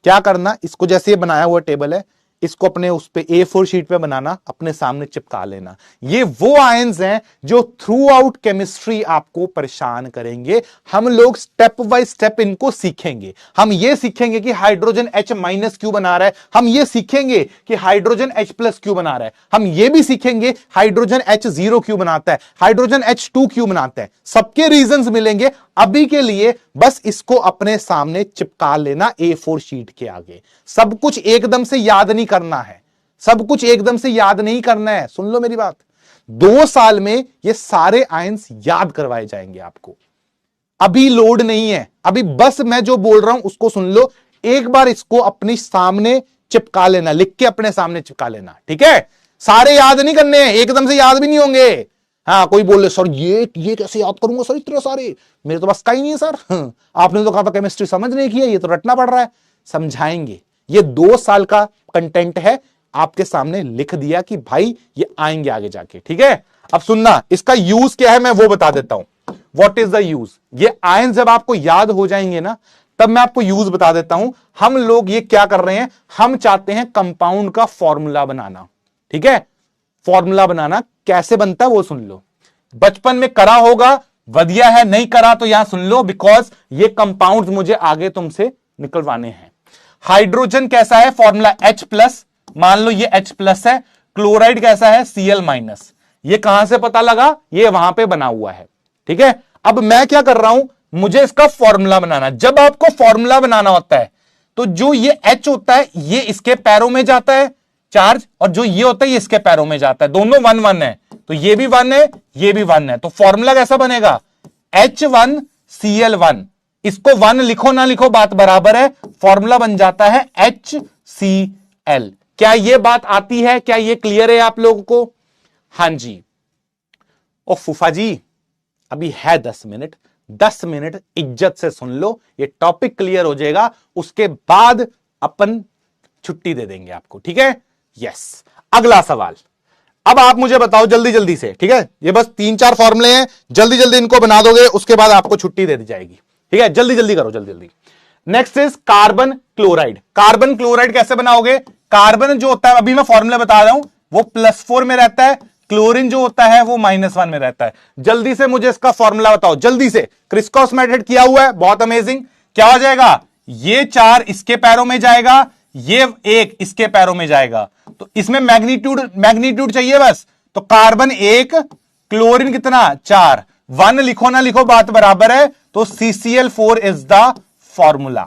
क्या करना, इसको जैसे ये बनाया हुआ टेबल है, इसको अपने उस पे A4 शीट पे बनाना, अपने सामने चिपका लेना। ये वो आयंस हैं जो थ्रू आउट केमिस्ट्री आपको परेशान करेंगे। हम लोग स्टेप बाय स्टेप इनको सीखेंगे। हम ये सीखेंगे कि हाइड्रोजन H- क्यों बना रहा है, हम ये सीखेंगे कि हाइड्रोजन H+ क्यों बना रहा है, हम ये भी सीखेंगे हाइड्रोजन H0 क्यों बनाता है, हाइड्रोजन H2 क्यों बनाता है। सबके रीजंस मिलेंगे। अभी के लिए बस इसको अपने सामने चिपका लेना A4 शीट के आगे। सब कुछ एकदम से याद नहीं करना है, सब कुछ एकदम से याद नहीं करना है। सुन लो मेरी बात, 2 साल में ये सारे आयंस याद करवाए जाएंगे आपको। अभी लोड नहीं है, अभी बस मैं जो बोल रहा हूं उसको सुन लो। एक बार इसको अपने सामने चिपका लेना, लिख के अपने सामने चिपका लेना, ठीक है? सारे याद नहीं करने हैं, एकदम से याद भी नहीं होंगे। हाँ, कोई बोल रहे सर ये कैसे याद करूंगा सर इतने सारे, मेरे तो बस का ही नहीं है सर। आपने तो कहा था केमिस्ट्री समझ नहीं की है, ये तो रटना पड़ रहा है। समझाएंगे, ये 2 साल का कंटेंट है, आपके सामने लिख दिया कि भाई ये आएंगे आगे जाके, ठीक है? अब सुनना, इसका यूज क्या है मैं वो बता देता हूं। What is the use? ये आयन जब आपको याद हो जाएंगे ना, तब मैं आपको यूज बता देता हूं। हम लोग ये क्या कर रहे हैं, हम चाहते हैं कंपाउंड का फॉर्मूला बनाना। ठीक है, फॉर्मूला बनाना कैसे बनता है वो सुन लो। बचपन में करा होगा, वधिया है, नहीं करा तो यहां सुन लो, बिकॉज ये कंपाउंड मुझे आगे तुमसे निकलवाने हैं। हाइड्रोजन कैसा है, फॉर्मूला H+, मान लो ये H+ है। क्लोराइड कैसा है, Cl-। ये कहां से पता लगा, ये वहां पे बना हुआ है। ठीक है, अब मैं क्या कर रहा हूं, मुझे इसका फॉर्मूला बनाना। जब आपको फॉर्मूला बनाना होता है तो जो ये H होता है ये इसके पैरों में जाता है चार्ज, और जो ये होता है ये इसके पैरों में जाता है। दोनों 1 1 है, तो ये भी 1 है, ये भी 1 है। तो फॉर्मूला कैसा बनेगा, H1Cl1। इसको 1 लिखो ना लिखो बात बराबर है, फॉर्मूला बन जाता है HCl। क्या ये बात आती है, क्या ये क्लियर है आप लोगों को? हां जी। ओ फूफा जी, अभी है 10 मिनट, 10 मिनट इज्जत से सुन लो, ये टॉपिक क्लियर हो जाएगा, उसके बाद अपन छुट्टी दे देंगे आपको। ठीक है, यस। अगला सवाल, अब आप मुझे बताओ जल्दी जल्दी से। ठीक है, ये बस 3-4 फॉर्मूले हैं, जल्दी जल्दी इनको बना दोगे, उसके बाद आपको छुट्टी दे दी जाएगी। ठीक है, जल्दी जल्दी करो, जल्दी जल्दी। Next is carbon chloride. Carbon chloride कैसे बनाओगे? कार्बन जो होता है, अभी मैं फॉर्मूला बता रहा हूं, वो +4 में रहता है। क्लोरीन जो होता है वो -1 में रहता है। जल्दी से मुझे इसका फॉर्मूला बताओ, जल्दी से। क्रिस्क्रॉस मेथड किया हुआ है, बहुत अमेजिंग। क्या हो जाएगा, ये 4 इसके पैरों में जाएगा, ये 1 इसके पैरों में जाएगा। तो इसमें मैग्नीट्यूड चाहिए बस। तो कार्बन 1, क्लोरीन कितना 4, 1 लिखो ना लिखो बात बराबर है। तो CCl4 इज द फॉर्मूला।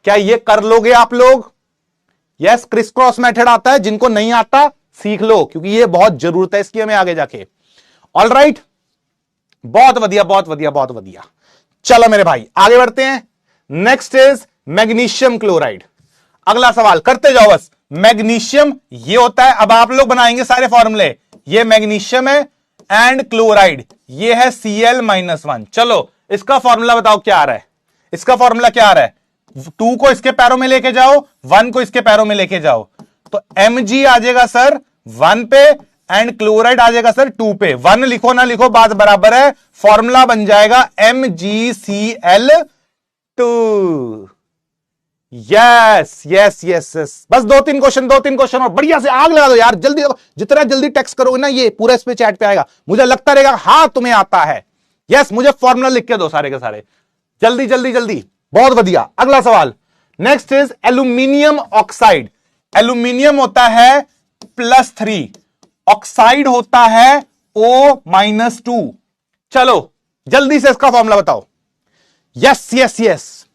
क्या ये कर लोगे आप लोग? यस, क्रिस क्रॉस मेथड आता है, जिनको नहीं आता सीख लो, क्योंकि ये बहुत जरूरत है इसकी हमें आगे जाके। ऑल राइट, बहुत बढ़िया, बहुत बढ़िया, बहुत बढ़िया। चलो मेरे भाई आगे बढ़ते हैं। Next is magnesium chloride. अगला सवाल करते जाओ बस। मैग्नीशियम ये होता है, अब आप लोग बनाएंगे सारे फॉर्मूले। ये मैग्नीशियम है एंड क्लोराइड ये है Cl-1। चलो इसका फॉर्मूला बताओ क्या आ रहा है। इसका फॉर्मूला क्या आ रहा है, 2 को इसके पैरों में लेके जाओ, 1 को इसके पैरों में लेके जाओ, तो Mg आ जाएगा सर 1 पे एंड क्लोराइड आ जाएगा सर 2 पे। 1 लिखो ना लिखो बात बराबर है, फॉर्मूला बन जाएगा MgCl2। Yes yes yes yes, बस 2-3 क्वेश्चन और बढ़िया से आग लगा दो यार, जल्दी। जितना जल्दी टेक्स्ट करोगे ना ये पूरा इस पे चैट पे आएगा, मुझे लगता रहेगा हाँ तुम्हें आता है। यस, मुझे फॉर्मूला लिख के दो सारे के सारे, जल्दी जल्दी जल्दी। बहुत बढ़िया, अगला सवाल। Next is aluminium oxide. Aluminium होता है +3, ऑक्साइड होता है O-2। चलो जल्दी से इसका फॉर्मूला बताओ। Yes yes yes,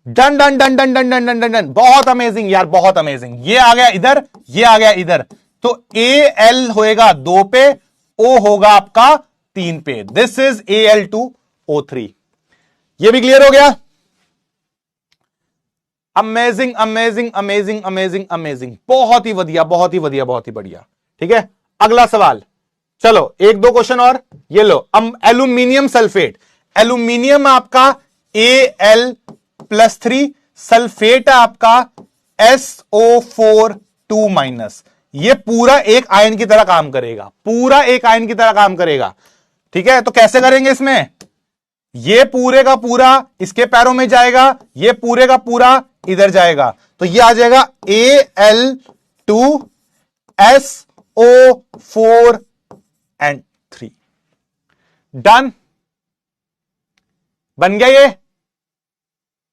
done done done done done done done done done, बहुत अमेजिंग यार, बहुत अमेजिंग। ये आ गया इधर, ये आ गया इधर, तो Al होएगा 2 पे, O होगा आपका 3 पे। This is Al2O3। ये भी क्लियर हो गया। Amazing amazing amazing amazing amazing, बहुत ही बढ़िया, बहुत ही बढ़िया, बहुत ही बढ़िया। ठीक है, अगला सवाल। चलो 1-2 क्वेश्चन और ये लो। Aluminium sulphate. एल्यूमिनियम आपका Al+3, सल्फेट आपका SO4 2-। ये पूरा एक आयन की तरह काम करेगा, पूरा एक आयन की तरह काम करेगा। ठीक है, तो कैसे करेंगे इसमें, ये पूरे का पूरा इसके पैरों में जाएगा, ये पूरे का पूरा इधर जाएगा, तो ये आ जाएगा Al2SO4 डन, बन गया।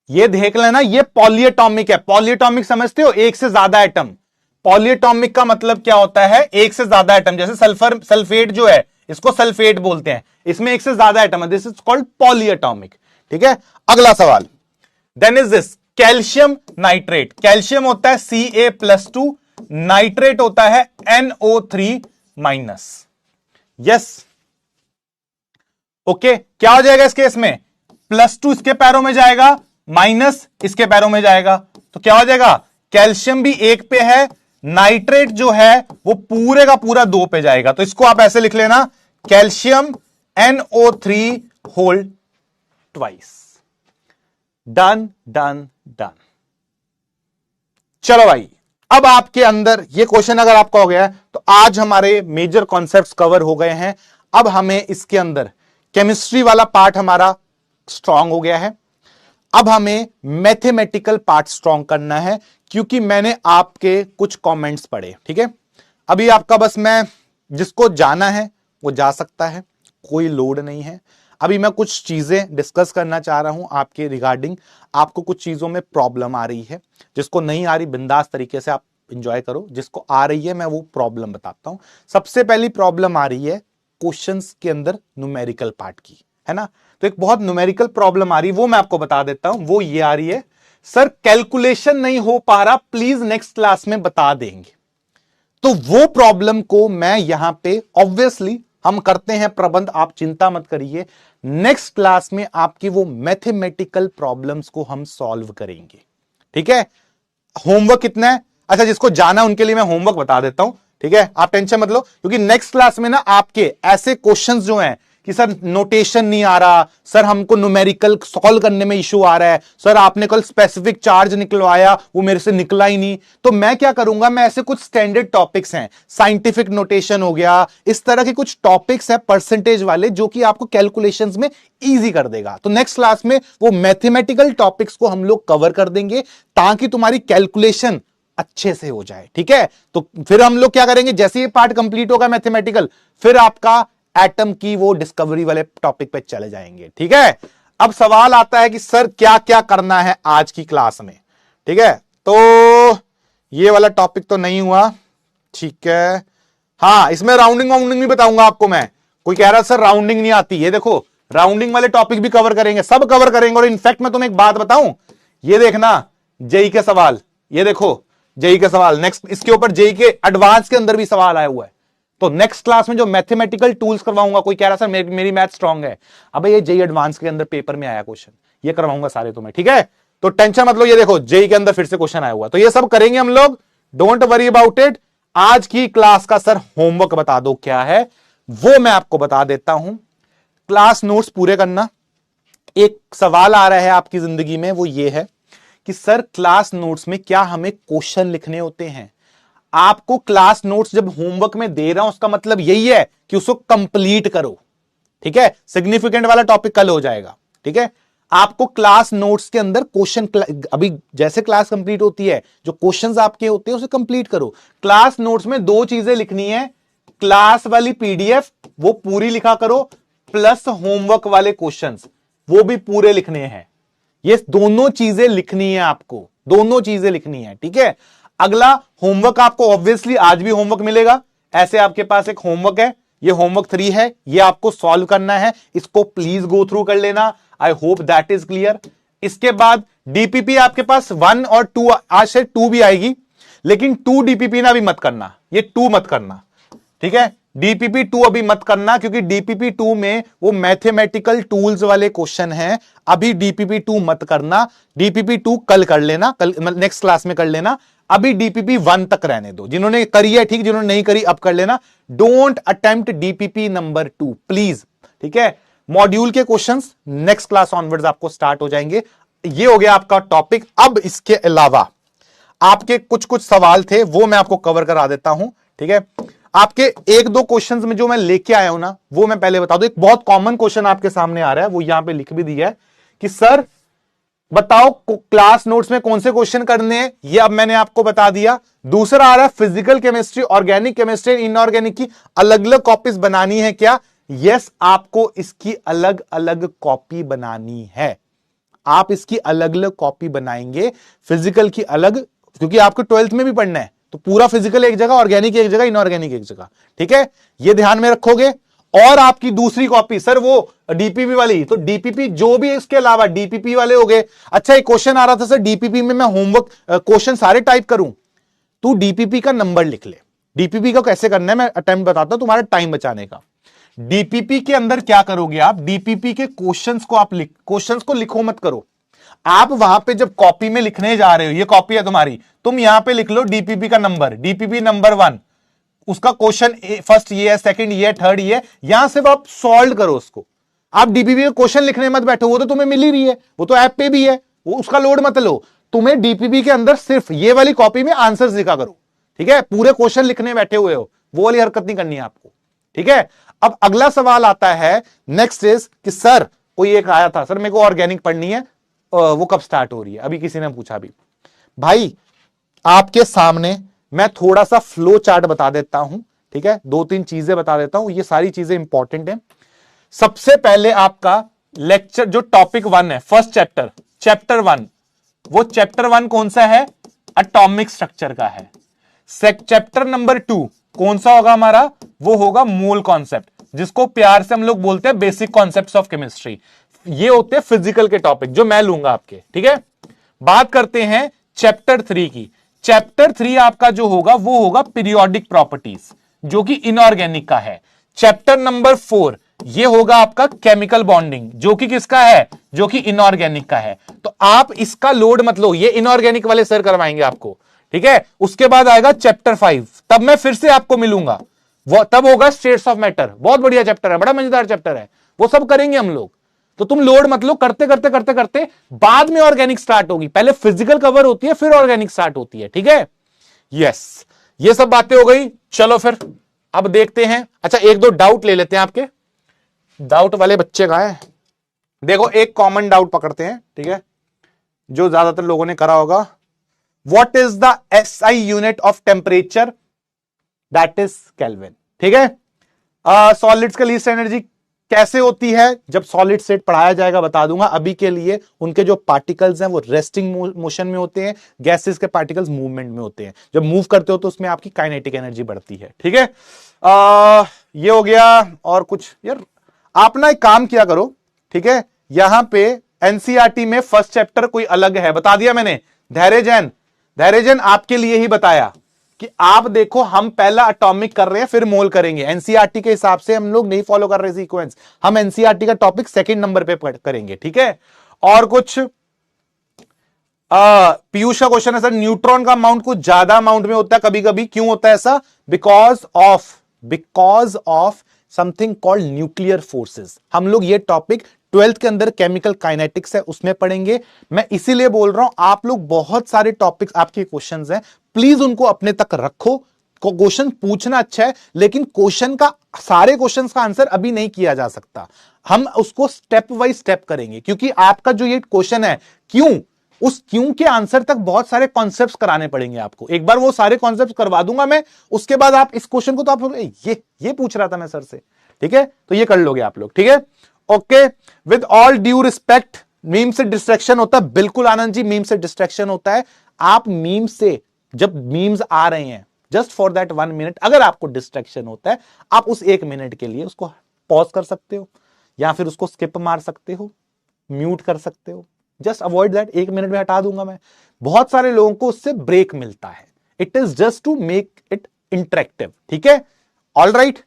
ये देख लेना, ये पॉलीएटॉमिक है। पॉलीएटॉमिक समझते हो, एक से ज्यादा एटम। पॉलीएटॉमिक का मतलब क्या होता है, एक से ज्यादा एटम। जैसे सल्फेट जो है इसको सल्फेट बोलते हैं, इसमें एक से ज्यादा एटम है, दिस इज कॉल्ड पॉलीएटॉमिक। ठीक है, अगला सवाल। Then is this calcium nitrate. Calcium होता है Ca+2, नाइट्रेट होता है NO3-। यस, ओके, क्या हो जाएगा इस केस में, +2 इसके पैरों में जाएगा, माइनस इसके पैरों में जाएगा, तो क्या हो जाएगा, कैल्शियम भी 1 पे है, नाइट्रेट जो है वो पूरे का पूरा 2 पे जाएगा। तो इसको आप ऐसे लिख लेना, calcium NO3 twice. Done done done. चलो भाई अब आपके अंदर ये क्वेश्चन अगर आपका हो गया है तो आज हमारे मेजर कॉन्सेप्ट्स कवर हो गए हैं। अब हमें इसके अंदर केमिस्ट्री वाला पार्ट हमारा स्ट्रांग हो गया है। अब हमें मैथमेटिकल पार्ट स्ट्रांग करना है, क्योंकि मैंने आपके कुछ कमेंट्स पढ़े। ठीक है, अभी आपका बस मैं जिसको जाना है वो जा सकता है, कोई लोड नहीं है। अभी मैं कुछ चीजें डिस्कस करना चाह रहा हूं आपके रिगार्डिंग। आपको कुछ चीजों में प्रॉब्लम आ रही है, जिसको नहीं आ रही बिंदास तरीके से आप इंजॉय करो, जिसको आ रही है मैं वो प्रॉब्लम बताता हूं। सबसे पहली प्रॉब्लम आ रही है क्वेश्चंस के अंदर न्यूमेरिकल पार्ट की, है ना। तो एक बहुत न्यूमेरिकल प्रॉब्लम आ रही है, वो मैं आपको बता देता हूं। वो ये आ रही है, सर कैलकुलेशन नहीं हो पा रहा, प्लीज नेक्स्ट क्लास में बता देंगे। तो वो प्रॉब्लम को मैं यहां पे ऑब्वियसली हम करते हैं प्रबंध, आप चिंता मत करिए। नेक्स्ट क्लास में आपकी वो मैथमेटिकल प्रॉब्लम्स को हम सॉल्व करेंगे। ठीक है, होमवर्क कितना है? अच्छा, जिसको जाना उनके लिए मैं होमवर्क बता देता हूं। ठीक है, आप टेंशन मत लो, क्योंकि नेक्स्ट क्लास में ना आपके ऐसे क्वेश्चंस जो हैं कि सर नोटेशन नहीं आ रहा, सर हमको न्यूमेरिकल सॉल्व करने में इशू आ रहा है, सर आपने कल स्पेसिफिक चार्ज निकलवाया वो मेरे से निकला ही नहीं। तो मैं क्या करूंगा, मैं ऐसे कुछ स्टैंडर्ड टॉपिक्स हैं, साइंटिफिक नोटेशन हो गया, इस तरह के कुछ टॉपिक्स हैं परसेंटेज वाले, जो कि आपको कैलकुलेशंस में इजी कर देगा। तो नेक्स्ट क्लास में वो मैथमेटिकल टॉपिक्स को हम लोग कवर कर देंगे, ताकि तुम्हारी कैलकुलेशन अच्छे से हो जाए। ठीक है, तो फिर हम लोग क्या करेंगे, जैसे ये पार्ट कंप्लीट होगा मैथमेटिकल, फिर आपका एटम की वो डिस्कवरी वाले टॉपिक पे चले जाएंगे। ठीक है, अब सवाल आता है कि सर क्या क्या करना है आज की क्लास में। ठीक है, तो ये वाला टॉपिक तो नहीं हुआ। ठीक है, हाँ इसमें राउंडिंग वाउंडिंग भी बताऊंगा आपको मैं। कोई कह रहा सर राउंडिंग नहीं आती, ये देखो राउंडिंग वाले टॉपिक भी कवर करेंगे, सब कवर करेंगे। और इनफैक्ट मैं तुम्हें एक बात बताऊं, ये देखना जेई के सवाल, ये देखो जेई के सवाल, नेक्स्ट इसके ऊपर जेई के एडवांस के अंदर भी सवाल आया हुआ है। तो नेक्स्ट क्लास में जो मैथमेटिकल टूल्स करवाऊंगा, कोई कह रहा सर मेरी मैथ स्ट्रांग है, अबे ये जेई एडवांस के अंदर पेपर में आया क्वेश्चन, ये करवाऊंगा सारे तुम्हें। ठीक है, तो टेंशन मत लो, ये देखो जेई के अंदर फिर से क्वेश्चन आया हुआ, तो ये सब करेंगे हम लोग, डोंट वरी अबाउट इट। आज की क्लास का सर होमवर्क बता दो क्या है, वो मैं आपको बता देता हूं। क्लास नोट्स पूरे करना। एक सवाल आ रहा है आपकी जिंदगी में, वो ये है कि सर क्लास नोट्स में क्या हमें क्वेश्चन लिखने होते हैं? आपको क्लास नोट्स जब होमवर्क में दे रहा हूं, उसका मतलब यही है कि उसको कंप्लीट करो। ठीक है, सिग्निफिकेंट वाला टॉपिक कल हो जाएगा। ठीक है, आपको क्लास नोट्स के अंदर क्वेश्चन, अभी जैसे क्लास कंप्लीट होती है, जो क्वेश्चंस आपके होते हैं उसे कंप्लीट करो। क्लास नोट्स में दो चीजें लिखनी है, क्लास वाली पीडीएफ वो पूरी लिखा करो, प्लस होमवर्क वाले क्वेश्चंस वो भी पूरे लिखने हैं। ये दोनों चीजें लिखनी है आपको, दोनों चीजें लिखनी है। ठीक है, अगला होमवर्क आपको ऑब्वियसली आज भी होमवर्क मिलेगा। ऐसे आपके पास एक होमवर्क है, ये होमवर्क 3 है, ये आपको सॉल्व करना है, इसको प्लीज गो थ्रू कर लेना। आई होप दैट इज क्लियर। इसके बाद डीपीपी आपके पास 1 और 2, आज से 2 भी आएगी, लेकिन 2 डीपीपी ना भी मत करना, ये 2 मत करना। ठीक है, डीपीपी 2 अभी मत करना, क्योंकि डीपीपी 2 में वो मैथमेटिकल टूल्स वाले क्वेश्चन हैं। अभी डीपीपी 2 मत करना, डीपीपी 2 कल कर लेना, कल नेक्स्ट क्लास में कर लेना। अभी डीपीपी 1 तक रहने दो, जिन्होंने करी है ठीक, जिन्होंने नहीं करी अब कर लेना। Don't attempt DPP number 2 please. ठीक है, मॉड्यूल के क्वेश्चंस नेक्स्ट क्लास ऑनवर्ड्स आपको स्टार्ट हो जाएंगे। ये हो गया आपका टॉपिक। अब इसके अलावा आपके कुछ कुछ सवाल थे, वो मैं आपको कवर करा देता हूं। ठीक है, आपके 1-2 क्वेश्चंस में जो मैं लेके आया हूं ना, वो मैं पहले बता दूं। एक बहुत कॉमन क्वेश्चन आपके सामने आ रहा है, वो यहां पे लिख भी दिया है कि सर बताओ क्लास नोट्स में कौन से क्वेश्चन करने हैं, ये अब मैंने आपको बता दिया। दूसरा आ रहा है physical chemistry, organic chemistry, inorganic की अलग अलग कॉपीज बनानी है क्या? यस, आपको इसकी अलग अलग कॉपी बनानी है। आप इसकी अलग अलग कॉपी बनाएंगे, फिजिकल की अलग, क्योंकि आपको 12th में भी पढ़ना है, तो पूरा फिजिकल एक जगह, ऑर्गेनिक एक जगह, इनऑर्गेनिक एक जगह। ठीक है, ये ध्यान में रखोगे। और आपकी दूसरी कॉपी सर वो डीपीपी वाली, तो डीपीपी जो भी इसके अलावा डीपीपी वाले हो गए। अच्छा, एक क्वेश्चन आ रहा था सर डीपीपी में मैं होमवर्क क्वेश्चन सारे टाइप करूं, तू डीपीपी का नंबर लिख ले। डीपीपी का कैसे करना है मैं अटेम्प्ट बताता हूं, तुम्हारा टाइम बचाने का। डीपीपी के अंदर क्या करोगे आप, डीपीपी के क्वेश्चंस को आप क्वेश्चंस को लिखो मत करो, आप वहां पे जब कॉपी में लिखने जा रहे हो, ये कॉपी है तुम्हारी, तुम यहां पे लिख लो डीपीपी का नंबर, डीपीपी नंबर 1, उसका क्वेश्चन फर्स्ट ये है, सेकंड ये है, थर्ड ये है, यहां से आप सॉल्व करो उसको। आप डीपीपी का क्वेश्चन लिखने मत बैठो, वो तो तुम्हें मिल ही रही है, वो तो ऐप पे भी है, वो उसका लोड मत लो। तुम्हें डीपीबी के अंदर सिर्फ ये वाली कॉपी में आंसर लिखा करो, ठीक है, पूरे क्वेश्चन लिखने बैठे हुए हो, वो वाली हरकत नहीं करनी है आपको, ठीक है। अब अगला सवाल आता है, नेक्स्ट इज कि सर कोई एक आया था, सर मेरे को ऑर्गेनिक पढ़नी है, वो कब स्टार्ट हो रही है, अभी किसी ने पूछा भी। भाई आपके सामने मैं थोड़ा सा फ्लो चार्ट बता देता हूं, ठीक है, 2-3 चीजें बता देता हूं, ये सारी चीजें इंपॉर्टेंट हैं। सबसे पहले आपका लेक्चर जो टॉपिक 1 है, फर्स्ट चैप्टर 1, वो चैप्टर 1 कौन सा है, एटॉमिक स्ट्रक्चर का है। चैप्टर नंबर 2 कौन सा होगा हमारा, वो होगा मोल कॉन्सेप्ट, जिसको प्यार से हम लोग बोलते हैं बेसिक कॉन्सेप्ट्स ऑफ केमिस्ट्री। ये होते हैं फिजिकल के टॉपिक जो मैं लूंगा आपके, ठीक है। बात करते हैं चैप्टर 3 की। चैप्टर 3 आपका जो होगा वो होगा पीरियोडिक प्रॉपर्टीज, जो कि इनऑर्गेनिक का है। चैप्टर नंबर 4 ये होगा आपका केमिकल बॉन्डिंग, जो कि किसका है, जो कि इनऑर्गेनिक का है। तो आप इसका लोड मत लो, ये इनऑर्गेनिक वाले सर करवाएंगे आपको, ठीक है। उसके बाद आएगा चैप्टर 5, तब मैं फिर से आपको मिलूंगा, वो तब होगा स्टेट्स ऑफ मैटर, बहुत बढ़िया चैप्टर है, बड़ा मजेदार चैप्टर है, वो सब करेंगे हम लोग। तो तुम लोड मत लो, करते करते करते करते बाद में ऑर्गेनिक स्टार्ट होगी, पहले फिजिकल कवर होती है फिर ऑर्गेनिक स्टार्ट होती है, ठीक है। यस, ये सब बातें हो गई। चलो फिर अब देखते हैं, अच्छा 1-2 डाउट ले लेते हैं आपके, डाउट वाले बच्चे कहां हैं। देखो एक कॉमन डाउट पकड़ते हैं, ठीक है, जो ज्यादातर लोगों ने करा होगा। What is the SI unit of temperature, that is kelvin, ठीक है। सॉलिड्स का लीस्ट एनर्जी कैसे होती है, जब सॉलिड स्टेट पढ़ाया जाएगा बता दूंगा। अभी के लिए उनके जो पार्टिकल्स हैं वो रेस्टिंग मोशन में होते हैं, गैसेस के पार्टिकल्स मूवमेंट में होते हैं। जब मूव करते हो तो उसमें आपकी काइनेटिक एनर्जी बढ़ती है, ठीक है। ये हो गया। और कुछ यार आप ना एक काम किया करो, ठीक है, यहां पे एनसीईआरटी में फर्स्ट चैप्टर कोई अलग है, बता दिया मैंने। धैर्य जैन आपके लिए ही बताया कि आप देखो हम पहला एटॉमिक कर रहे हैं फिर मोल करेंगे। एनसीईआरटी के हिसाब से हम लोग नहीं फॉलो कर रहे सीक्वेंस, हम एनसीईआरटी का टॉपिक सेकंड नंबर पे करेंगे, ठीक है। और कुछ पीयूष का क्वेश्चन है, सर न्यूट्रॉन का अमाउंट कुछ ज्यादा अमाउंट में होता है कभी कभी, क्यों होता है ऐसा, because of something called nuclear forces. हम लोग ये टॉपिक 12th के अंदर केमिकल काइनेटिक्स है उसमें पढ़ेंगे। मैं इसीलिए बोल रहा हूं आप लोग बहुत सारे टॉपिक्स आपके क्वेश्चंस हैं, प्लीज उनको अपने तक रखो। क्वेश्चन पूछना अच्छा है, लेकिन क्वेश्चन का सारे क्वेश्चंस का आंसर अभी नहीं किया जा सकता, हम उसको स्टेप बाय स्टेप करेंगे। क्योंकि आपका जो ये क्वेश्चन है क्यों, उस क्यों के आंसर तक बहुत सारे कॉन्सेप्ट्स कराने पड़ेंगे आपको। एक बार वो सारे कॉन्सेप्ट्स करवा दूंगा मैं, उसके बाद आप इस क्वेश्चन को तो आप ये पूछ रहा था मैं सर से, ठीक है, तो ये कर लोगे आप लोग, ठीक है। Okay, with all due respect, meme से डिस्ट्रैक्शन होता है, बिल्कुल आनंद जी, मीम से डिस्ट्रैक्शन होता है। आप मीम से, जब मीम्स आ रहे हैं जस्ट फॉर दैट 1 मिनट, अगर आपको डिस्ट्रैक्शन होता है आप उस 1 मिनट के लिए उसको पॉज कर सकते हो, या फिर उसको स्किप मार सकते हो, म्यूट कर सकते हो, जस्ट अवॉइड दैट। 1 मिनट में हटा दूंगा मैं। बहुत सारे लोगों को उससे ब्रेक मिलता है, it is just to make it interactive, ठीक है। ऑल राइट,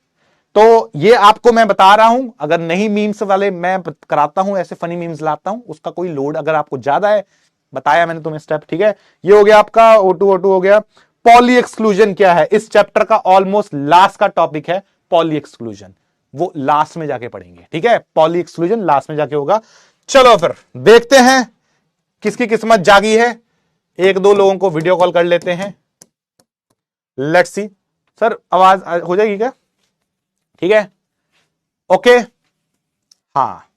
तो ये आपको मैं बता रहा हूं, अगर नहीं मीम्स वाले मैं कराता हूं, ऐसे फनी मीम्स लाता हूं, उसका कोई लोड अगर आपको ज्यादा है, बताया मैंने तुम्हें स्टेप, ठीक है। ये हो गया आपका O2 हो गया। पॉली एक्सक्लूजन क्या है, इस चैप्टर का ऑलमोस्ट लास्ट का टॉपिक है पॉली एक्सक्लूजन, वो लास्ट में जाके पढ़ेंगे, ठीक है। पॉली एक्सक्लूजन लास्ट में जाके होगा। चलो फिर देखते हैं किसकी किस्मत जागी है। 1-2 लोगों को वीडियो कॉल कर लेते हैं, लेट्स सी। सर आवाज हो जाएगी क्या, ठीक है, ओके। हाँ,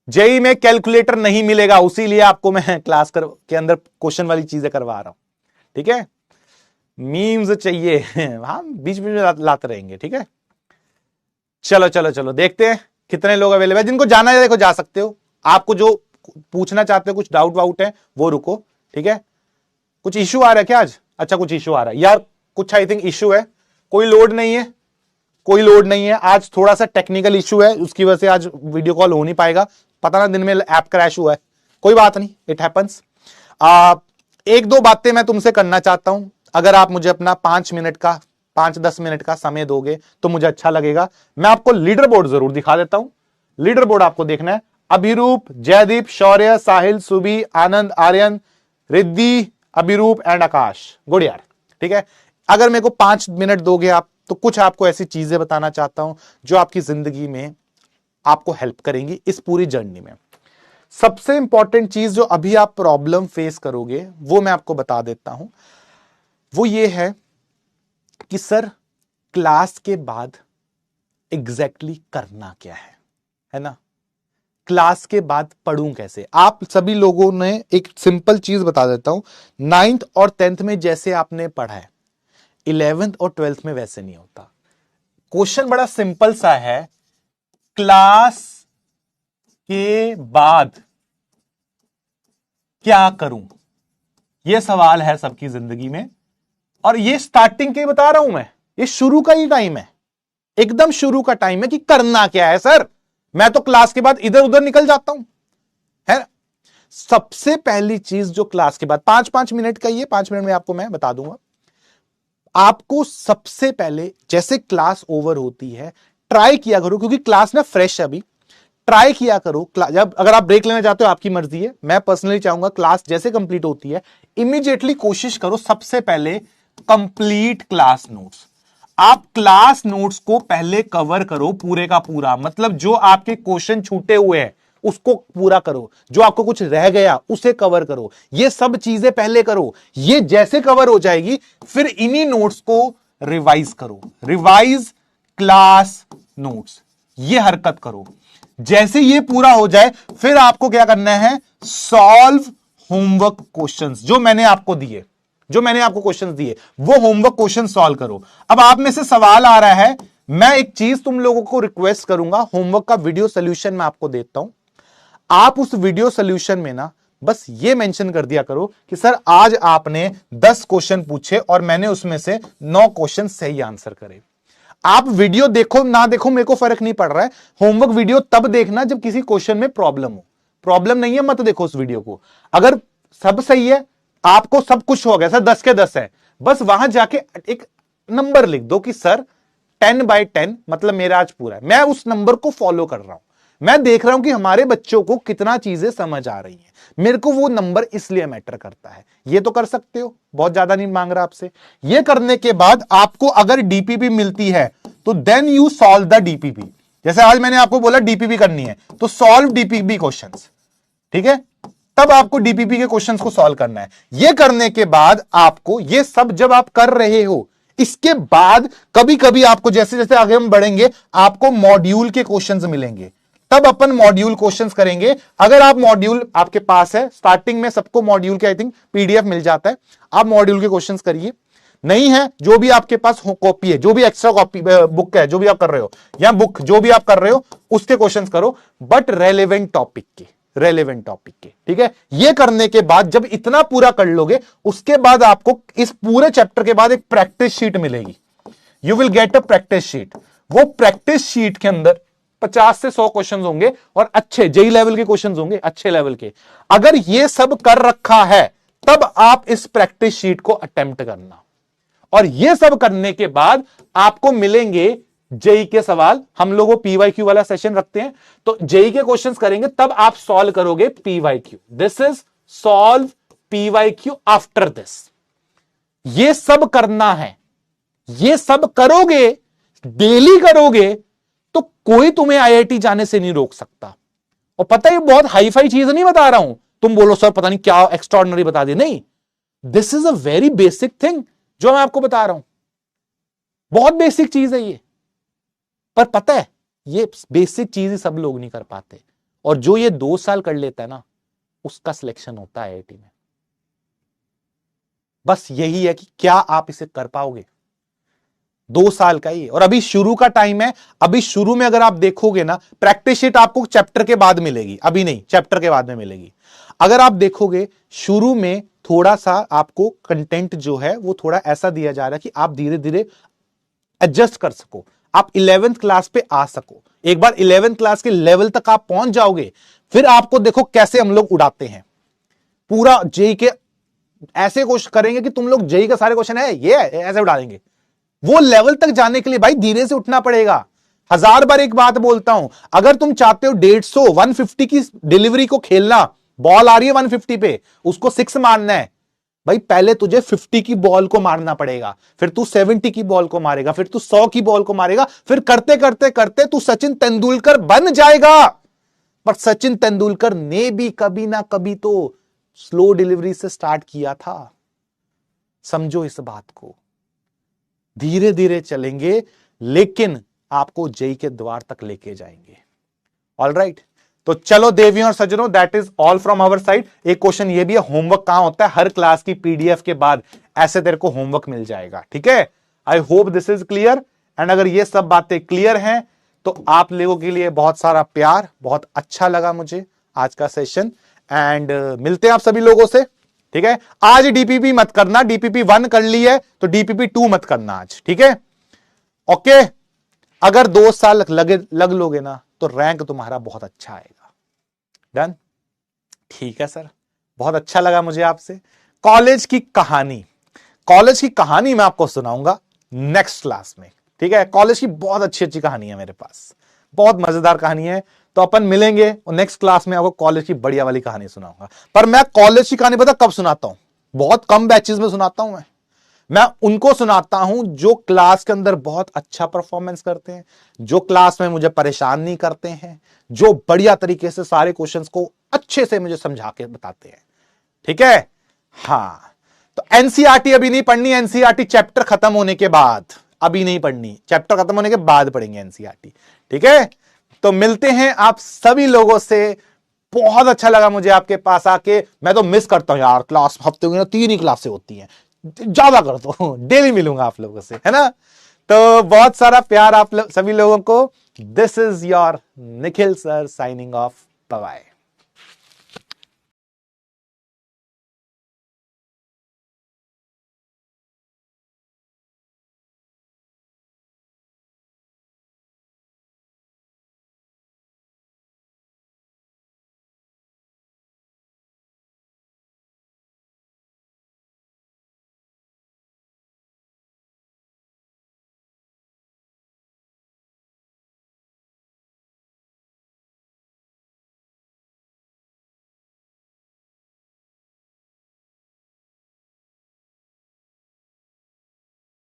जेई में कैलकुलेटर नहीं मिलेगा, उसीलिए आपको मैं क्लास के अंदर क्वेश्चन वाली चीजें करवा रहा हूं, ठीक है। मीम्स चाहिए, हाँ बीच बीच में लाते रहेंगे, ठीक है। चलो चलो चलो देखते हैं कितने लोग अवेलेबल है। जिनको जाना है देखो जा सकते हो, आपको जो पूछना चाहते हो, कुछ डाउट वाउट है वो रुको, ठीक है। कुछ इश्यू आ रहा है क्या आज, अच्छा कुछ इश्यू आ रहा है यार, कुछ आई थिंक इश्यू है, कोई लोड नहीं है, कोई लोड नहीं है आज, थोड़ा सा टेक्निकल इश्यू है, उसकी वजह से आज वीडियो कॉल हो नहीं पाएगा। पता ना दिन में ऐप क्रैश हुआ है, कोई बात नहीं, इट हैपेंस। 1-2 बातें मैं तुमसे करना चाहता हूं, अगर आप मुझे अपना 5-10 मिनट का समय दोगे तो मुझे अच्छा लगेगा। मैं आपको लीडर बोर्ड जरूर दिखा देता हूं, लीडर बोर्ड आपको देखना है। अभिरूप, जयदीप, शौर्य, साहिल, सुबी, आनंद, आर्यन, रिद्धि, अभिरूप एंड आकाश, गुड यार, ठीक है। अगर मेरे को 5 मिनट दोगे आप, तो कुछ आपको ऐसी चीजें बताना चाहता हूं जो आपकी जिंदगी में आपको हेल्प करेंगी इस पूरी जर्नी में। सबसे इंपॉर्टेंट चीज जो अभी आप प्रॉब्लम फेस करोगे वो मैं आपको बता देता हूं। वो ये है कि सर क्लास के बाद एग्जैक्टली करना क्या है ना? क्लास के बाद पढ़ूं कैसे? आप सभी लोगों ने एक सिंपल चीज बता देता हूं, 9th और 10th में जैसे आपने पढ़ा है 11th और 12th में वैसे नहीं होता। क्वेश्चन बड़ा सिंपल सा है, क्लास के बाद क्या करूं, यह सवाल है सबकी जिंदगी में। और ये स्टार्टिंग के बता रहा हूं मैं, ये शुरू का ही टाइम है, एकदम शुरू का टाइम है कि करना क्या है सर। मैं तो क्लास के बाद इधर उधर निकल जाता हूं, है ना? सबसे पहली चीज जो क्लास के बाद 5-5 मिनट का, ये 5 मिनट में आपको मैं बता दूंगा। आपको सबसे पहले जैसे क्लास ओवर होती है ट्राई किया करो, क्योंकि क्लास ना फ्रेश है अभी, ट्राई किया करो। जब अगर आप ब्रेक लेना चाहते हो आपकी मर्जी है, मैं पर्सनली चाहूंगा क्लास जैसे कंप्लीट होती है इमीडिएटली कोशिश करो सबसे पहले कंप्लीट क्लास नोट्स। आप क्लास नोट्स को पहले कवर करो पूरे का पूरा, मतलब जो आपके क्वेश्चन छूटे हुए हैं उसको पूरा करो, जो आपको कुछ रह गया उसे कवर करो, ये सब चीजें पहले करो। ये जैसे कवर हो जाएगी फिर इन्हीं नोट्स को रिवाइज करो, रिवाइज क्लास नोट्स, ये हरकत करो। जैसे ये पूरा हो जाए फिर आपको क्या करना है, सॉल्व होमवर्क क्वेश्चंस जो मैंने आपको दिए, जो मैंने आपको क्वेश्चंस दिए वो होमवर्क क्वेश्चन सॉल्व करो। अब आप में से सवाल आ रहा है, मैं एक चीज तुम लोगों को रिक्वेस्ट करूंगा, होमवर्क का वीडियो सोल्यूशन मैं आपको देता हूं, आप उस वीडियो सोल्यूशन में ना बस ये मेंशन कर दिया करो कि सर आज आपने 10 क्वेश्चन पूछे और मैंने उसमें से 9 क्वेश्चन सही आंसर करे। आप वीडियो देखो ना देखो मेरे को फर्क नहीं पड़ रहा है, होमवर्क वीडियो तब देखना जब किसी क्वेश्चन में प्रॉब्लम हो। प्रॉब्लम नहीं है मत देखो उस वीडियो को। अगर सब सही है, आपको सब कुछ हो गया, सर 10 के 10 है, बस वहां जाके एक नंबर लिख दो कि सर 10/10 मतलब मेरा आज पूरा है, मैं उस नंबर को फॉलो कर रहा हूं, मैं देख रहा हूं कि हमारे बच्चों को कितना चीजें समझ आ रही हैं, मेरे को वो नंबर इसलिए मैटर करता है। ये तो कर सकते हो, बहुत ज्यादा नहीं मांग रहा आपसे। ये करने के बाद आपको अगर डीपीपी मिलती है तो then you solve the DPP. जैसे आज मैंने आपको बोला डीपीपी करनी है तो सॉल्व डीपीपी क्वेश्चंस, ठीक है? तब आपको डीपीपी के क्वेश्चंस को सॉल्व करना है। ये करने के बाद आपको, ये सब जब आप कर रहे हो, इसके बाद कभी कभी आपको जैसे जैसे आगे हम बढ़ेंगे आपको मॉड्यूल के क्वेश्चंस मिलेंगे, तब अपन मॉड्यूल क्वेश्चंस करेंगे। अगर आप मॉड्यूल आपके पास है, स्टार्टिंग में सबको मॉड्यूल के आई थिंक पीडीएफ मिल जाता है, आप मॉड्यूल के क्वेश्चंस करिए। नहीं है, जो भी आपके पास कॉपी है, जो भी एक्स्ट्रा कॉपी बुक है, जो भी आप कर रहे हो या बुक जो भी आप कर रहे हो उसके क्वेश्चंस करो, बट रेलेवेंट टॉपिक के, रेलेवेंट टॉपिक के, ठीक है? ये करने के बाद जब इतना पूरा कर लोगे उसके बाद आपको इस पूरे चैप्टर के बाद एक प्रैक्टिस शीट मिलेगी। You will get a practice sheet. वो प्रैक्टिस शीट के अंदर 50 से 100 क्वेश्चन होंगे और अच्छे जेई लेवल के क्वेश्चन होंगे, अच्छे लेवल के। अगर ये सब कर रखा है तब आप इस प्रैक्टिस शीट को अटेम्प्ट करना, और ये सब करने के बाद आपको मिलेंगे जेई के सवाल। हम लोग पीवाईक्यू वाला सेशन रखते हैं तो जेई के क्वेश्चंस करेंगे, तब आप सॉल्व करोगे PYQ. This is solve PYQ after this. ये सब करना है, ये सब करोगे, डेली करोगे तो कोई तुम्हें आईआईटी जाने से नहीं रोक सकता। और पता है बहुत हाई फाई चीज नहीं बता रहा हूं, तुम बोलो सर पता नहीं क्या एक्स्ट्राऑर्डिनरी बता दिया, नहीं, this is a very basic thing जो मैं आपको बता रहा हूं, बहुत बेसिक चीज है ये। पर पता है ये बेसिक चीज ही सब लोग नहीं कर पाते, और जो ये 2 साल कर लेता है ना उसका सिलेक्शन होता है आईआईटी में। बस यही है कि क्या आप इसे कर पाओगे। 2 साल का ही, और अभी शुरू का टाइम है। अभी शुरू में अगर आप देखोगे ना, प्रैक्टिस शीट आपको चैप्टर के बाद मिलेगी, अभी नहीं, चैप्टर के बाद में मिलेगी। अगर आप देखोगे शुरू में थोड़ा सा आपको कंटेंट जो है वो थोड़ा ऐसा दिया जा रहा है कि आप धीरे धीरे एडजस्ट कर सको, आप 11th क्लास पे आ सको। एक बार 11th क्लास के लेवल तक आप पहुंच जाओगे फिर आपको देखो कैसे हम लोग उड़ाते हैं पूरा जेई के। ऐसे क्वेश्चन करेंगे कि तुम लोग जेई का सारे क्वेश्चन है ये ऐसे उड़ा देंगे। वो लेवल तक जाने के लिए भाई धीरे से उठना पड़ेगा। 1000 बार एक बात बोलता हूं, अगर तुम चाहते हो 150 150 की डिलीवरी को खेलना, बॉल आ रही है 150 पे, उसको 6 मारना है, भाई पहले तुझे 50 की बॉल को मारना पड़ेगा, फिर तू 70 की बॉल को मारेगा, फिर तू 100 की बॉल को मारेगा, फिर करते करते करते तू सचिन तेंदुलकर बन जाएगा। पर सचिन तेंदुलकर ने भी कभी ना कभी तो स्लो डिलीवरी से स्टार्ट किया था। समझो इस बात को, धीरे धीरे चलेंगे लेकिन आपको जेई के द्वार तक लेके जाएंगे। ऑल राइट, तो चलो देवियों और सज्जनों, that is all from our side. एक क्वेश्चन ये भी है, होमवर्क कहां होता है? हर क्लास की पीडीएफ के बाद ऐसे तेरे को होमवर्क मिल जाएगा, ठीक है। आई hope this is clear. And अगर ये सब बातें क्लियर हैं तो आप लोगों के लिए बहुत सारा प्यार, बहुत अच्छा लगा मुझे आज का सेशन। एंड मिलते हैं आप सभी लोगों से, ठीक है। आज डीपीपी मत करना, डीपीपी 1 कर ली है तो डीपीपी 2 मत करना आज, ठीक है। ओके, अगर 2 साल लग लोगे ना तो रैंक तुम्हारा बहुत अच्छा आएगा। डन, ठीक है सर, बहुत अच्छा लगा मुझे आपसे। कॉलेज की कहानी मैं आपको सुनाऊंगा नेक्स्ट क्लास में, ठीक है। कॉलेज की बहुत अच्छी अच्छी कहानी है मेरे पास, बहुत मजेदार कहानी है। तो अपन मिलेंगे और नेक्स्ट क्लास में आपको कॉलेज की बढ़िया वाली कहानी सुनाऊंगा। पर मैं कॉलेज की कहानी पता कब सुनाता हूं? बहुत कम बैचेस में सुनाता हूं। मैं उनको सुनाता हूं जो क्लास के अंदर बहुत अच्छा परफॉर्मेंस करते हैं, जो क्लास में मुझे परेशान नहीं करते हैं, जो बढ़िया तरीके से सारे क्वेश्चंस को अच्छे से मुझे समझा के बताते हैं, ठीक है। हाँ, तो एनसीईआरटी अभी नहीं पढ़नी, एनसीईआरटी चैप्टर खत्म होने के बाद, अभी नहीं पढ़नी, चैप्टर खत्म होने के बाद पढ़ेंगे एनसीईआरटी, ठीक है। तो मिलते हैं आप सभी लोगों से। बहुत अच्छा लगा मुझे आपके पास आके। मैं तो मिस करता हूं यार, क्लास हफ्ते में 3 ही क्लासें होती हैं, ज्यादा करता हूं, डेली मिलूंगा आप लोगों से, है ना। तो बहुत सारा प्यार आप सभी लोगों को। This is your Nikhil sir signing off, bye bye.